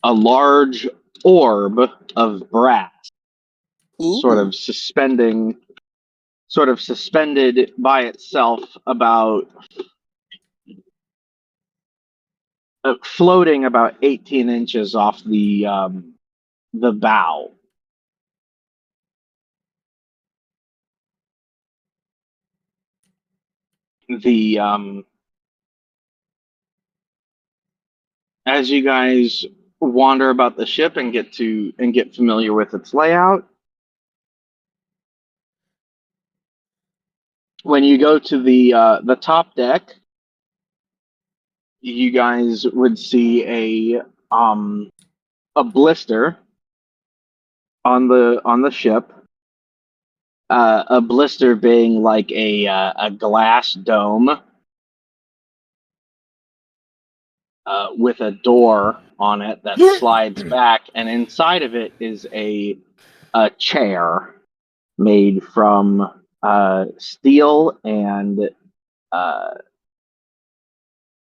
large orb of brass, sort of suspended by itself, about floating about 18 inches off the bow. The as you guys wander about the ship and get familiar with its layout, when you go to the top deck, you guys would see a blister on the ship. A blister being like a glass dome with a door on it that slides back, and inside of it is a chair made from steel and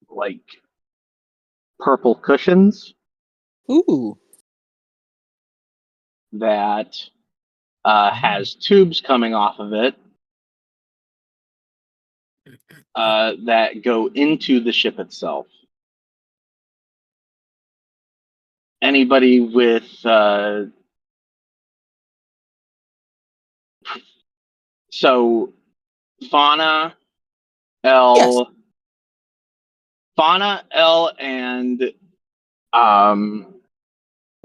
like purple cushions. Ooh. That has tubes coming off of it that go into the ship itself. Anybody with so Fauna, L, and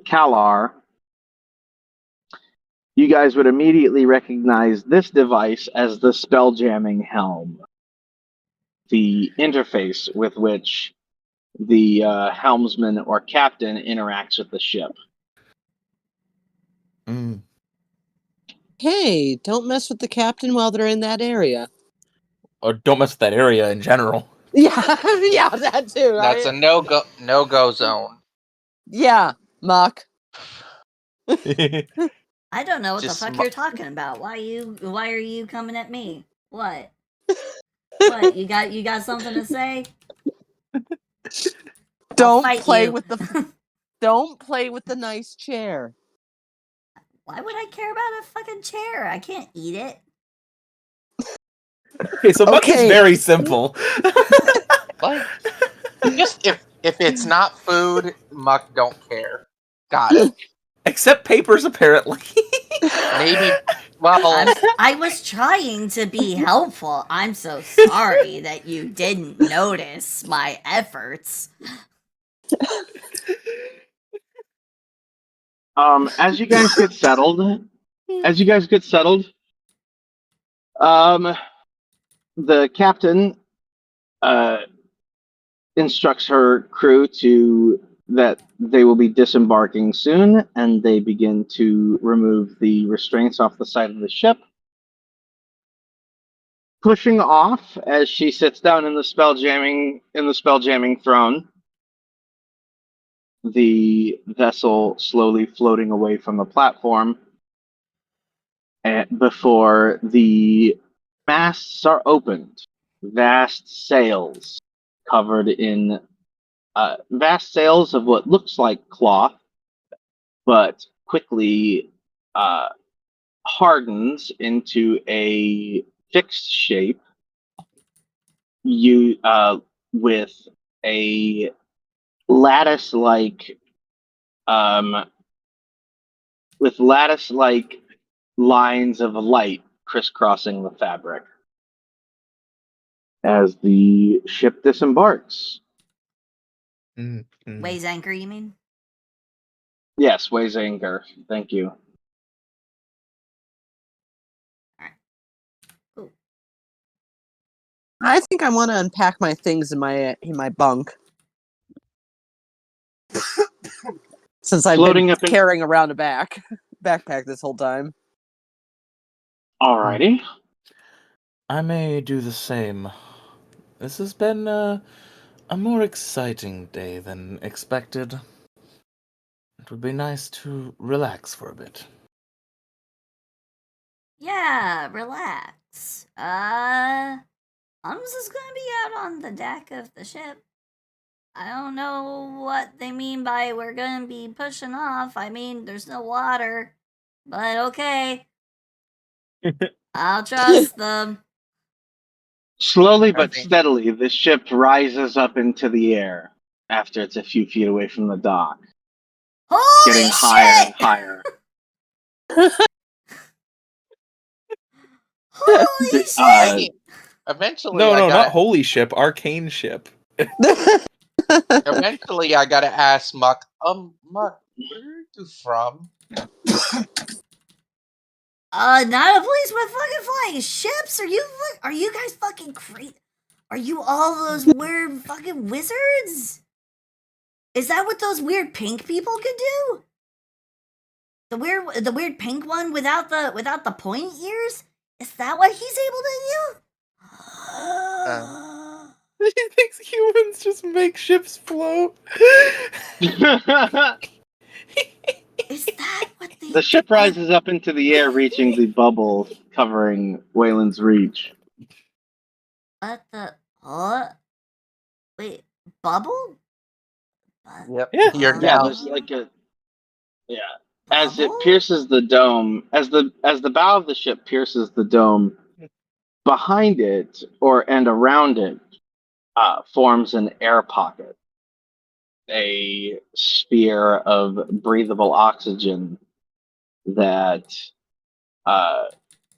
Kalar, you guys would immediately recognize this device as the spelljamming helm, the interface with which the helmsman or captain interacts with the ship. Mm. Hey, don't mess with the captain while they're in that area. Or don't mess with that area in general. Yeah, yeah, that too. That's a no-go zone. Yeah, Muck. I don't know what Just the fuck mu- you're talking about. Why are you coming at me? What? What? You got something to say? I'll Don't fight play you. with the don't play with the nice chair. Why would I care about a fucking chair? I can't eat it. Okay, so Muck is Okay. very simple. like just if it's not food, Muck don't care. Got it. Except papers, apparently. Maybe. Well, I was trying to be helpful. I'm so sorry that you didn't notice my efforts. As you guys get settled, the captain instructs her crew that they will be disembarking soon, and they begin to remove the restraints off the side of the ship. Pushing off as she sits down in the spelljamming throne, the vessel slowly floating away from the platform, before the masts are opened. Vast sails covered in vast sails of what looks like cloth, but quickly hardens into a fixed shape. With a lattice-like lines of light crisscrossing the fabric as the ship disembarks. Mm-hmm. Weighs anchor, you mean? Yes, weighs anchor. Thank you. Ooh. I think I want to unpack my things in my bunk. Since I've been carrying around a backpack this whole time. Alrighty. I may do the same. This has been a more exciting day than expected. It would be nice to relax for a bit. Yeah, relax. Ums is gonna be out on the deck of the ship. I don't know what they mean by we're gonna be pushing off. I mean, there's no water. But okay. I'll trust them. Slowly but Okay. steadily, the ship rises up into the air after it's a few feet away from the dock, Holy getting shit! higher and higher. Holy shit! Hey, eventually, No, I not gotta. holy ship, arcane ship. Eventually, I gotta ask Muck. Muck, where are you from? Not a place with fucking flying ships. Are you guys fucking crazy? Are you all those weird fucking wizards? Is that what those weird pink people could do? The weird pink one without the point ears? Is that what he's able to do? He thinks humans just make ships float. Is that what they The ship do? rises up into the air, reaching the bubble covering Waylon's reach. What the? Wait, bubble? Yep. Yeah. You're Yeah, now. there's like a as it Bubble? pierces the dome, as the bow of the ship pierces the dome, behind it and around it forms an air pocket, a sphere of breathable oxygen that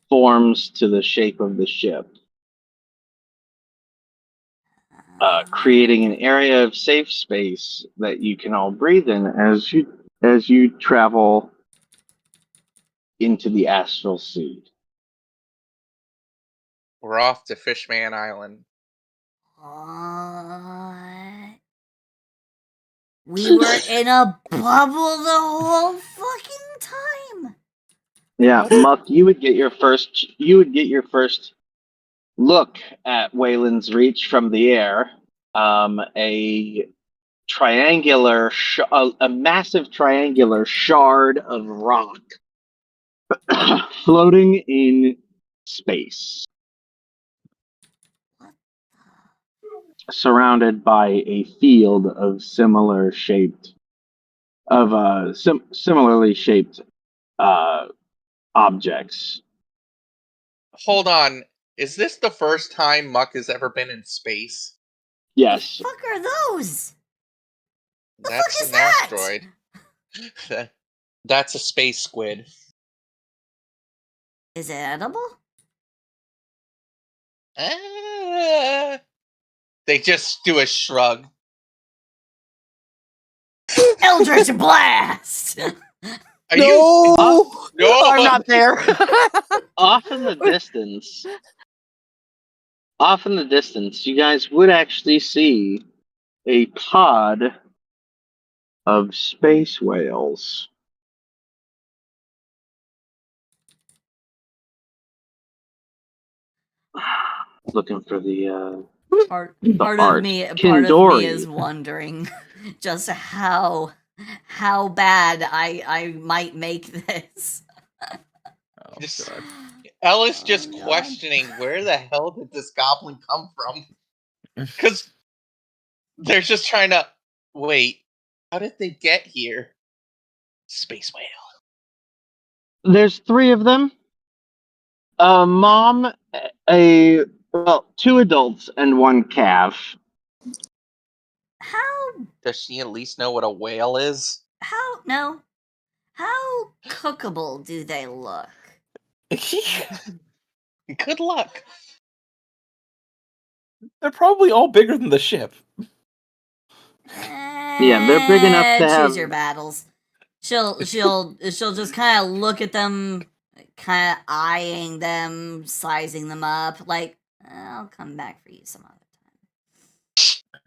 forms to the shape of the ship, creating an area of safe space that you can all breathe in as you travel into the astral sea. We're off to Fishman Island. What? We were in a bubble the whole fucking time. Yeah, Muck, you would get your first look at Waylon's reach from the air. A massive triangular shard of rock floating in space, surrounded by a field of similarly shaped objects. Hold on. Is this the first time Muck has ever been in space? Yes, The fuck are those? That's fuck is an that? asteroid. That's a space squid. Is it edible? They just do a shrug. Eldritch blast. Are you? No, I'm not there. off in the distance, you guys would actually see a pod of space whales. Looking for the Part art. of me Kindori. is wondering just how bad I might make this. Oh, Just- God. Ella's just Oh, God. questioning where the hell did this goblin come from? Because they're just trying to wait. How did they get here? Space whale. There's 3 of them. A mom, two adults, and 1 calf. How Does she at least know what a whale is? no? How cookable do they look? Good luck. They're probably all bigger than the ship. Yeah, they're big enough to Choose have- your battles. She'll just kind of look at them, kind of eyeing them, sizing them up. Like, I'll come back for you some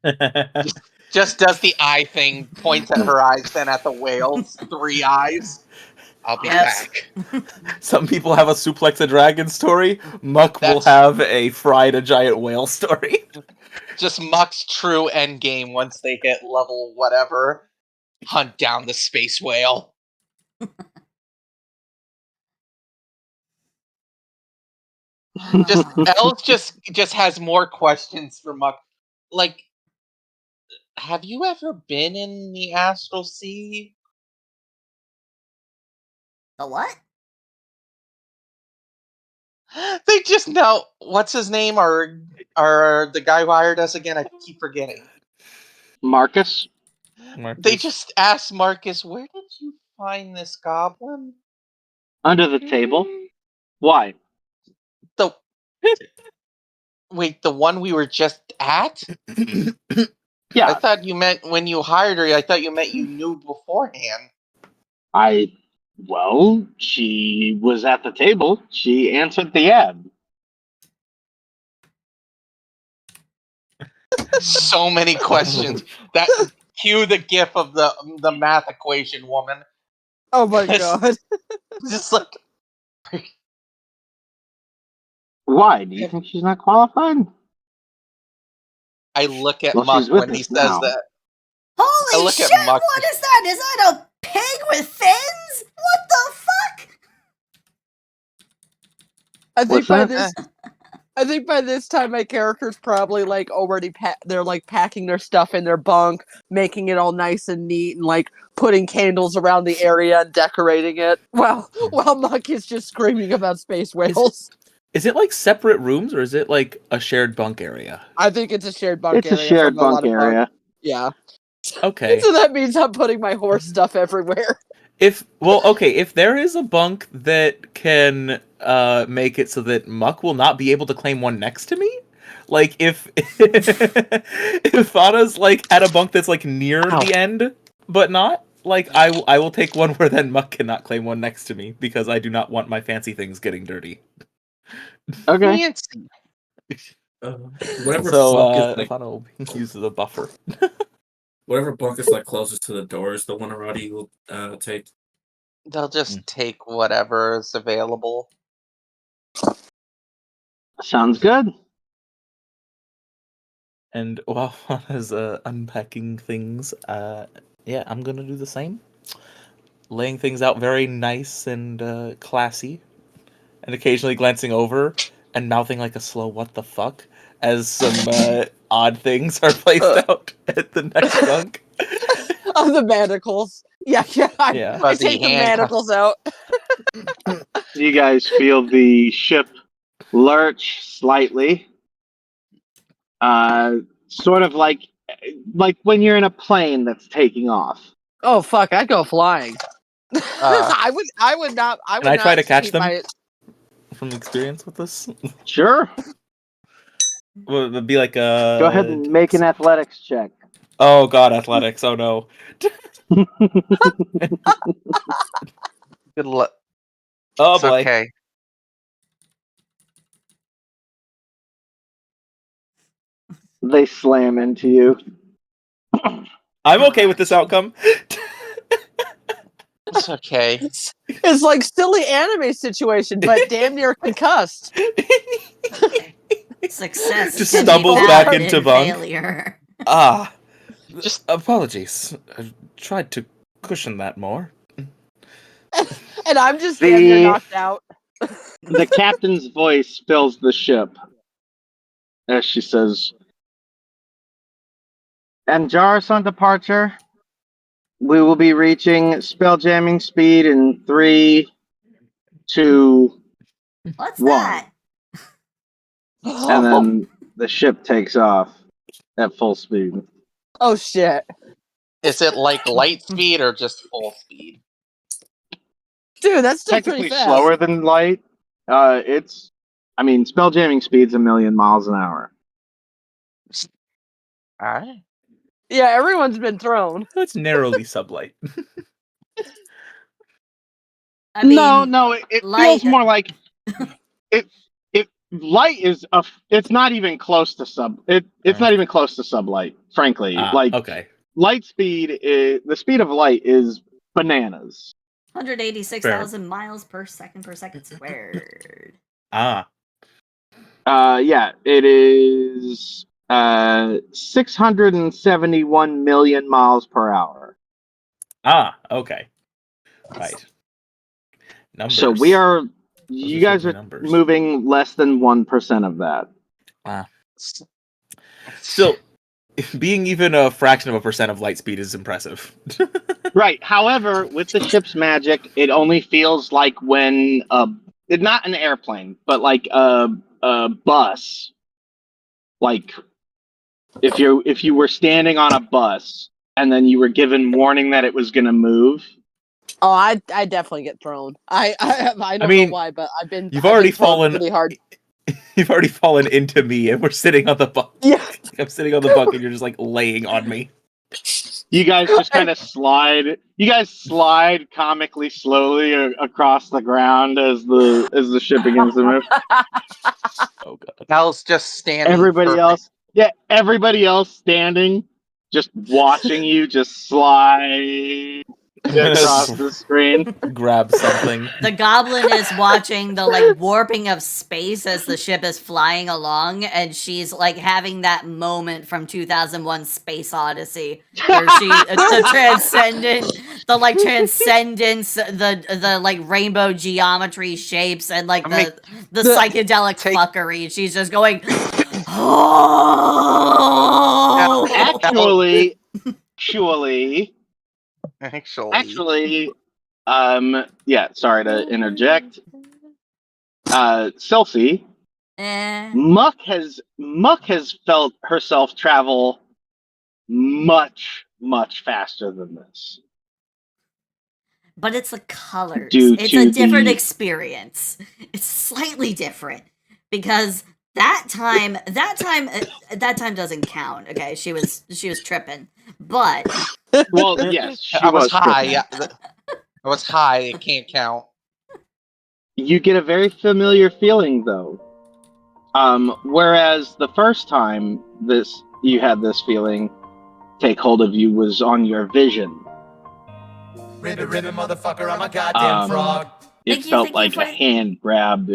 other time. Just does the eye thing, points at her eyes, then at the whale's 3 eyes. I'll be Yes. back. Some people have a suplex a dragon story. Muck will That's- have a fried a giant whale story. Just Muck's true end game once they hit level whatever. Hunt down the space whale. Els just has more questions for Muck. Like, have you ever been in the astral sea? The what? They just know what's his name or the guy who hired us again. I keep forgetting. Marcus? They just asked Marcus, "Where did you find this goblin?" Under the table? Why? The wait, the one we were just at? Yeah, I thought you meant when you hired her. I thought you meant you knew beforehand. well, she was at the table. She answered the ad. So many questions. That cue the gif of the math equation woman. Oh my Just- god. Just like Why? Do you think she's not qualified? I look at Well, Muck she's with when he us says now. that. Holy look at shit! Muck. What is that? Is that a pig with fins? What the fuck? I think by this time my character's probably like already they're like packing their stuff in their bunk, making it all nice and neat, and like putting candles around the area and decorating it. While Muck is just screaming about space whales. Is it like separate rooms or is it like a shared bunk area? I think it's a shared bunk It's a area. shared from a lot bunk of area. Yeah. Okay. So that means I'm putting my horse stuff everywhere. If there is a bunk that can make it so that Muck will not be able to claim one next to me, like if if Anna's like at a bunk that's like near the end but not, like I will take one where then Muck cannot claim one next to me because I do not want my fancy things getting dirty. Okay. Fancy. Whatever So bunk is like, Fana will use a buffer. whatever bunk is like closest to the door is the one Roddy will take. They'll just take whatever is available. Sounds good. And while Fana's unpacking things, yeah, I'm gonna do the same. Laying things out very nice and classy, and occasionally glancing over and mouthing like a slow "what the fuck" as some odd things are placed out at the next bunk. Of the manacles. Yeah. Yeah. I take the manacles out. You guys feel the ship lurch slightly. Sort of like when you're in a plane that's taking off. Oh fuck! I'd go flying. I would not. Can I try to catch keep them from experience with this? Sure. Well, it'd be like a. Go ahead and make an athletics check. Oh god, athletics! Oh no. Good luck. Oh It's boy. okay. They slam into you. I'm okay with this outcome. It's okay. It's like silly anime situation, but damn near concussed. Success Just can be stumbles found back into in bunk. failure. Just apologies. I tried to cushion that more. And I'm just damn near knocked out. The captain's voice fills the ship as she says, "Anjaris on departure. We will be reaching spelljamming speed in 3, 2, What's 1." that? And then the ship takes off at full speed. Oh shit! Is it like light speed or just full speed? Dude, that's still Technically pretty fast. slower than light. Spelljamming speed's 1,000,000 miles an hour. Alright. Yeah, everyone's been thrown. That's narrowly sublight. I mean, No, it light- feels more like it. Light is it's not even close to it's not even close to sublight, frankly. Okay. Light speed is the speed of light is bananas. 186,000 miles per second squared. Yeah, it is 671 million miles per hour. Ah, okay. Right. Numbers. So we are. Those You are guys certainly are numbers. moving less than 1% of that. Still, being even a fraction of a percent of light speed is impressive. Right. However, with the ship's magic, it only feels like when not an airplane, but like a bus. Like if you were standing on a bus and then you were given warning that it was going to move. Oh, I definitely get thrown. I don't mean, know why, but I've been already thrown fallen pretty hard. You've already fallen into me, and we're sitting on the bunk. Yeah. I'm sitting on the bunk, and you're just like laying on me. You guys just kind of slide. You guys slide comically slowly across the ground as the ship begins to move. Oh god. Al's just standing. Everybody else standing, just watching you just slide across the screen. Grab something. The goblin is watching the like warping of space as the ship is flying along, and she's like having that moment from 2001: Space Odyssey, where she the transcendence, the like rainbow geometry shapes, and like the psychedelic fuckery. She's just going. Oh! Actually, yeah, sorry to interject. Selfie, Muck has felt herself travel much faster than this. But it's the colors. Due It's to a different the- experience. It's slightly different because that time doesn't count. Okay, she was tripping, but Well, yes, she I was high. tripping. Yeah, I was high. It can't count. You get a very familiar feeling though. Whereas the first time you had this feeling take hold of you was on your vision. Ribbit, motherfucker, I'm a goddamn frog. It felt like a hand grabbed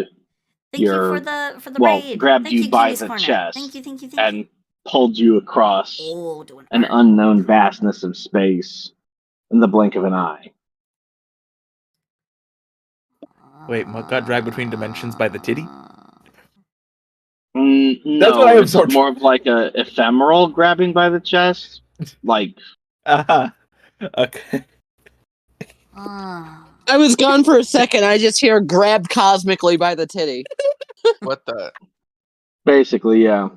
thank you for the raid. grabbed Thank you by Kitty's the Corner. chest Thank you. and pulled you across doing an art. unknown vastness of space in the blink of an eye. Wait, Muck got dragged between dimensions by the titty? No, That's what I it's absorbed. more of like a ephemeral grabbing by the chest. Like, okay. I was gone for a second. I just hear grabbed cosmically by the titty. What the? basically, yeah.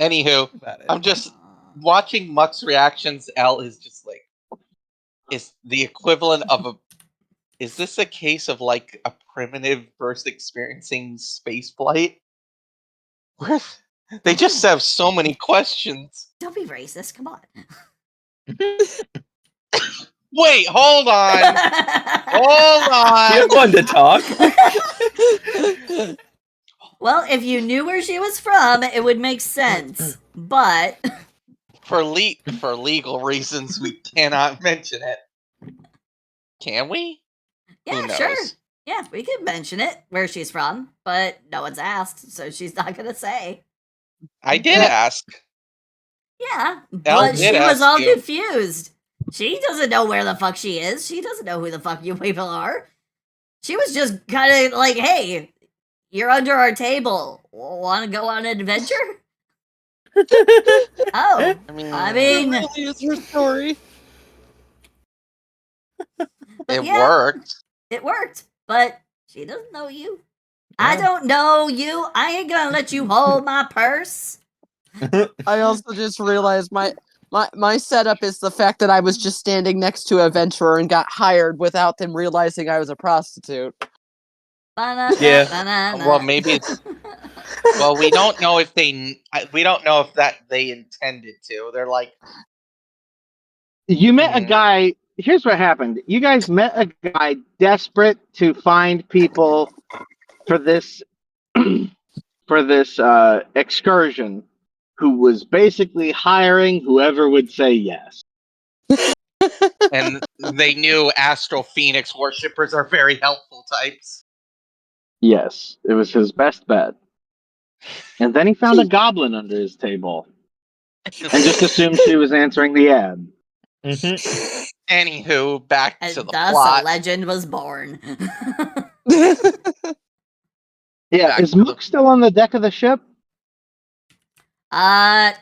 Anywho, I'm just watching Muck's reactions. Al is just like, is the equivalent of a. Is this a case of like a primitive first experiencing space flight? Where they just have so many questions. Don't be racist. Come on. Wait, hold on. Hold on. You're one to talk. Well, if you knew where she was from, it would make sense. But for legal reasons, we cannot mention it. Can we? yeah, sure. Yeah, we could mention it where she's from, but no one's asked, so she's not gonna say. I did ask. Yeah, Al but did she was ask all you. confused. She doesn't know where the fuck she is. She doesn't know who the fuck you people are. She was just kind of like, hey, you're under our table. Want to go on an adventure? Oh, I mean, It really is her story. It worked. It worked, but she doesn't know you. I don't know you. I ain't gonna let you hold my purse. I also just realized my setup is the fact that I was just standing next to a adventurer and got hired without them realizing I was a prostitute. Yeah. Well, maybe it's. Well, we don't know if they. We don't know if that they intended to. They're like. You met a guy. Here's what happened. You guys met a guy desperate to find people for this excursion, who was basically hiring whoever would say yes. And they knew Astral Phoenix worshippers are very helpful types. Yes, it was his best bet. And then he found a goblin under his table and just assumed she was answering the ad. Anywho, back And to the thus plot. a legend was born. Yeah, Back is to the- Mook still on the deck of the ship? Yeah.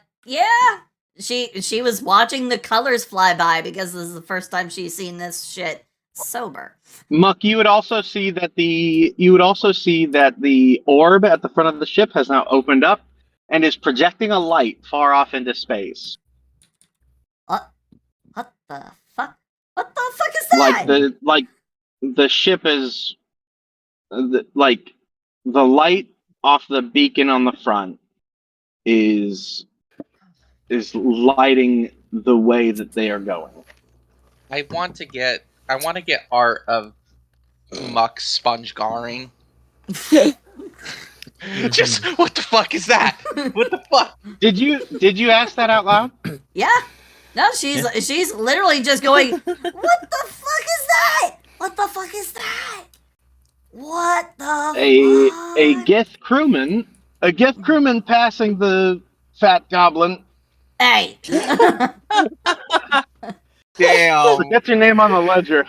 She was watching the colors fly by because this is the first time she's seen this shit sober. Muck, you would also see that the orb at the front of the ship has now opened up and is projecting a light far off into space. What the fuck? What the fuck is that? The ship is the light off the beacon on the front is lighting the way that they are going. I want to get art of Muck sponge garring. Just what the fuck is that? What the fuck? Did you ask that out loud? Yeah. No, she's literally just going, what the fuck is that? What the fuck is that? What the A Gith crewman passing the fat goblin. Hey. Damn. Get your name on the ledger.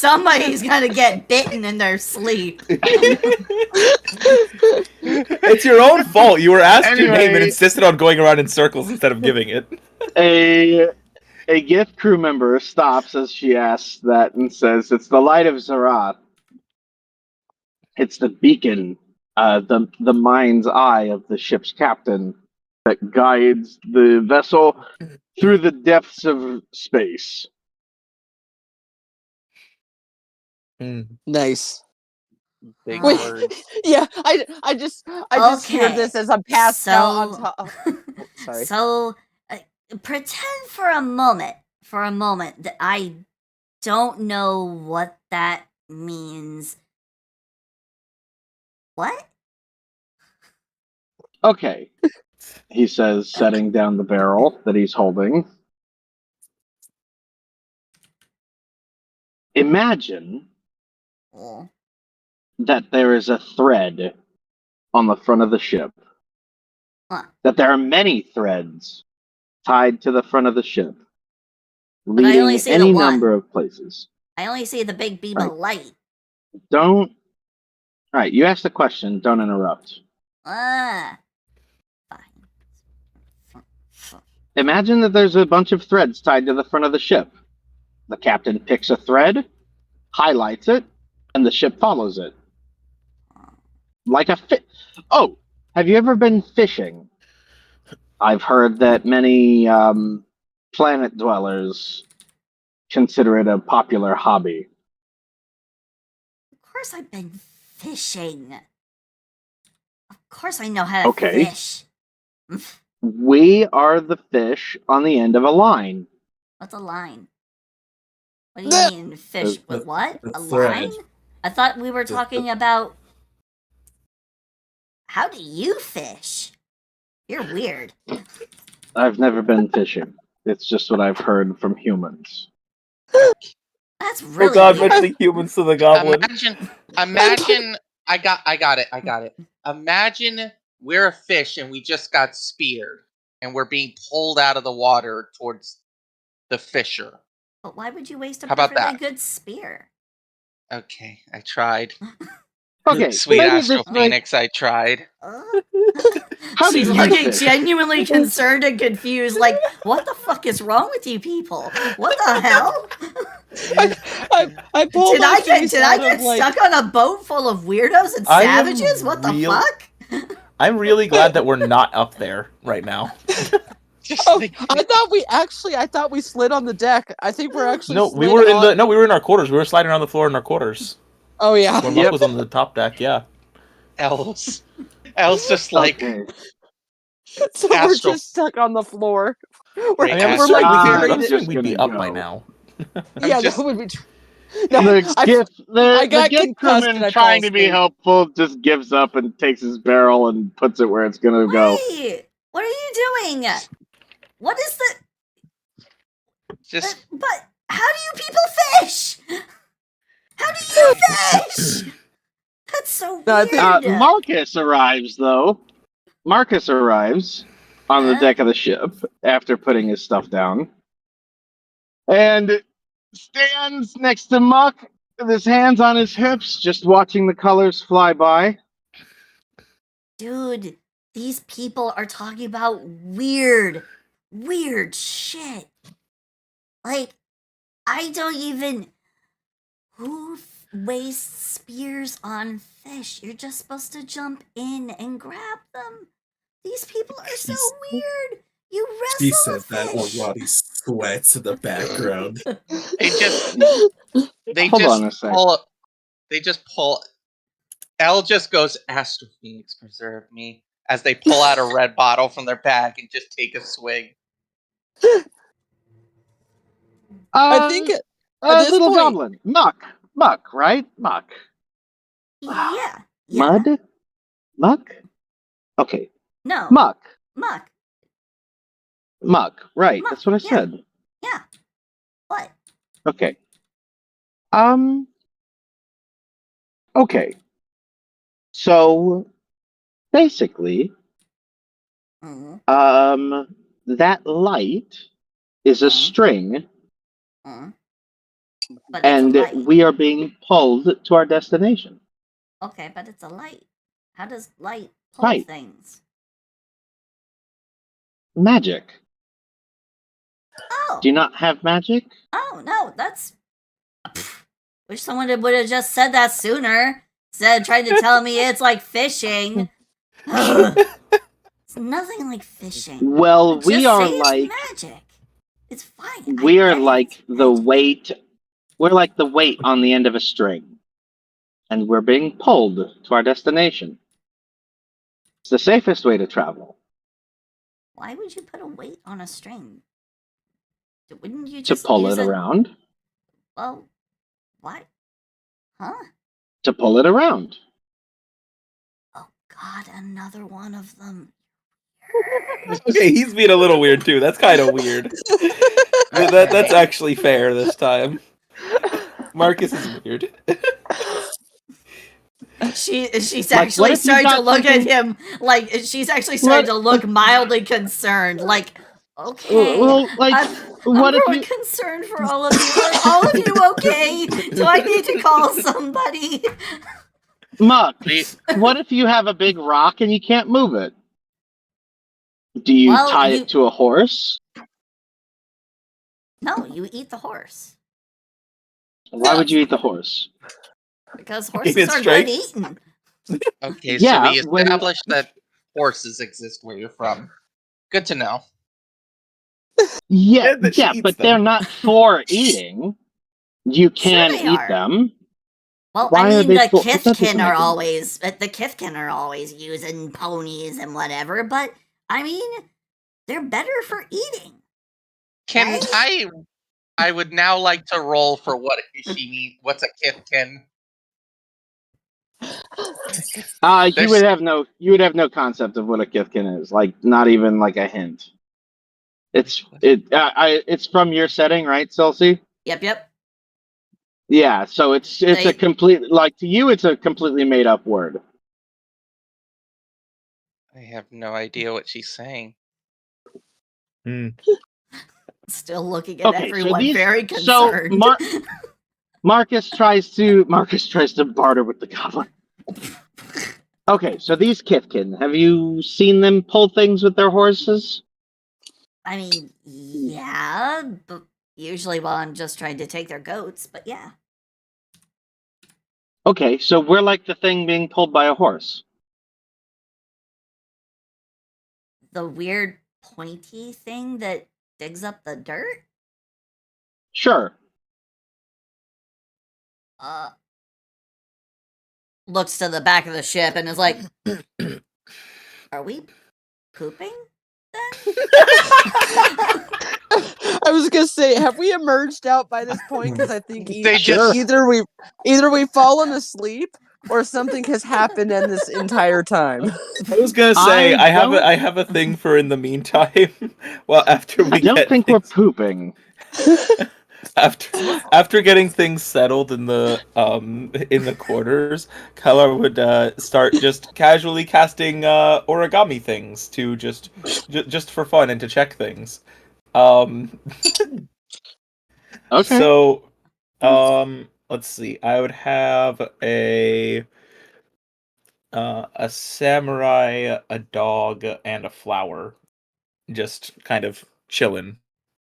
Somebody's gonna get bitten in their sleep. It's your own fault. You were asked your name and insisted on going around in circles instead of giving it. A Gith crew member stops as she asks that and says, "It's the light of Zarath. It's the beacon, the mind's eye of the ship's captain that guides the vessel through the depths of space." Nice. Big Wait, words. yeah, I just hear this as I'm passed out on top. Oh, sorry. So, pretend for a moment that I don't know what that means. What? Okay, he says, setting down the barrel that he's holding. Imagine that there is a thread on the front of the ship. Huh. That there are many threads tied to the front of the ship, But I only leading see any the one. number of places. I only see the big beam of light. Don't. All right, you asked the question. Don't interrupt. Fine. Imagine that there's a bunch of threads tied to the front of the ship. The captain picks a thread, highlights it, and the ship follows it. Like a fish. Oh, have you ever been fishing? I've heard that many planet dwellers consider it a popular hobby. Of course I've been fishing. Of course I know how to Okay. fish. We are the fish on the end of a line. What's a line? What do you mean fish with what? A line? I thought we were talking about... How do you fish? You're weird. I've never been fishing. It's just what I've heard from humans. That's really Oh god, weird. mentioning humans to the goblin. Imagine I got it. Imagine we're a fish and we just got speared and we're being pulled out of the water towards the fisher. But why would you waste a How about perfectly that? good spear? Okay, I tried. Okay, Sweet maybe Astral this might- Phoenix, I tried. How do She's you looking fish? genuinely concerned and confused, like, what the fuck is wrong with you people? What the hell? I pulled Did my I face get out of, like- stuck on a boat full of weirdos and I am savages? What the real- fuck? I'm really glad that we're not up there right now. Oh, I thought we slid on the deck. I think we're actually No, we slid were on... we were in our quarters. We were sliding around the floor in our quarters. Oh yeah. When Muck was on the top deck, yeah. Elves just like Okay. So we're Astral- just stuck on the floor. Great We're, I mean, I'm we're assuming, like I'm buried. assuming we'd be gonna up by go. now. Yeah, just- that would be true. No, The I got Gith concussed crewman and I trying fell to be asleep. helpful just gives up and takes his barrel and puts it where it's gonna go. Wait, what are you doing? What is the... just But how do you people fish? How do you fish? That's so No, I weird. think- Marcus arrives, though. Marcus arrives on the deck of the ship after putting his stuff down. And stands next to Muck with his hands on his hips, just watching the colors fly by. Dude, these people are talking about weird shit. Like, I don't even... Who wastes spears on fish? You're just supposed to jump in and grab them. These people are so weird. You wrestle She said a that while fish. Roddy sweats in the background. They Hold just on a sec. pull. They just pull. Elle just goes, "Astro Phoenix, preserve me," as they pull out a red bottle from their bag and just take a swig. I think at this little point- goblin, Muck, right? Muck. Yeah. Mud? Muck? Okay. No. Muck. Muck. Right. Muck, That's what I yeah. said. Yeah. What? Okay. Okay. So, basically, that light is a string, But and it's a light. we are being pulled to our destination. Okay, but it's a light. How does light pull Right. things? Magic. Oh. Do you not have magic? Oh, no, that's... Wish someone would have just said that sooner. Instead of trying to tell me it's like fishing. It's nothing like fishing. Well, Just we are say it's like... magic. It's fine. We are like the weight. We're like the weight on the end of a string. And we're being pulled to our destination. It's the safest way to travel. Why would you put a weight on a string? Wouldn't you To just pull use it around. Well, what? Huh? To pull it around. Oh God, another one of them. Okay, he's being a little weird too. That's kind of weird. That's actually fair this time. Marcus is weird. She's Like, actually what if you starting to got look at something- him like she's actually starting to look mildly concerned. Like, okay, Well, like, I'm what if really you... concerned for all of you. Are all of you okay? Do I need to call somebody? Muck, what if you have a big rock and you can't move it? Do you Well, tie it to a horse? No, you eat the horse Why would you eat the horse? because Eat horses its are strength. good eating. Okay, Yeah, so we when- established that horses exist where you're from. Good to know. Yeah, And that she eats but them. they're not for eating. You can they eat are. them. Well, Why I are mean, they the full- that doesn't Kithkin make are any- always using ponies and whatever. But I mean, they're better for eating. Can I would now like to roll for what she means. What's a kithkin? You would have no concept of what a kithkin is. Like, not even like a hint. It's from your setting, right, Celsi? Yep. Yeah, so it's a complete, like, to you it's a completely made up word. I have no idea what she's saying. Still looking at Okay, everyone so very concerned. Marcus tries to barter with the goblin. Okay, so these Kithkin, have you seen them pull things with their horses? I mean, yeah, but usually while I'm just trying to take their goats. But yeah, Okay, so we're like the thing being pulled by a horse. the weird pointy thing that digs up the dirt. Sure. Looks to the back of the ship and is like, "Are we pooping?" I was gonna say, have we emerged out by this point? Because I think They just- either we've fallen asleep or something has happened in this entire time. I was gonna say I I have a thing for in the meantime. Well, after we I don't get think we're pooping. After getting things settled in the quarters, Kylar would start just casually casting origami things to just for fun and to check things. Um, Okay. so let's see. I would have a samurai, a dog, and a flower, just kind of chilling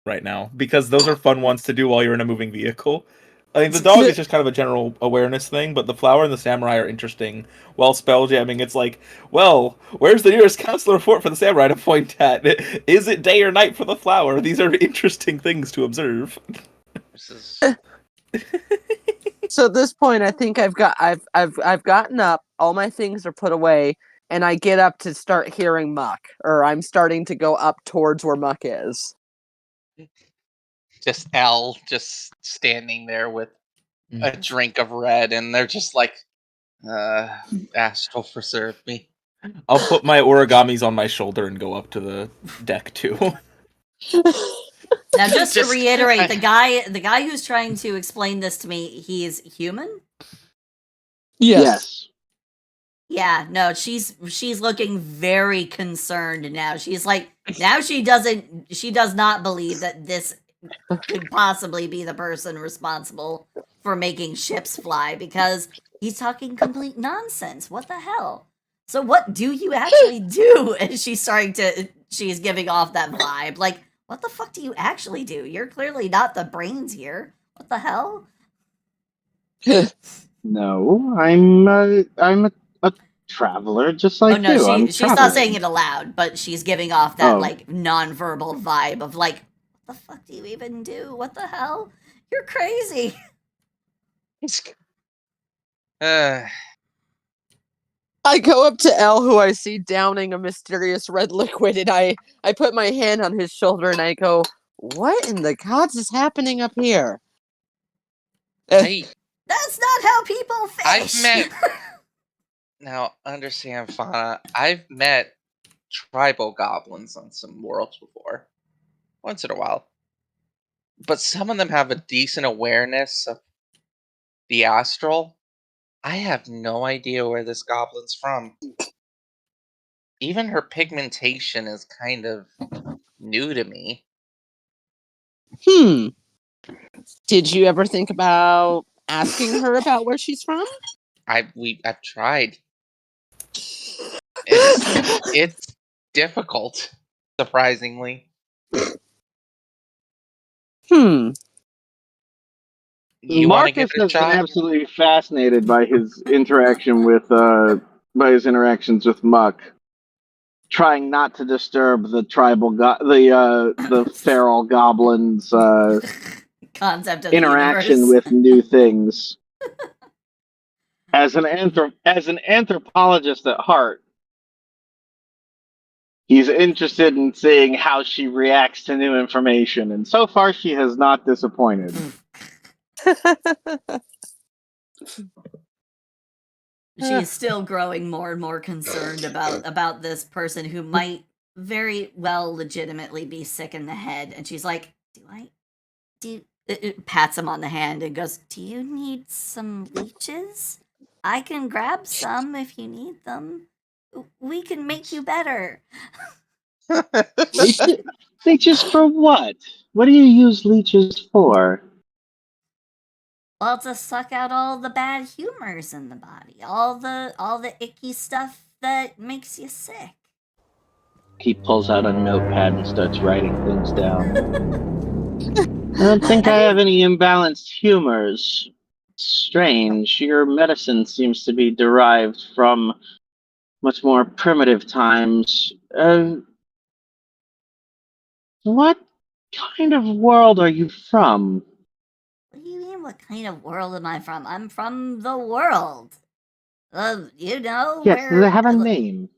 right now because those are fun ones to do while you're in a moving vehicle. I think the dog is just kind of a general awareness thing, but the flower and the samurai are interesting. While spell jamming, it's like, well, where's the nearest counselor fort for the samurai to point at? Is it day or night for the flower? These are interesting things to observe. This is So at this point, I think I've gotten up. All my things are put away, and I get up to start hearing Muck, or I'm starting to go up towards where Muck is. just L just standing there with a drink of red, and they're just like, Astral preserve me. I'll put my origamis on my shoulder and go up to the deck too. Now, just to Just- reiterate, the guy who's trying to explain this to me, he's human. Yes. Yeah, no, she's looking very concerned now. She's like, now she does not believe that this could possibly be the person responsible for making ships fly because he's talking complete nonsense. What the hell? So what do you actually do? And she's giving off that vibe. Like, what the fuck do you actually do? You're clearly not the brains here. What the hell? No, I'm a traveler just like Oh no, you. I'm she's not traveling. saying it aloud, but she's giving off that Oh. like nonverbal vibe of like, what the fuck do you even do? What the hell? You're crazy. I go up to L, who I see downing a mysterious red liquid, and I put my hand on his shoulder and I go, "What in the gods is happening up here?" That's not how people fish. I've met. Now, understand, Fauna. I've met tribal goblins on some worlds before, once in a while. But some of them have a decent awareness of the astral. I have no idea where this goblin's from. Even her pigmentation is kind of new to me. Did you ever think about asking her about where she's from? I've tried. It's difficult, surprisingly. You want to give Marcus it a has been shot? absolutely fascinated by his interaction with by his interactions with Muck, trying not to disturb the the feral goblins Concept of the interaction universe. with new things. As an anthropologist at heart, he's interested in seeing how she reacts to new information, and so far she has not disappointed. She is still growing more and more concerned about this person who might very well legitimately be sick in the head, and she's like, it pats him on the hand and goes, "Do you need some leeches? I can grab some if you need them. We can make you better." Leeches for what? What do you use leeches for? Well, to suck out all the bad humors in the body, all the icky stuff that makes you sick. He pulls out a notepad and starts writing things down. I don't think I have any imbalanced humors. Strange. Your medicine seems to be derived from much more primitive times. What kind of world are you from? What do you mean, what kind of world am I from? I'm from the world. You know, Yes, does where... it have a name?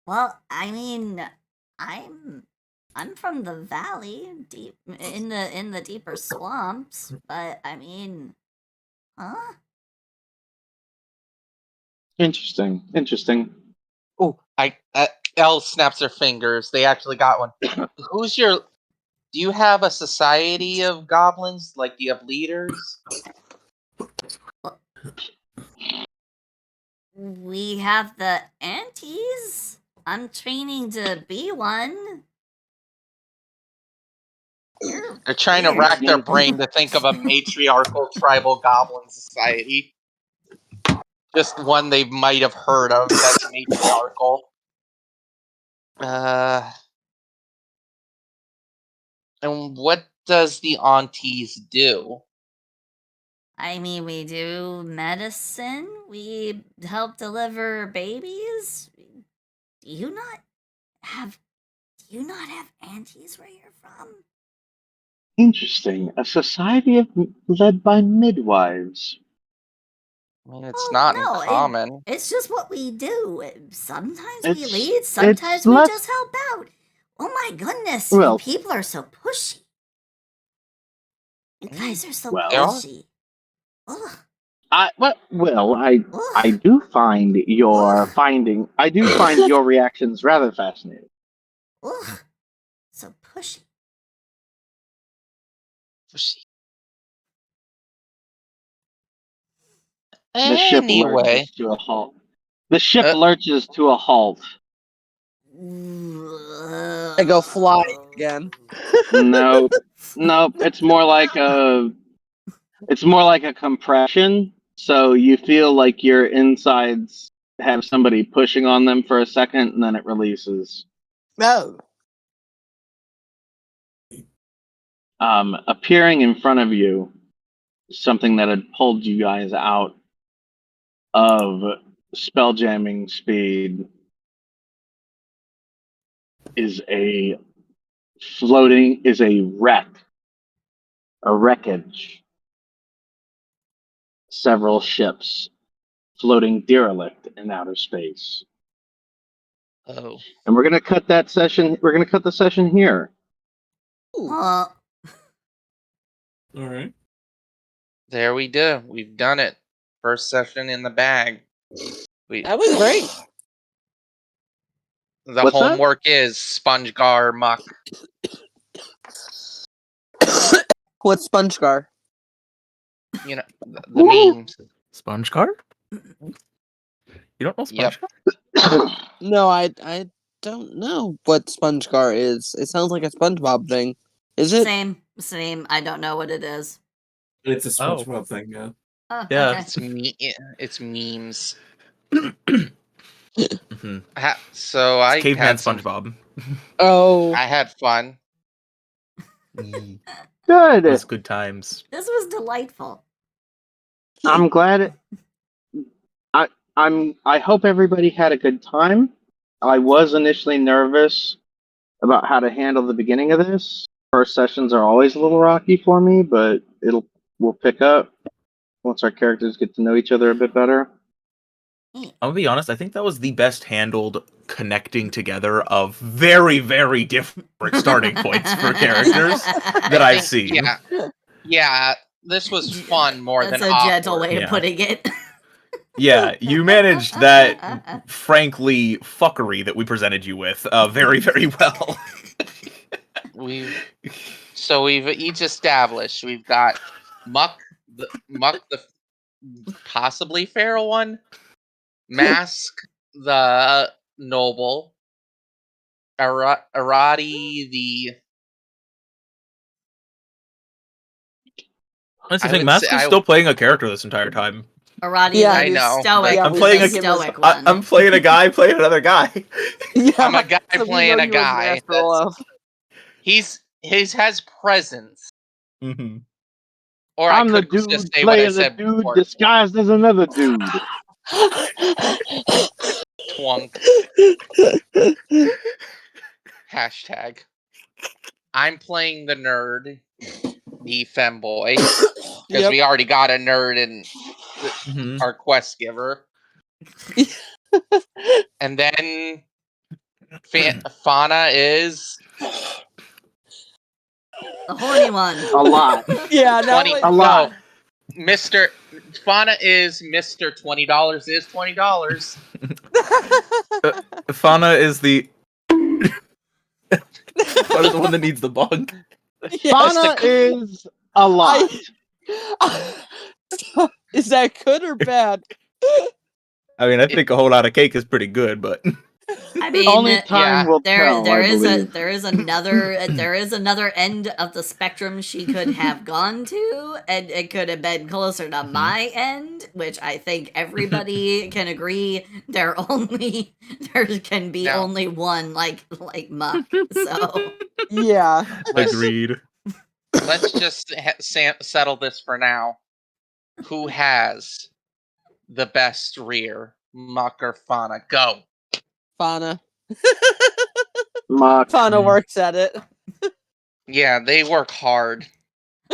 Well, I mean, I'm from the valley, deep in the deeper swamps, but I mean, huh? Interesting. Oh, Elle snaps her fingers. They actually got one. Who's your Do you have a society of goblins? Like, do you have leaders? We have the aunties. I'm training to be one. You're They're trying to weird. rack their brain to think of a matriarchal tribal goblin society. Just one they might have heard of that's matriarchal. And what does the aunties do? I mean, we do medicine. We help deliver babies. Do you not have aunties where you're from? Interesting. A society led by midwives. I mean, it's not no, uncommon. It's just what we do. Sometimes we It's- lead, sometimes it's we less- just help out. Oh my goodness, Well- you people are so pushy. You guys are so Well- pushy. Ugh. I Ugh. do find your reactions rather fascinating. Ugh. So pushy. The ship Anyway, lurches to a halt. The ship lurches to a halt. I go flying again. Nope. It's more like a compression. So you feel like your insides have somebody pushing on them for a second, and then it releases. No. Appearing in front of you, something that had pulled you guys out of spelljamming speed is a wreckage. Several ships floating derelict in outer space. oh, And we're gonna cut that session. We're gonna cut the session here. All right. there we do. We've done it. First session in the bag. That was great. The What's that? homework is SpongeGar Muck. What's SpongeGar? You know, the memes. Sponge car? You don't know Yep. No, I don't know what SpongeGar is. It sounds like a SpongeBob thing. Is it? Same. I don't know what it is. It's a SpongeBob thing, yeah. Oh, Yeah. okay. It's memes. Mhm. So I Caveman had some, SpongeBob. Oh, I had fun. Good. Those good times. This was delightful. I'm glad. I hope everybody had a good time. I was initially nervous about how to handle the beginning of this. First sessions are always a little rocky for me, but we'll pick up once our characters get to know each other a bit better. I'm gonna be honest, I think that was the best handled connecting together of very, very different starting points for characters that I've seen. Yeah. This was fun more That's than a awkward. gentle way Yeah. of putting it. Yeah, you managed that, frankly, fuckery that we presented you with very, very well. We've each established we've got Muck the possibly feral one, Mask the noble, Arati the. That's the I thing, would Mask say is still playing a character this entire time. Arati Yeah, is I know, stoic. but- I'm playing the a stoic one. I'm playing a guy playing another guy. yeah. I'm a guy so we playing know a you as guy. Master Olaf. His has presence. Mm-hmm. Or I'm I the could just dude say what I playing the said dude before. disguised as another dude. Twunk. Hashtag. I'm playing the nerd, the femboy, because Yep. we already got a nerd in Mm-hmm. our quest giver. And then Fauna is The horny one. A lot. Yeah, now 20. A lot. No, Mr. Fauna is Mr. $20 is $20. Fauna is the... What is the one that needs the bug? Fauna is a lot. Is that good or bad? I mean, I think a whole lot of cake is pretty good, but I mean, Only time will tell, I believe. there is another end of the spectrum she could have gone to, and it could have been closer to my end, which I think everybody can agree there can be No. only one like Muck. So Yeah. agreed. Let's just settle this for now. Who has the best rear, Muck or Fauna? Go. Fauna. Muck. Fauna works at it. Yeah, they work hard.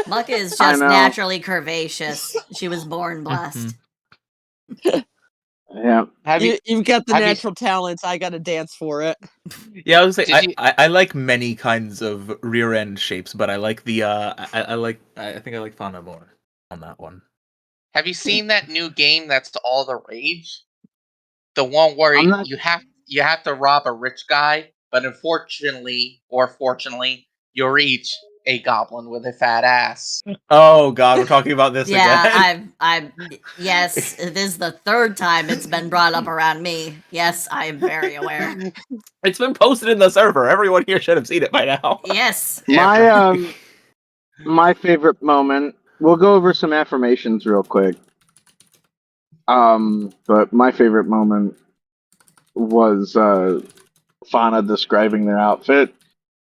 Muck is I just know. naturally curvaceous. She was born blessed. Yeah. You've got the have you- natural talents. I got to dance for it. Yeah, I was saying Did you- I like many kinds of rear end shapes, but I like the I think I like fauna more on that one. Have you seen that new game that's all the rage? The one where I'm not- you have to rob a rich guy, but unfortunately or fortunately, you're each a goblin with a fat ass. Oh God, we're talking about this again. Yeah, yes, this is the third time it's been brought up around me. Yes, I am very aware. It's been posted in the server. Everyone here should have seen it by now. Yes. My favorite moment. We'll go over some affirmations real quick. But my favorite moment was Fauna describing their outfit,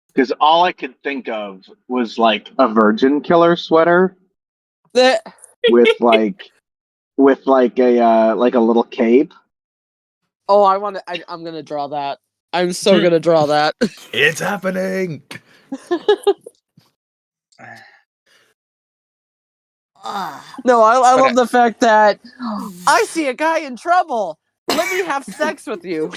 because all I could think of was like a virgin killer sweater with like a little cape. Oh, I'm gonna draw that. I'm so gonna draw that. It's happening. No, I love the fact that I see a guy in trouble. Let me have sex with you.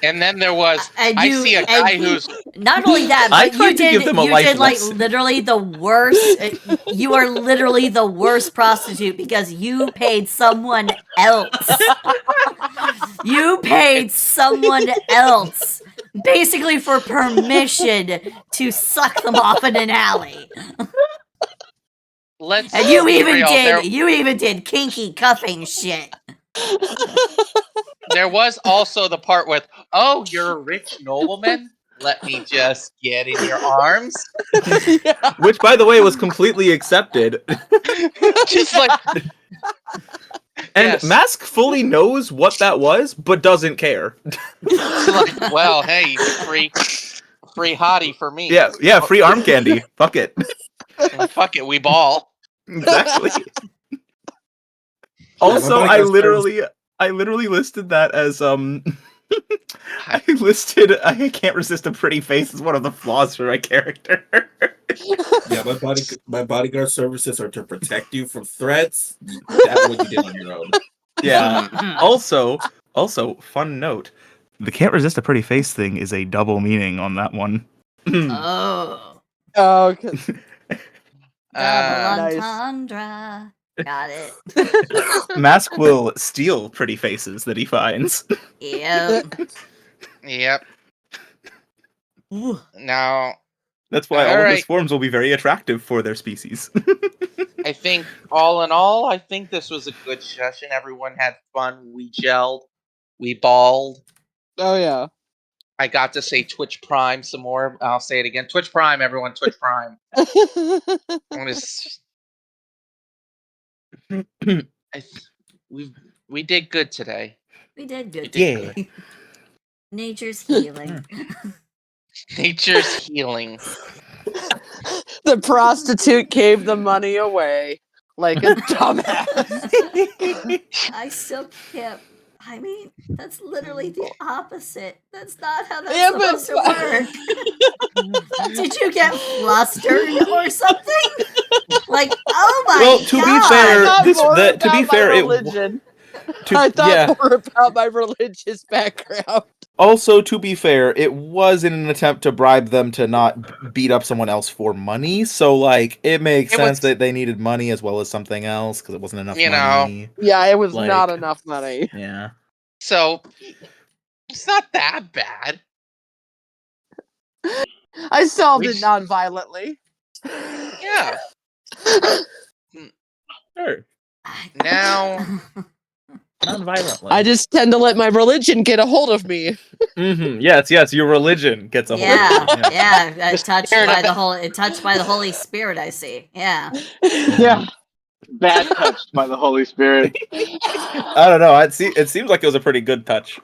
And then there was And I see a guy who's not only that, I but tried you to give them a life did like lesson. literally the worst. You are literally the worst prostitute because you paid someone else. You paid someone else basically for permission to suck them off in an alley. let's And you be even real, did kinky cuffing shit. there was also the part with, oh, you're a rich nobleman? Let me just get in your arms. Which, by the way, was completely accepted. Just like And yes. Mask fully knows what that was, but doesn't care. Like, well, hey, free hottie for me. Yeah, free arm candy. Fuck it. Fuck it, we ball. Exactly. Also, I literally listed that as I can't resist a pretty face as one of the flaws for my character. Yeah, my bodyguard services are to protect you from threats. That's what you did on your own. Yeah. Also, fun note: the can't resist a pretty face thing is a double meaning on that one. Oh. Oh, okay. Double Nice. entendre. Got it. Mask will steal pretty faces that he finds. Yep. Yep. Now, That's why all of Alright. his forms will be very attractive for their species. I think all in all, I think this was a good session. Everyone had fun. We gelled. We balled. Oh yeah. I got to say Twitch Prime some more. I'll say it again. Twitch Prime, everyone. Twitch Prime. We did good today. We did good. Yeah. today. Nature's healing. Nature's healing. The prostitute gave the money away like a dumbass. I still can't. I mean, that's literally the opposite. That's not how that's Yeah, but- supposed to work. Did you get flustered or something? Like, oh my Well, god! to be fair, I this thought more to be about my fair, religion. to, I thought yeah. more about my religious background. Also, to be fair, it was in an attempt to bribe them to not beat up someone else for money. So, like, it makes sense that they needed money as well as something else because it wasn't enough money. Yeah, it was Like- not enough money. Yeah. So it's not that bad. I solved We it sh- non-violently. Yeah. Sure. Now, Non-violently. I just tend to let my religion get a hold of me. Yes, your religion gets a hold Yeah, of you. Yes. yeah. The Touched spirit by of the the- whole. Touched by the Holy Spirit. I see. Yeah. Yeah. Bad touched by the Holy Spirit. I don't know. It seems like it was a pretty good touch.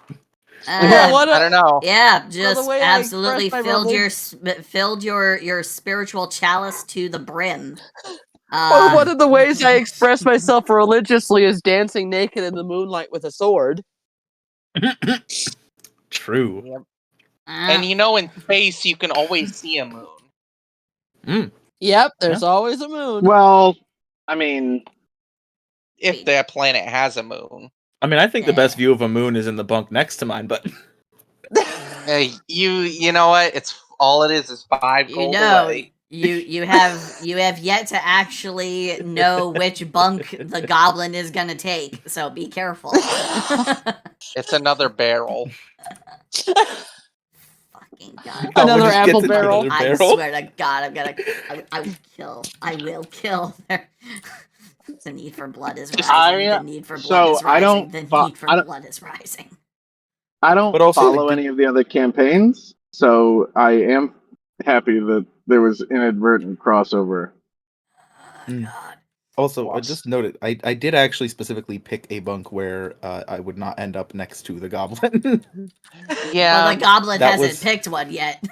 Well, what I don't know. Yeah, the just way I absolutely express my filled your spiritual chalice to the brim. Well, one of the ways I express myself religiously is dancing naked in the moonlight with a sword. True. Yep. And in space you can always see a moon. Yep, there's always a moon. Well, I mean, If that planet has a moon. I mean, I think the best view of a moon is in the bunk next to mine, but Hey, you know what? It's all it is 5 gold away. you have yet to actually know which bunk the goblin is gonna take, so be careful. It's another barrel. Fucking God. Another just apple gets into barrel. another I barrel. swear to God, I will kill. The need for blood is rising. The need for blood is rising. The need for blood is rising. I don't But also, follow any of the other campaigns, so I am happy that there was inadvertent crossover. Also, I just noted, I did actually specifically pick a bunk where I would not end up next to the goblin. Yeah. Well, the goblin That hasn't was- picked one yet.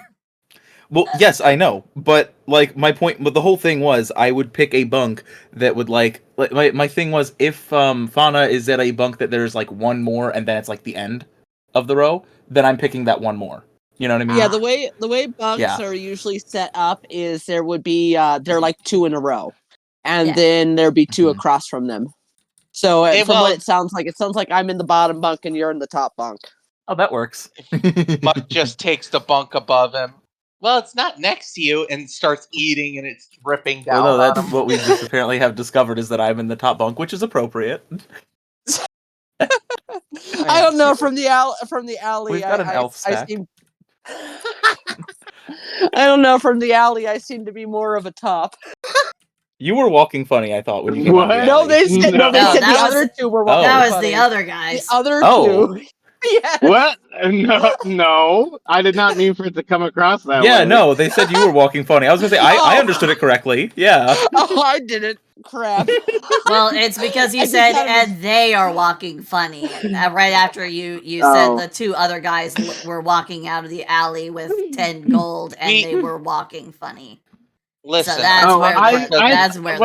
Well, yes, I know, but like my point, but the whole thing was I would pick a bunk that would like my thing was if Fauna is at a bunk that there's like one more and then it's like the end of the row, then I'm picking that one more. You know what I mean? Yeah, the way bunks Yeah. are usually set up is there would be they're like 2 in a row, and Yeah. then there'd be 2 across from them. So what it sounds like I'm in the bottom bunk and you're in the top bunk. Oh, that works. Muck just takes the bunk above him. Well, it's not next to you and starts eating and it's dripping down. Well, no, on that's him. what we just apparently have discovered is that I'm in the top bunk, which is appropriate. I don't know from the alley. We've got an elf I stack. seem. I don't know from the alley. I seem to be more of a top. You were walking funny, I thought, when you came out of the No, alley. they said No, the that other was- 2 were walking That was funny. the other guys. The other Oh. 2. Yes. What? No, I did not mean for it to come across that way. Yeah, no, they said you were walking funny. I was gonna say, I understood it correctly. Yeah. Oh, I didn't. Crap. Well, it's because you I just said, had a- and they are walking funny. Right after you said the 2 other guys were walking out of the alley with 10 gold, and they were walking funny. Listen, So that's where what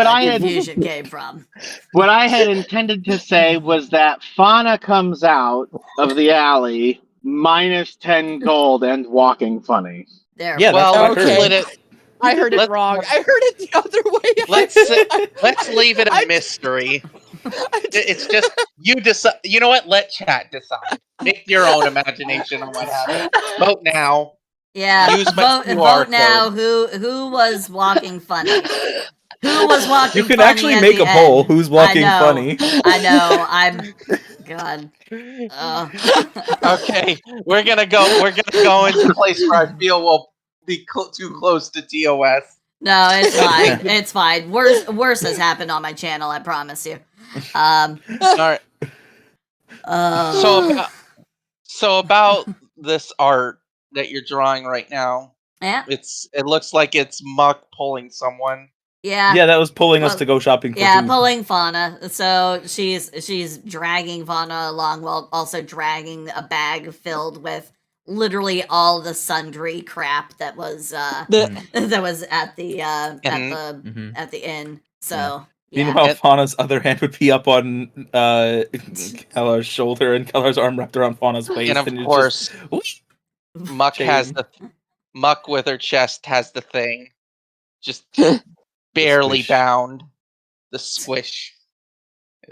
the I had- confusion came from. What I had intended to say was that Fauna comes out of the alley minus 10 gold and walking funny. There. Yeah, that's well, what I let's heard. split it. I heard it wrong. I heard it the other way. Let's leave it a mystery. It's just you decide. You know what? Let chat decide. Make your own imagination on what happened. Vote now. Yeah, Use my vote QR now. code. Who was walking funny? Who was walking? You can funny actually at make the a poll. end? Who's walking I know, funny? I know. I'm. God. Okay, we're gonna go into a place where I feel we'll be too close to TOS. No, it's fine. It's fine. Worse has happened on my channel. I promise you. All right. So about this art that you're drawing right now. Yeah. It looks like it's Muck pulling someone. Yeah. Yeah, that was pulling us to go shopping for food. Pulling Fauna. So she's dragging Fauna along while also dragging a bag filled with literally all the sundry crap that was that was at the at the inn. So yeah. Meanwhile, Fauna's other hand would be up on Kellar's shoulder, and Kellar's arm wrapped around Fauna's waist. And of it's course, just, Muck chain. Muck with her chest has the thing, just barely bound. The squish.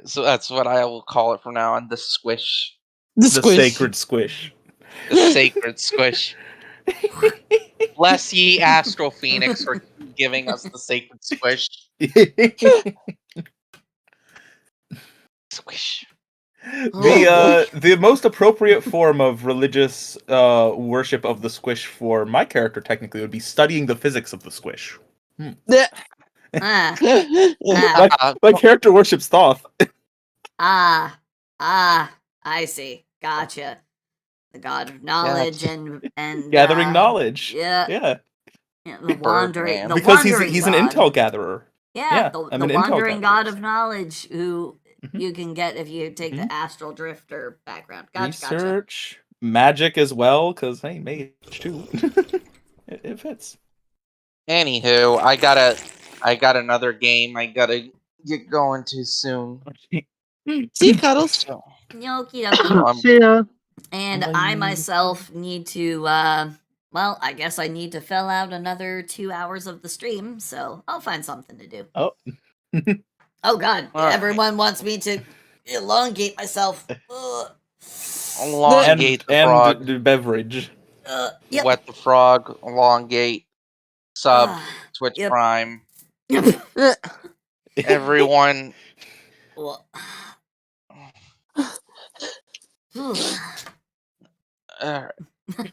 So that's what I will call it from now on. The squish. The sacred squish. The sacred squish. Bless ye Astral Phoenix for giving us the sacred squish. Squish. The most appropriate form of religious worship of the squish for my character technically would be studying the physics of the squish. Ah, My character worships Thoth. I see. Gotcha. The god of knowledge and Gathering knowledge. Yeah, the wandering. Birdman. The Because wandering he's an god. intel gatherer. Yeah, I'm the an intel wandering gatherer. god of knowledge who Mhm. you can get if you take the astral drifter background. Gotcha. Research, magic as well, because hey, mage too. It fits. Anywho, I got another game I gotta get going to soon. See, Cuddles. So, Okie dokie. See ya. And Bye. I myself need to, well, I guess I need to fill out another 2 hours of the stream, so I'll find something to do. Oh. Oh god, All right. everyone wants me to elongate myself. elongate the frog. And the beverage. Yep. Wet the frog. Elongate. Sub. Twitch yep. Prime. Yep. Everyone. Well,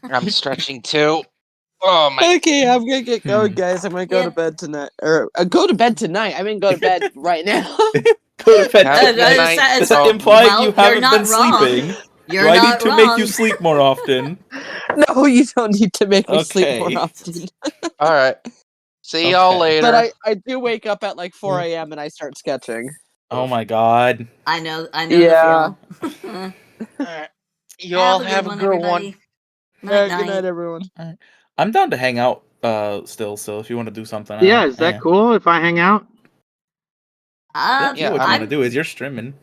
I'm stretching too. Oh my. Okay, I'm gonna get going, guys. I'm gonna go to bed tonight. Or go to bed tonight. I mean, go to bed right now. Go to bed Have a good tonight. night. Does that imply Well, you you're haven't not been wrong. sleeping? You're Do I not need to wrong. make you sleep more often? No, you don't need to make me sleep Okay. more often. All right. See y'all Okay. later. But I do wake up at like 4 a.m. and I start sketching. Oh my god. I know Yeah. the feel. All right. You all have a good one. everybody. Good night, everyone. I'm down to hang out still, so if you want to do something. Yeah, is that cool if I hang out? Yeah, Yeah, what you want to I'm- do is you're streaming.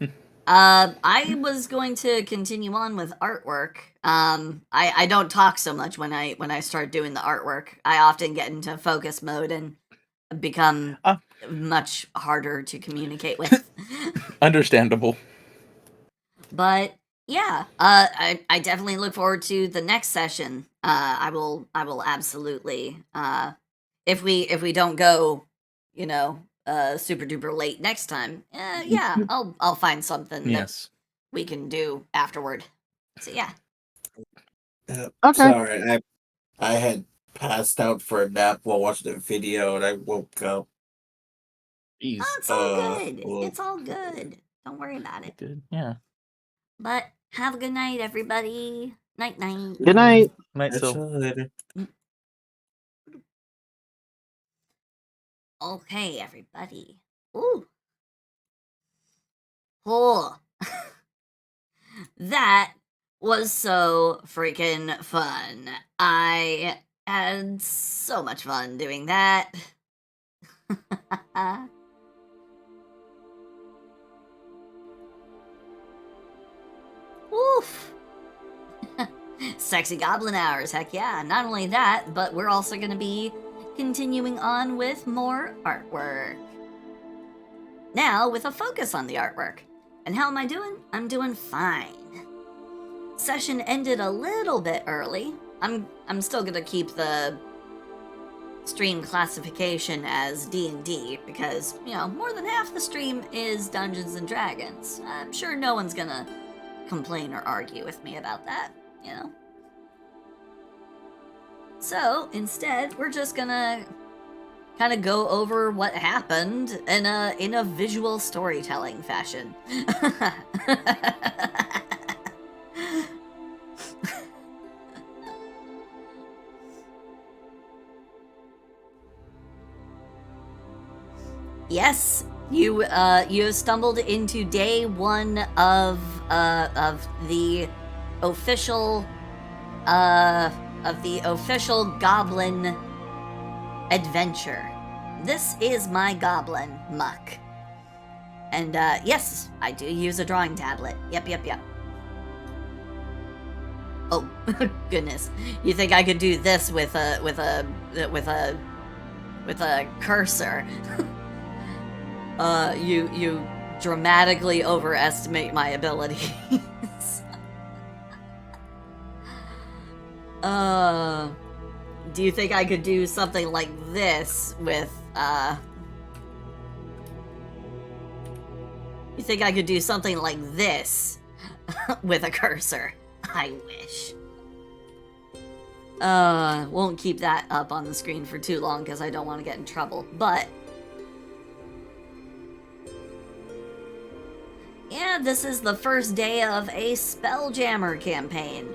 I was going to continue on with artwork. I don't talk so much when I start doing the artwork. I often get into focus mode and become much harder to communicate with. Understandable. But yeah, I definitely look forward to the next session. I will absolutely. If we don't go, super duper late next time, yeah, I'll find something Yes. that we can do afterward. So yeah. Okay. Sorry, I had passed out for a nap while watching the video, and I woke up. Jeez. Oh, it's all good. well- It's all good. Don't worry about it. Good. Yeah. But have a good night, everybody. Night night. Good night. Night Catch still. you later. Okay, everybody. Ooh. Oh. That was so freaking fun. I had so much fun doing that. Oof. Sexy goblin hours, heck yeah. Not only that, but we're also going to be continuing on with more artwork. Now, with a focus on the artwork. And how am I doing? I'm doing fine. Session ended a little bit early. I'm still going to keep the stream classification as D&D because, more than half the stream is Dungeons and Dragons. I'm sure no one's going to complain or argue with me about that, So, instead, we're just gonna kind of go over what happened in a visual storytelling fashion. Yes, you stumbled into day one of the official goblin adventure. This is my goblin muck. And yes, I do use a drawing tablet. Yep. Oh goodness. You think I could do this with a cursor? You dramatically overestimate my abilities. Do you think I could do something like this with, You think I could do something like this with a cursor. I wish. Won't keep that up on the screen for too long because I don't want to get in trouble, but yeah, this is the first day of a Spelljammer campaign.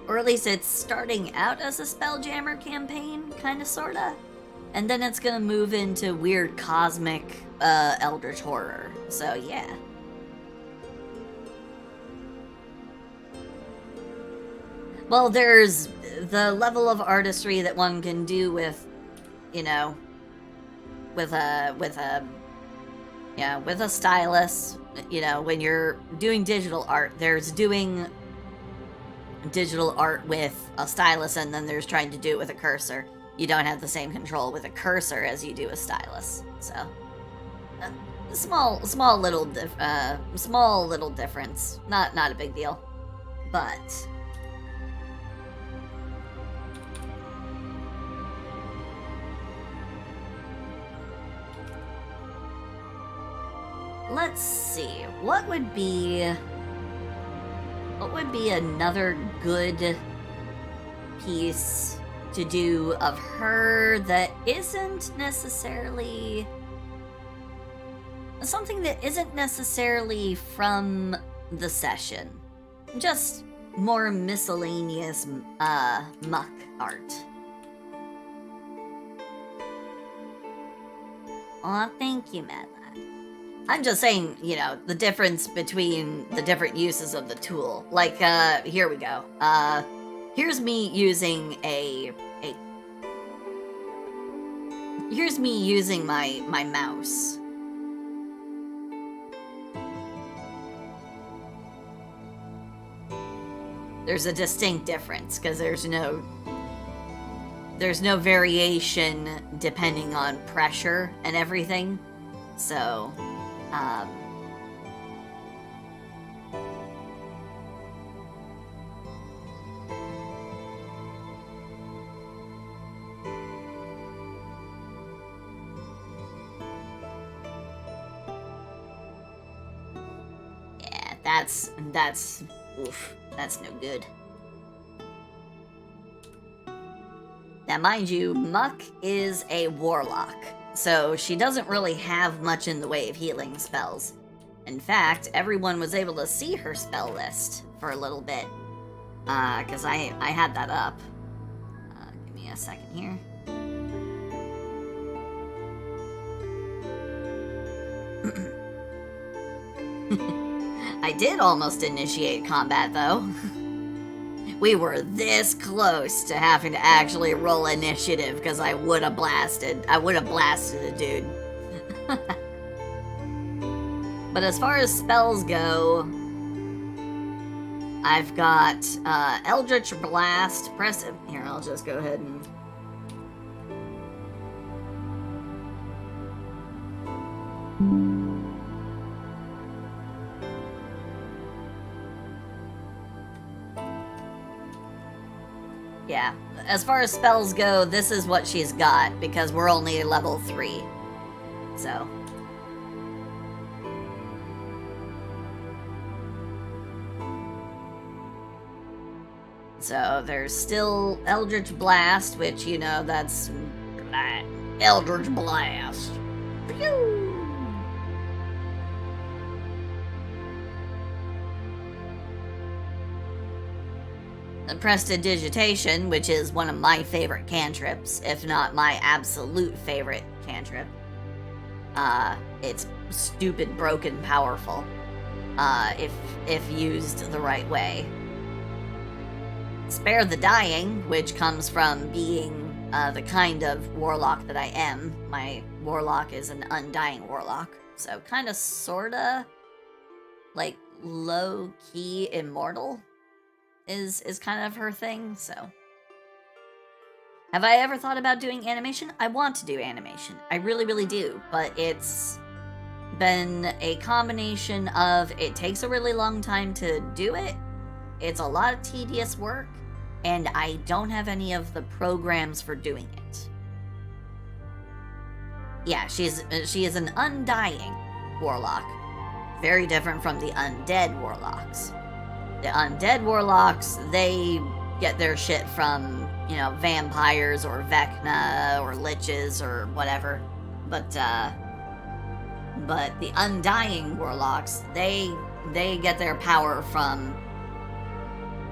Or at least it's starting out as a Spelljammer campaign, kinda sorta. And then it's gonna move into weird cosmic, eldritch horror. So yeah. Well, there's the level of artistry that one can do with, you know, with a stylus. You know, when you're doing digital art, there's doing digital art with a stylus, and then there's trying to do it with a cursor. You don't have the same control with a cursor as you do a stylus. So, small little difference. Not a big deal, but let's see, what would be another good piece to do of her that isn't necessarily something that isn't necessarily from the session, just more miscellaneous muck art. Aw, thank you, Madeline. I'm just saying, you know, the difference between the different uses of the tool. Like, here we go. Here's me using here's me using my mouse. There's a distinct difference, because there's no variation depending on pressure and everything. So, yeah, that's no good. Now, mind you, Muck is a warlock, so she doesn't really have much in the way of healing spells. In fact, everyone was able to see her spell list for a little bit, because I had that up. Give me a second here. I did almost initiate combat, though. We were this close to having to actually roll initiative, because I would have blasted a dude. But as far as spells go, I've got Eldritch Blast. Press it. Here, I'll just go ahead and... Yeah, as far as spells go, this is what she's got, because we're only level 3. So. So there's still Eldritch Blast, which, you know, that's Eldritch Blast. Pew! Prestidigitation, which is one of my favorite cantrips, if not my absolute favorite cantrip. It's stupid, broken, powerful, if used the right way. Spare the Dying, which comes from being the kind of warlock that I am. My warlock is an undying warlock, so kind of, sorta, like, low-key immortal is kind of her thing, so. Have I ever thought about doing animation? I want to do animation. I really, really do, but it's been a combination of it takes a really long time to do it, it's a lot of tedious work, and I don't have any of the programs for doing it. Yeah, she is an undying warlock. very different from the undead warlocks. The undead warlocks, they get their shit from, you know, vampires or Vecna or liches or whatever. But the undying warlocks, they get their power from...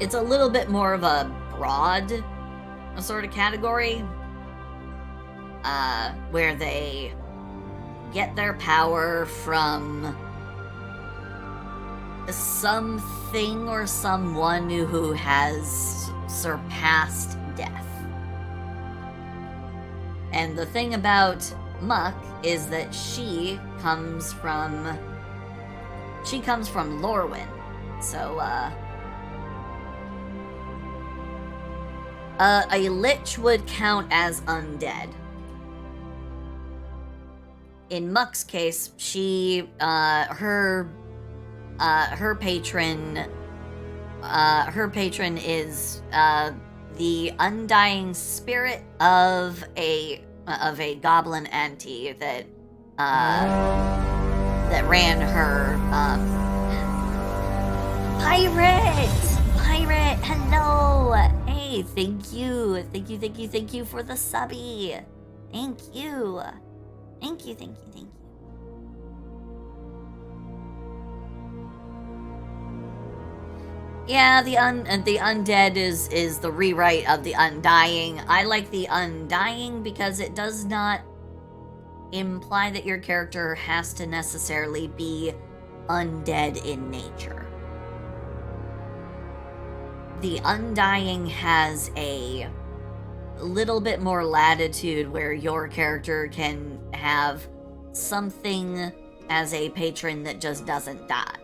It's a little bit more of a broad sort of category, where they get their power from something or someone who has surpassed death. And the thing about Muck is that she comes from Lorwyn. So, a lich would count as undead. In Muck's case, she, her patron is, the undying spirit of a goblin auntie that ran her, Pirate, hello! Hey, thank you for the subby. Thank you. Yeah, the undead is the rewrite of the undying. I like the undying because it does not imply that your character has to necessarily be undead in nature. The undying has a little bit more latitude where your character can have something as a patron that just doesn't die.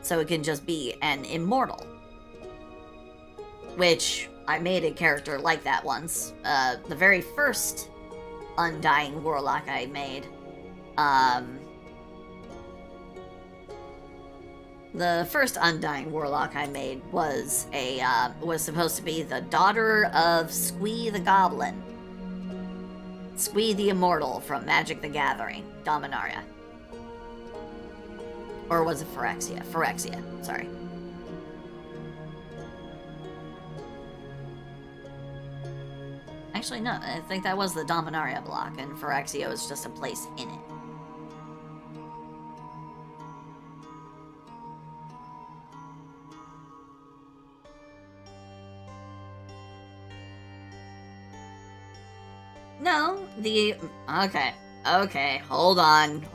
So it can just be an immortal. Which, I made a character like that once. The very first undying warlock I made. The first undying warlock I made was was supposed to be the daughter of Squee the Goblin. Squee the Immortal from Magic the Gathering, Dominaria. Or was it Phyrexia? Phyrexia, sorry. Actually, no, I think that was the Dominaria block, and Phyrexia was just a place in it. No, okay, hold on,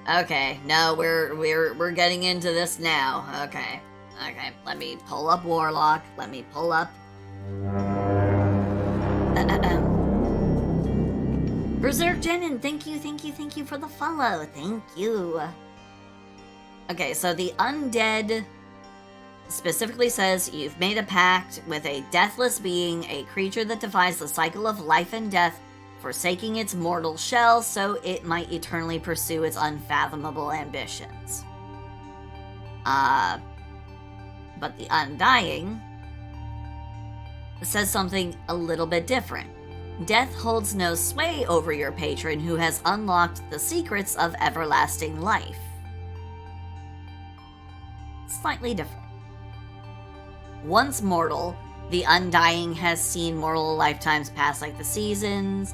okay, no, we're getting into this now, okay, let me pull up Warlock, Berserk Jenin, thank you for the follow, thank you. Okay, so the undead specifically says you've made a pact with a deathless being, a creature that defies the cycle of life and death, forsaking its mortal shell so it might eternally pursue its unfathomable ambitions. But the undying says something a little bit different. Death holds no sway over your patron who has unlocked the secrets of everlasting life. Slightly different. Once mortal, the undying has seen mortal lifetimes pass like the seasons,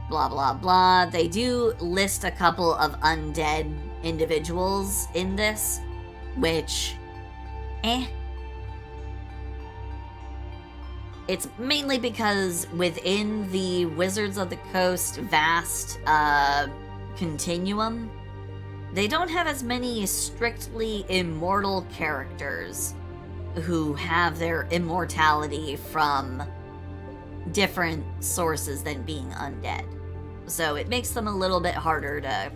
blah blah blah. They do list a couple of undead individuals in this, which, It's mainly because within the Wizards of the Coast vast continuum, they don't have as many strictly immortal characters who have their immortality from different sources than being undead. So it makes them a little bit harder to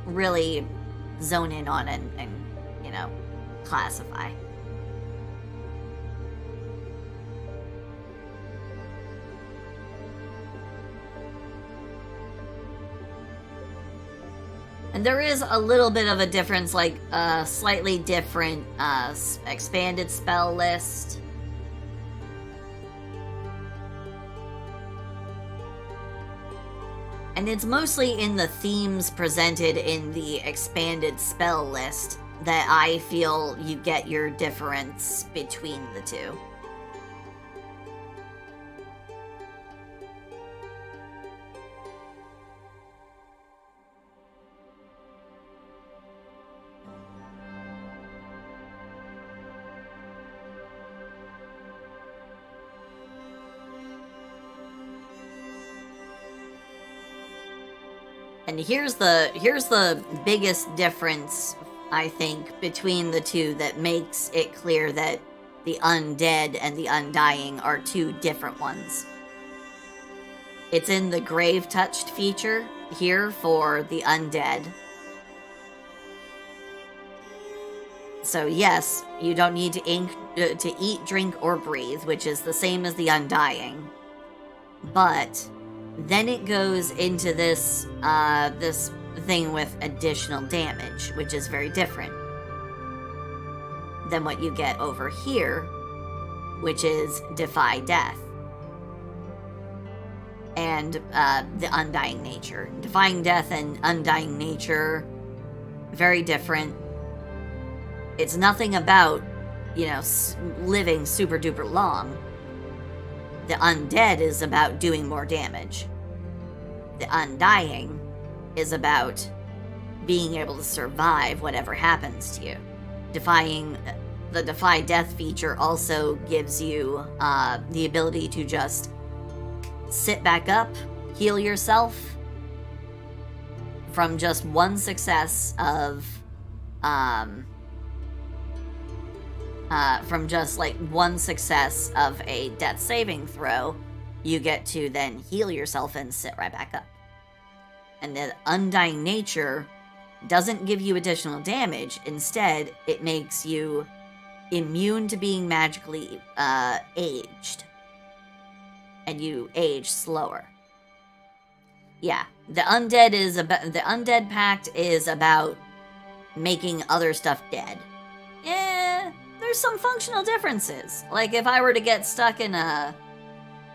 really zone in on and you know, classify. And there is a little bit of a difference, like a slightly different expanded spell list. And it's mostly in the themes presented in the expanded spell list that I feel you get your difference between the two. And here's the biggest difference, I think, between the two that makes it clear that the undead and the undying are two different ones. It's in the grave touched feature here for the undead. So yes, you don't need to eat, drink, or breathe, which is the same as the undying. But then it goes into this this thing with additional damage, which is very different than what you get over here, which is Defy Death. And the Undying Nature. Defying Death and Undying Nature, very different. It's nothing about, you know, living super duper long. The undead is about doing more damage. The undying is about being able to survive whatever happens to you. The Defy Death feature also gives you the ability to just sit back up, heal yourself from just one success of a death saving throw. You get to then heal yourself and sit right back up. And the Undying Nature doesn't give you additional damage. Instead, it makes you immune to being magically aged. And you age slower. Yeah, the Undead Pact is about making other stuff dead. Yeah, there's some functional differences. Like if I were to get stuck in a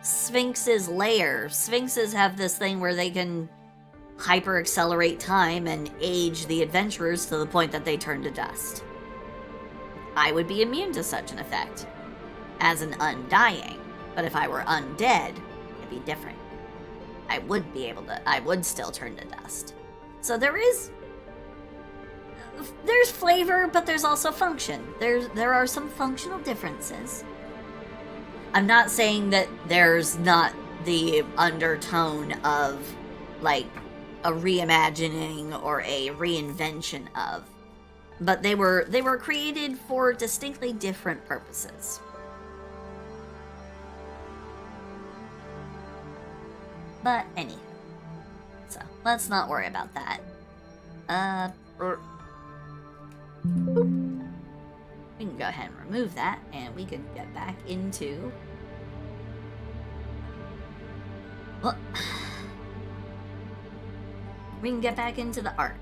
Sphinx's lair, Sphinxes have this thing where they can hyper accelerate time and age the adventurers to the point that they turn to dust. I would be immune to such an effect as an undying, but if I were undead, it'd be different. I would still turn to dust. So there's flavor, but there's also function. There are some functional differences. I'm not saying that there's not the undertone of, like, a reimagining or a reinvention of, but they were created for distinctly different purposes. But anyway, so let's not worry about that. We can go ahead and remove that, and we can get back into... Well, we can get back into the art.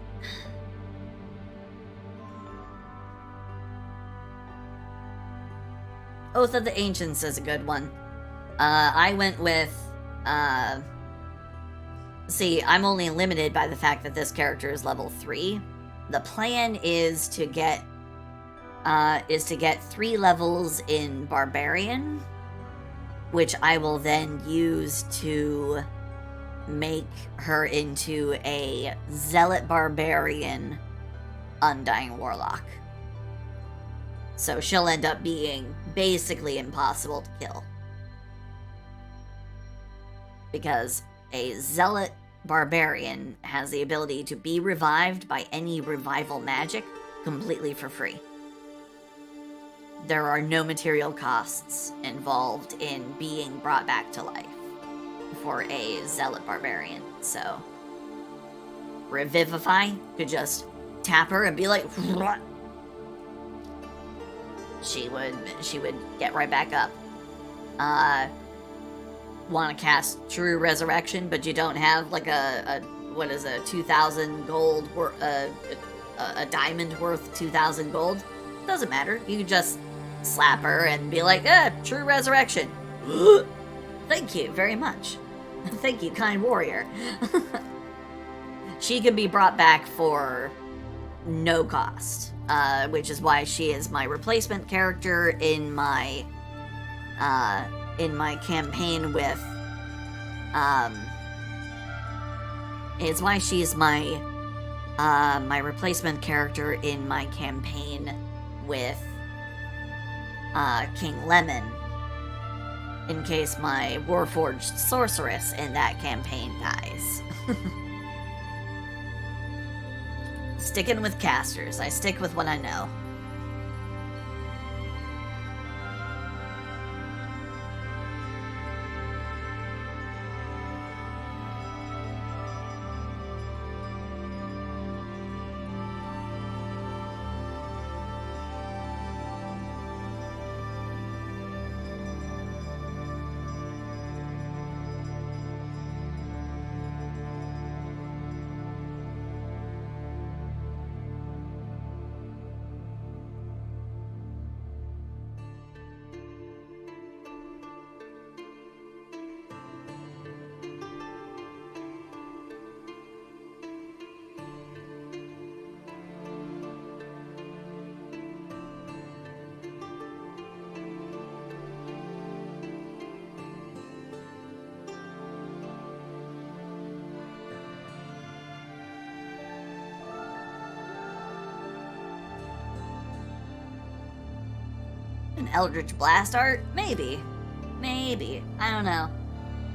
Oath of the Ancients is a good one. I went with... See, I'm only limited by the fact that this character is level 3. The plan is to get 3 levels in Barbarian, which I will then use to make her into a Zealot Barbarian Undying Warlock. So she'll end up being basically impossible to kill. Because a Zealot Barbarian has the ability to be revived by any revival magic completely for free. There are no material costs involved in being brought back to life for a Zealot Barbarian. So Revivify could just tap her and be like, "Rrr." She would get right back up. Want to cast True Resurrection, but you don't have like a 2,000 gold a diamond worth 2,000 gold? Doesn't matter. You can just slap her and be like, True Resurrection. Thank you very much. Thank you, kind warrior. She can be brought back for no cost, which is why she is my replacement character in my campaign with. It's why she's my my replacement character in my campaign with King Lemon, in case my Warforged sorceress in that campaign dies. Sticking with casters. I stick with what I know. An Eldritch Blast art? Maybe. Maybe. I don't know.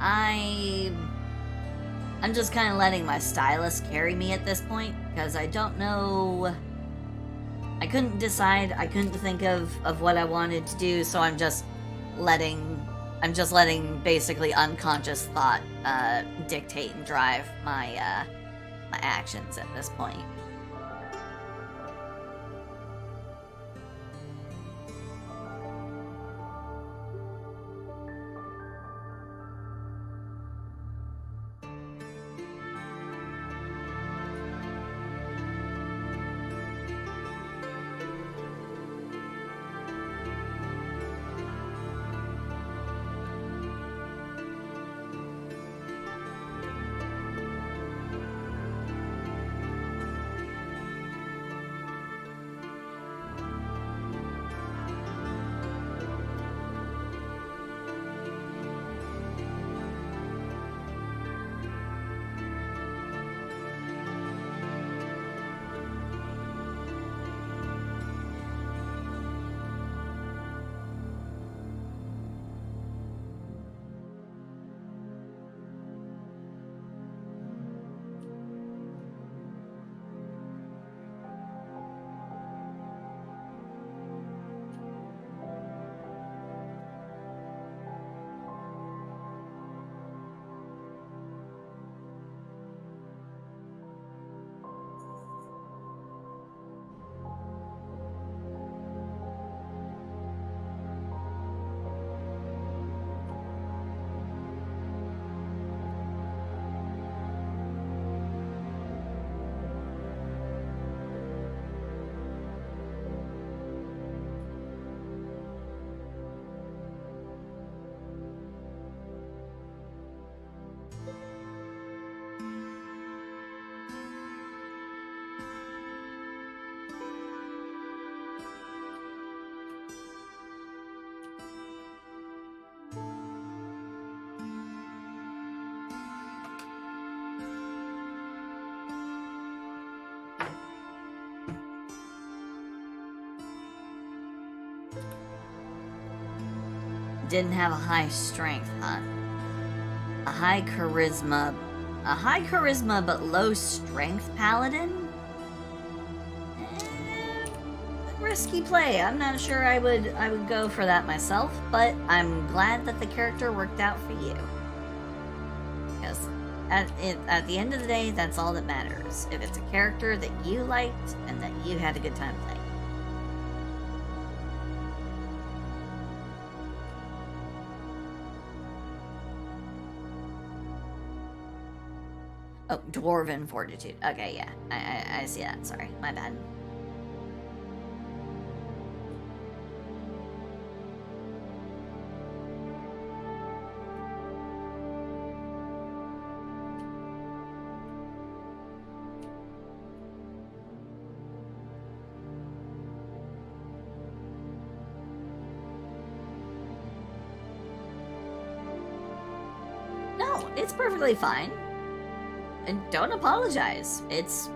I'm just kind of letting my stylus carry me at this point, because I don't know... I couldn't decide, I couldn't think of what I wanted to do, so I'm just letting basically unconscious thought dictate and drive my my actions at this point. Didn't have a high strength, huh? A high charisma but low strength paladin? Risky play. I'm not sure I would go for that myself, but I'm glad that the character worked out for you. Because at the end of the day, that's all that matters. If it's a character that you liked and that you had a good time playing. Oh, Dwarven Fortitude. Okay, yeah. I see that. Sorry. My bad. it's perfectly fine. And don't apologize. It's...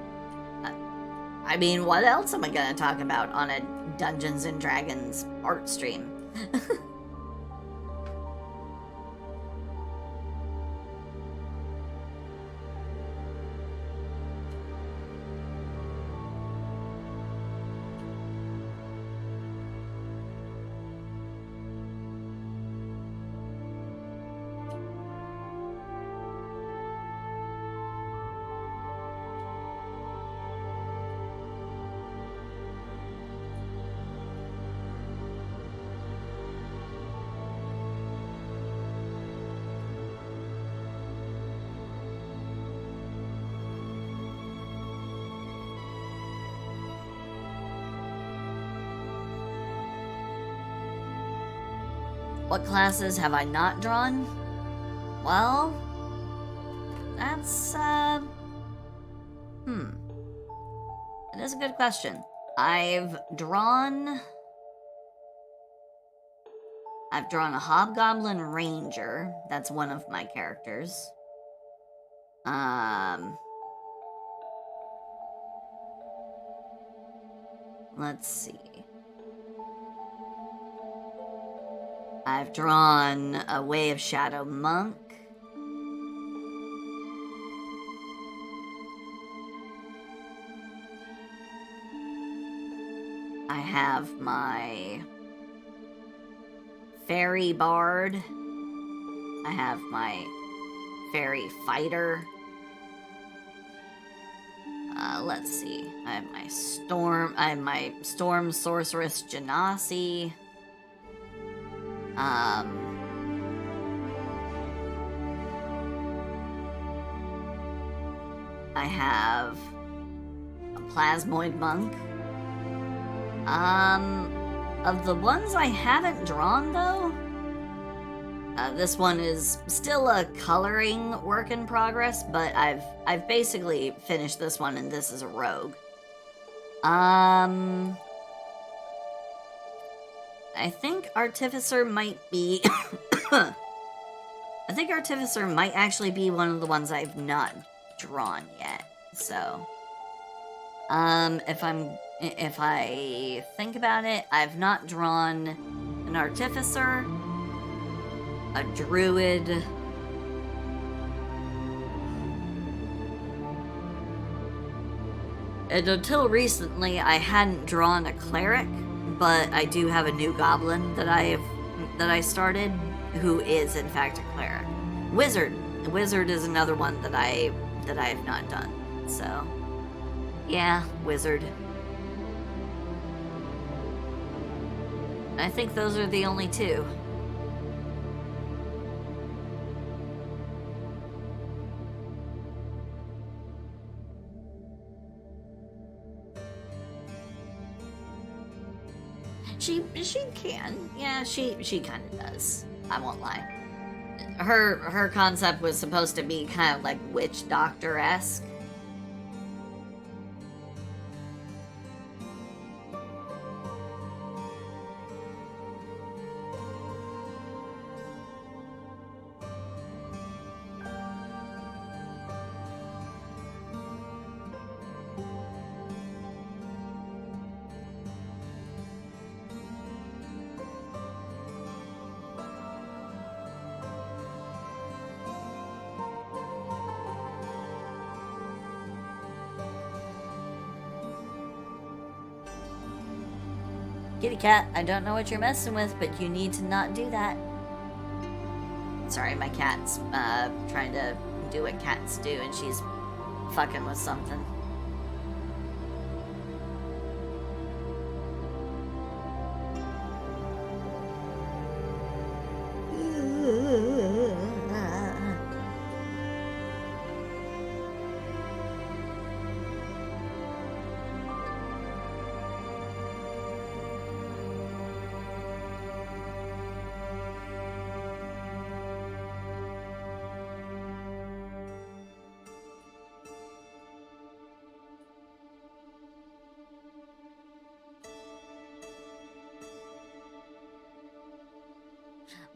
I mean, what else am I gonna talk about on a Dungeons & Dragons art stream? What classes have I not drawn? Well, that's, It is a good question. I've drawn a Hobgoblin Ranger. That's one of my characters. Let's see. I've drawn a Way of Shadow Monk. I have my Fairy Bard. I have my Fairy Fighter. Let's see. I have my Storm Sorceress Genasi. I have a Plasmoid Monk. Of the ones I haven't drawn, though, this one is still a coloring work in progress, but I've basically finished this one, and this is a rogue. I think Artificer might be... I think Artificer might actually be one of the ones I've not drawn yet, so... If I think about it, I've not drawn an Artificer, a Druid, and until recently I hadn't drawn a Cleric, but I do have a new Goblin that I started, who is in fact a Cleric. Wizard. The Wizard is another one that I have not done, so... Yeah, Wizard. I think those are the only two. She can. Yeah, she kind of does. I won't lie. Her concept was supposed to be kind of like witch doctor-esque. Kitty cat, I don't know what you're messing with, but you need to not do that. Sorry, my cat's trying to do what cats do, and she's fucking with something.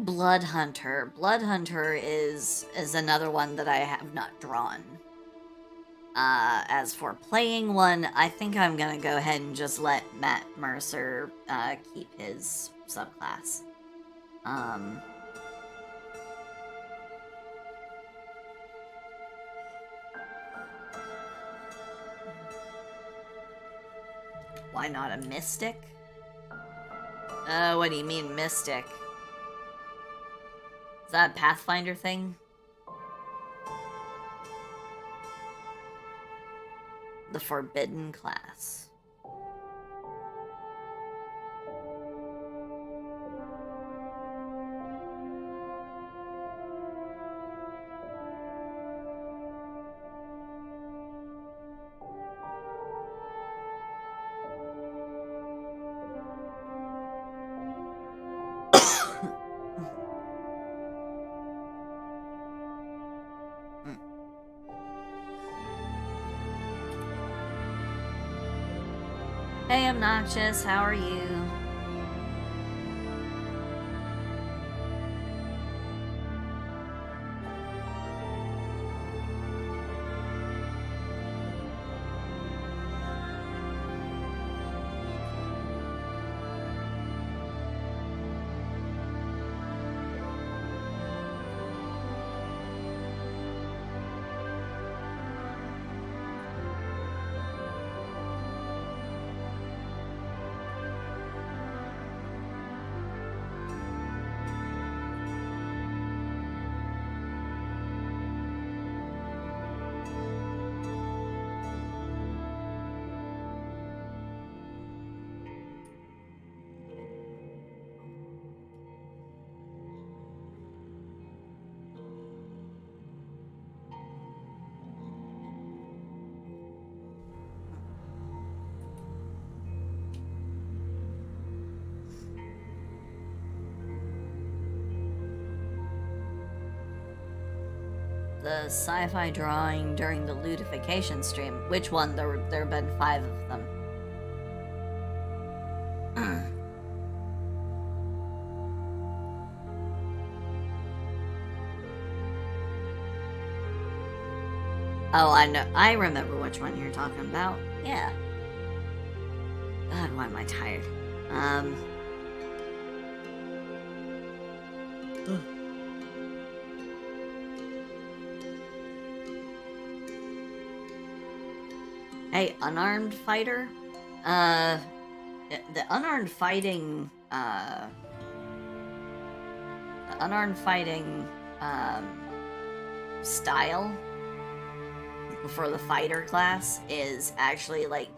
Blood Hunter. Blood Hunter is another one that I have not drawn. As for playing one, I think I'm gonna go ahead and just let Matt Mercer keep his subclass. Why not a Mystic? What do you mean Mystic? Is that a Pathfinder thing? The Forbidden class. Hey, Obnoxious, how are you? The sci-fi drawing during the lutification stream. Which one? There have been 5 of them. Oh, I know. I remember which one you're talking about. Yeah. God, why am I tired? Hey, unarmed fighter? The unarmed fighting, style for the fighter class is actually, like,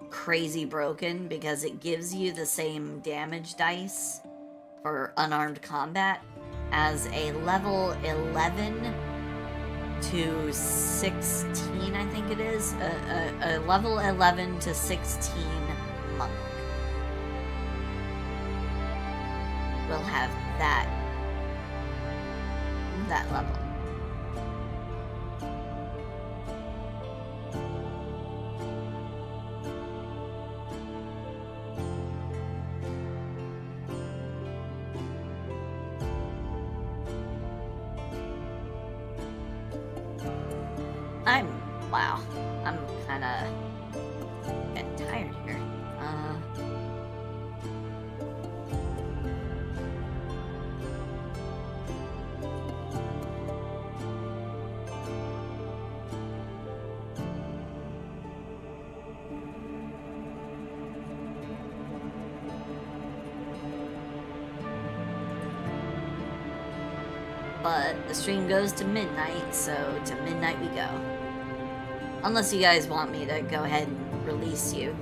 crazy broken because it gives you the same damage dice for unarmed combat as a level 11 to 16, I think it is. A level 11 to 16 monk will have that level. Wow, I'm kinda getting tired here. But the stream goes to midnight, so to midnight we go. Unless you guys want me to go ahead and release you.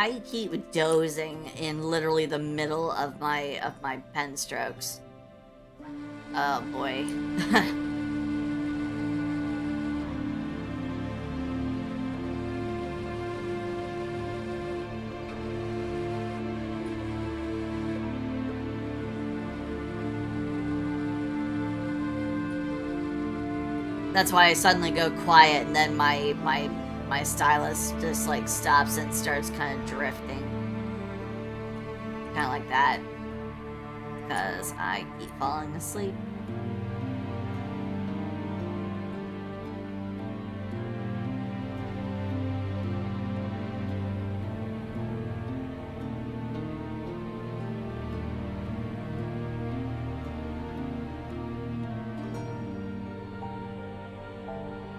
I keep dozing in literally the middle of my pen strokes. Oh boy. That's why I suddenly go quiet, and then my stylus just like stops and starts kind of drifting, kind of like that, because I keep falling asleep.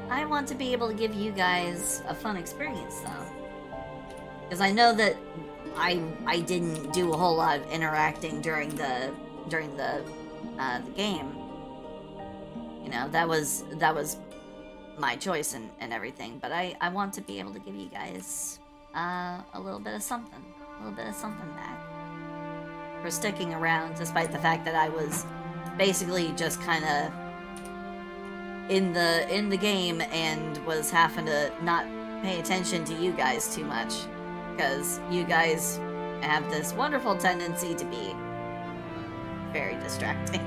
I want to be able to give you guys a fun experience, though, because I know that I didn't do a whole lot of interacting during the game. You know, that was my choice and everything. But I want to be able to give you guys a little bit of something back for sticking around, despite the fact that I was basically just kind of in the game and was having to not pay attention to you guys too much, because you guys have this wonderful tendency to be very distracting.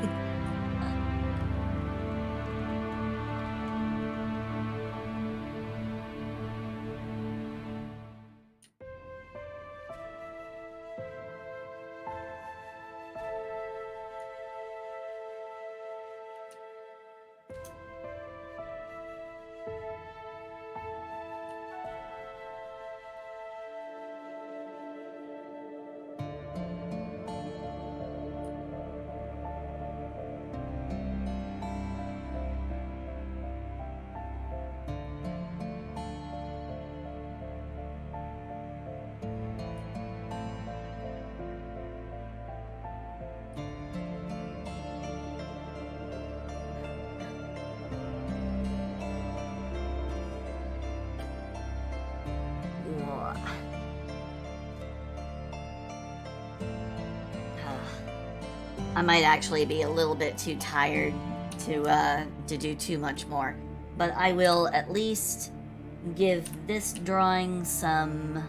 I might actually be a little bit too tired to do too much more, but I will at least give this drawing some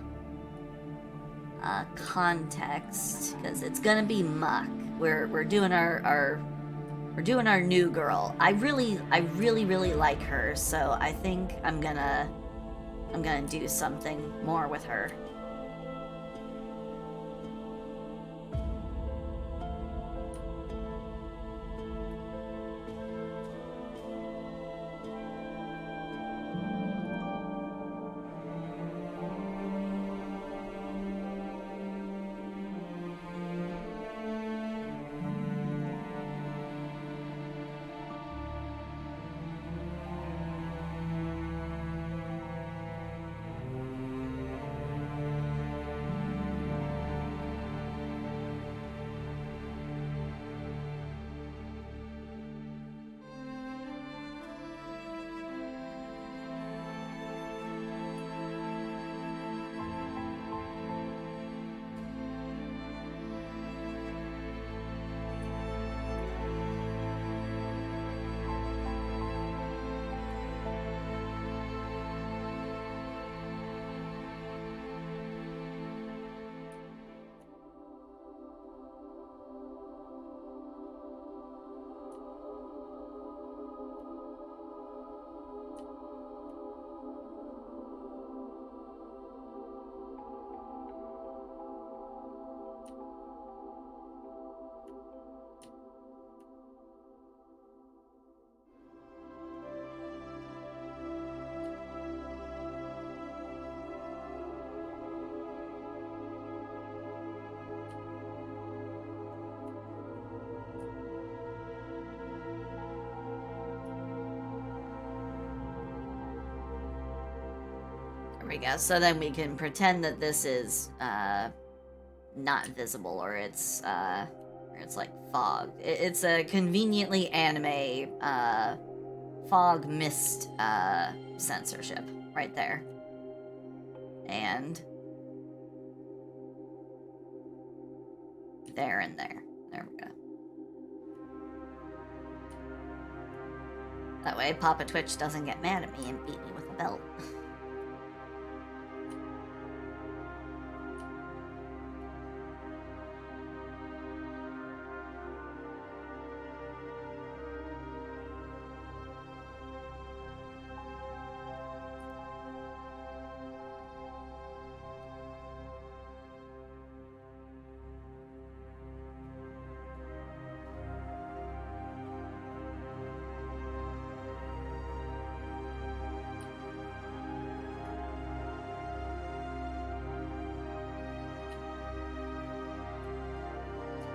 context, because it's gonna be muck. We're doing our new girl. I really like her, so I think I'm gonna do something more with her. There we go. So then we can pretend that this is not visible, or it's like fog. It's a conveniently anime fog mist censorship right there. And there and there. There we go. That way Papa Twitch doesn't get mad at me and beat me with a belt.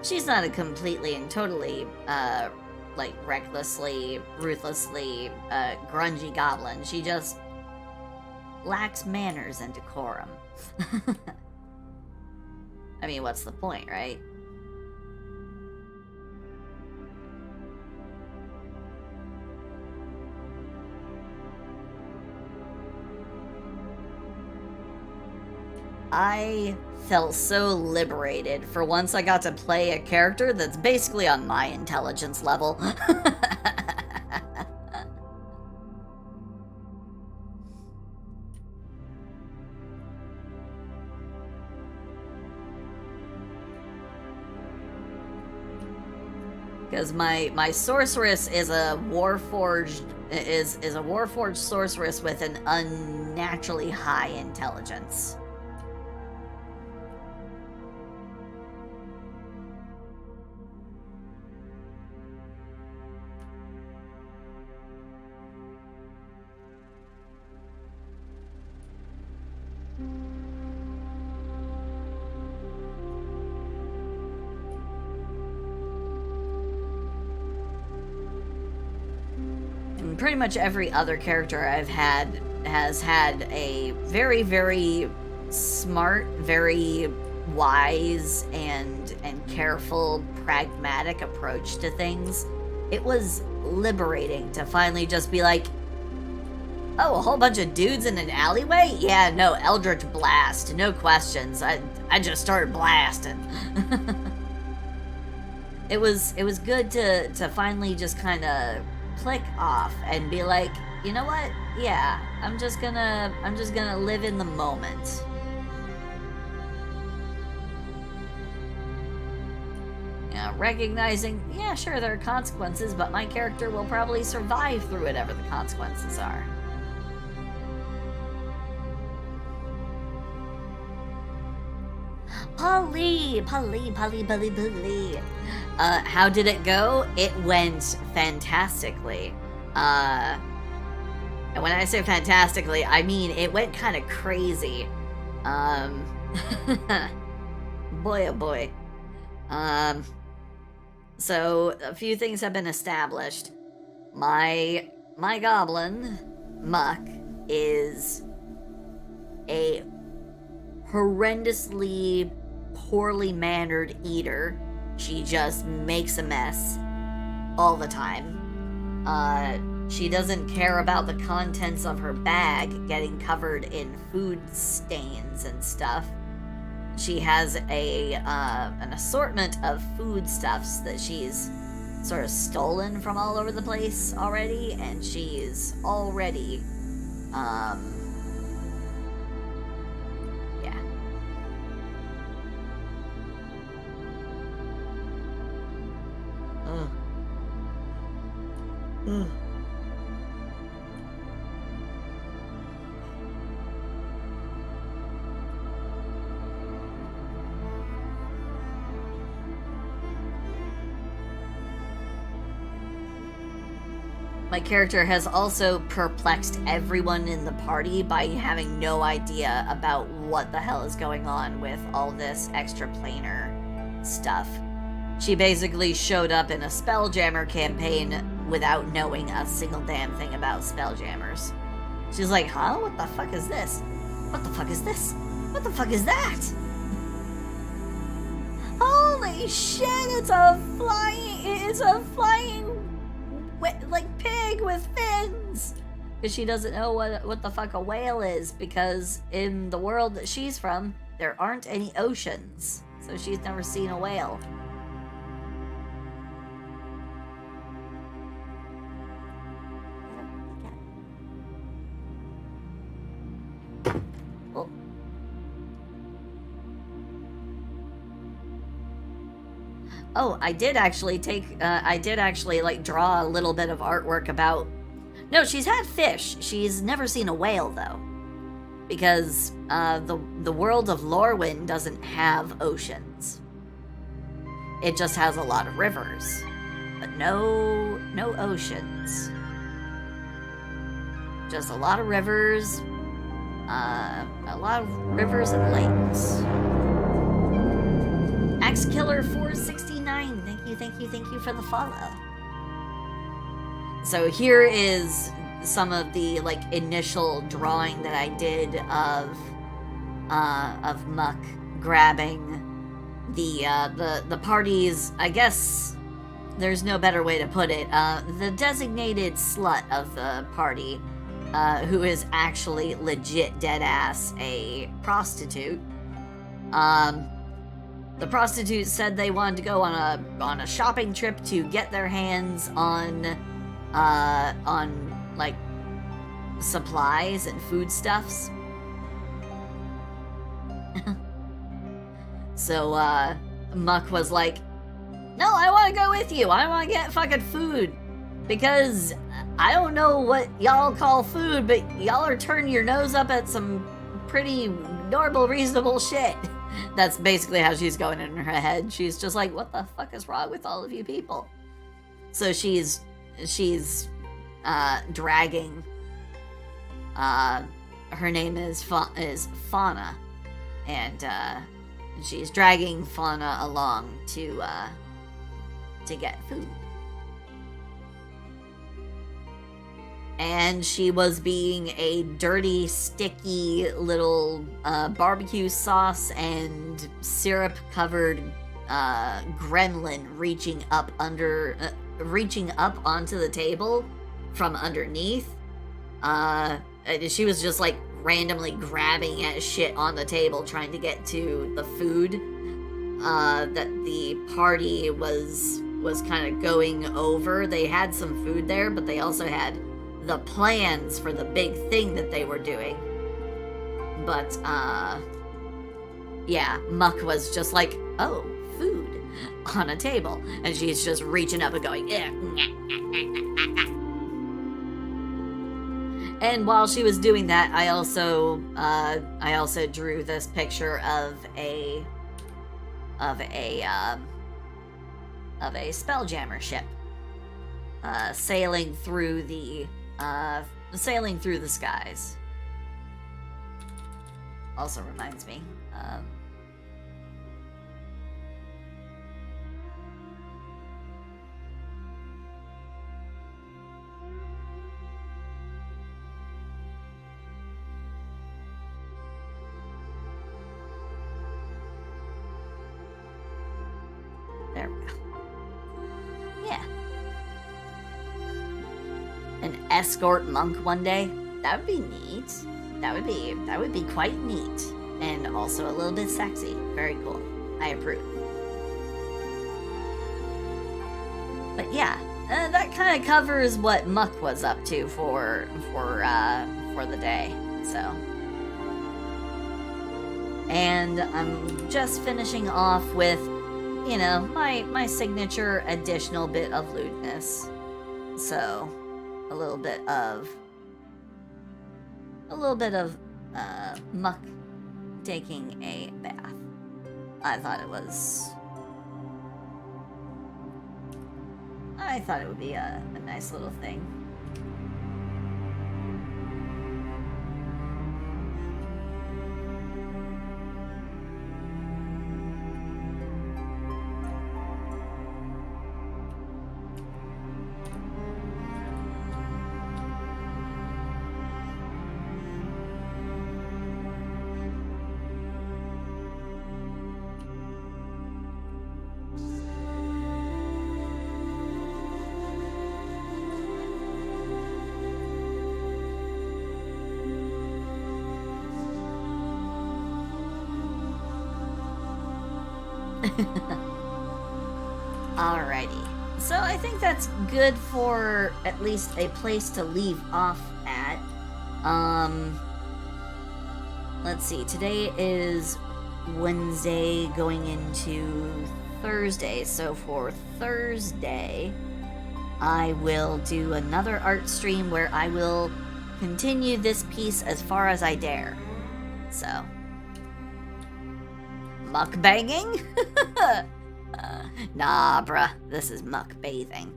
She's not a completely and totally, like, recklessly, ruthlessly, grungy goblin. She just lacks manners and decorum. I mean, what's the point, right? I felt so liberated for once I got to play a character that's basically on my intelligence level. Because my sorceress is a warforged sorceress with an unnaturally high intelligence. Pretty much every other character I've had has had a very, very smart, very wise, and careful, pragmatic approach to things. It was liberating to finally just be like, oh, a whole bunch of dudes in an alleyway? Yeah, no, Eldritch Blast, no questions. I just started blasting. It was good to finally just kind of click off and be like, you know what? Yeah, I'm just gonna live in the moment. Yeah, recognizing, yeah, sure, there are consequences, but my character will probably survive through whatever the consequences are. Polly. How did it go? It went fantastically. And when I say fantastically, I mean it went kind of crazy. Boy oh boy. So a few things have been established. My goblin, Muck, is a horrendously poorly mannered eater. She just makes a mess all the time. She doesn't care about the contents of her bag getting covered in food stains and stuff. She has an assortment of foodstuffs that she's sort of stolen from all over the place already, and she's already, yeah. My character has also perplexed everyone in the party by having no idea about what the hell is going on with all this extraplanar stuff. She basically showed up in a Spelljammer campaign without knowing a single damn thing about Spelljammers. She's like, huh? What the fuck is this? What the fuck is this? What the fuck is that? Holy shit, it's a flying like pig with fins. Because she doesn't know what the fuck a whale is, because in the world that she's from, there aren't any oceans. So she's never seen a whale. Oh. Oh, I did actually like draw a little bit of artwork about... No, she's had fish. She's never seen a whale, though. Because the world of Lorwyn doesn't have oceans. It just has a lot of rivers. But no oceans. Just a lot of rivers. A lot of rivers and lakes. Axe Killer 469, thank you for the follow. So here is some of the like initial drawing that I did of Muck grabbing the party's, I guess there's no better way to put it, the designated slut of the party, who is actually legit deadass a prostitute. The prostitutes said they wanted to go on a shopping trip to get their hands on like supplies and foodstuffs. So Muck was like, "No, I want to go with you. I want to get fucking food because I don't know what y'all call food, but y'all are turning your nose up at some pretty normal, reasonable shit." That's basically how she's going in her head. She's just like, what the fuck is wrong with all of you people? So she's dragging, her name is Fauna, and she's dragging Fauna along to get food. And she was being a dirty, sticky little barbecue sauce and syrup-covered gremlin reaching up onto the table from underneath. She was just like randomly grabbing at shit on the table, trying to get to the food that the party was kind of going over. They had some food there, but they also had the plans for the big thing that they were doing. But, yeah, Muck was just like, oh, food on a table. And she's just reaching up and going, eh. And while she was doing that, I also drew this picture of a Spelljammer ship, sailing through the skies. Also reminds me, there we go. Yeah. An escort monk one day? That would be neat. That would be quite neat. And also a little bit sexy. Very cool. I approve. But yeah, that kind of covers what Muck was up to for the day. So, and I'm just finishing off with, you know, my signature additional bit of lewdness. So, a little bit of Muck taking a bath. I thought it would be a nice little thing. Alrighty. So I think that's good for at least a place to leave off at. Let's see. Today is Wednesday going into Thursday. So for Thursday, I will do another art stream where I will continue this piece as far as I dare. So, mukbanging? Nah, bruh. This is mukbathing.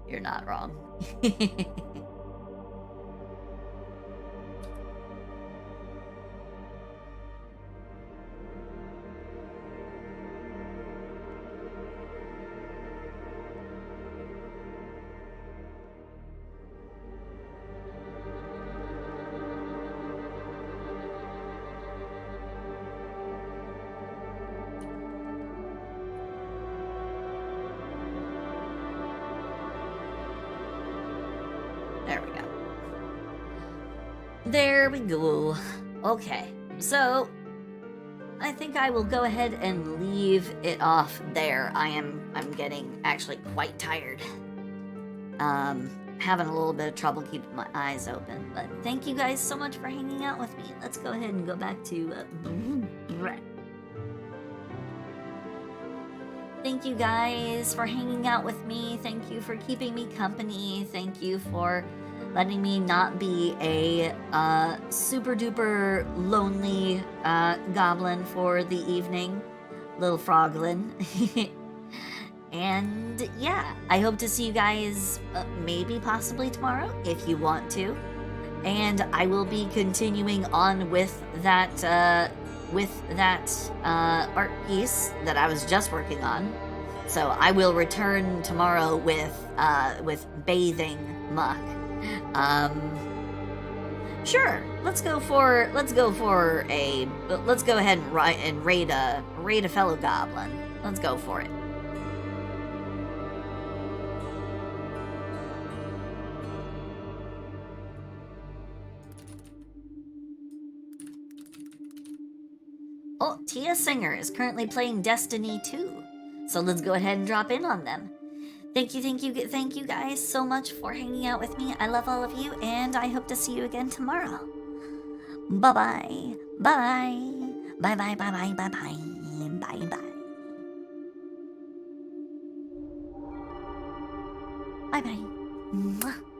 You're not wrong. There we go. There we go. Okay, so I think I will go ahead and leave it off there. I'm getting actually quite tired. Having a little bit of trouble keeping my eyes open. But thank you guys so much for hanging out with me. Let's go ahead and go back to Thank you guys for hanging out with me. Thank you for keeping me company. Thank you for letting me not be a super duper lonely goblin for the evening. Little froglin. And yeah, I hope to see you guys maybe possibly tomorrow if you want to. And I will be continuing on with that art piece that I was just working on. So I will return tomorrow with bathing muck. Sure. Let's go ahead and raid a fellow goblin. Let's go for it. Oh, Tia Singer is currently playing Destiny 2. So let's go ahead and drop in on them. Thank you guys so much for hanging out with me. I love all of you, and I hope to see you again tomorrow. Bye-bye. Bye. Bye-bye, bye-bye, bye-bye. Bye-bye. Bye-bye. Mwah.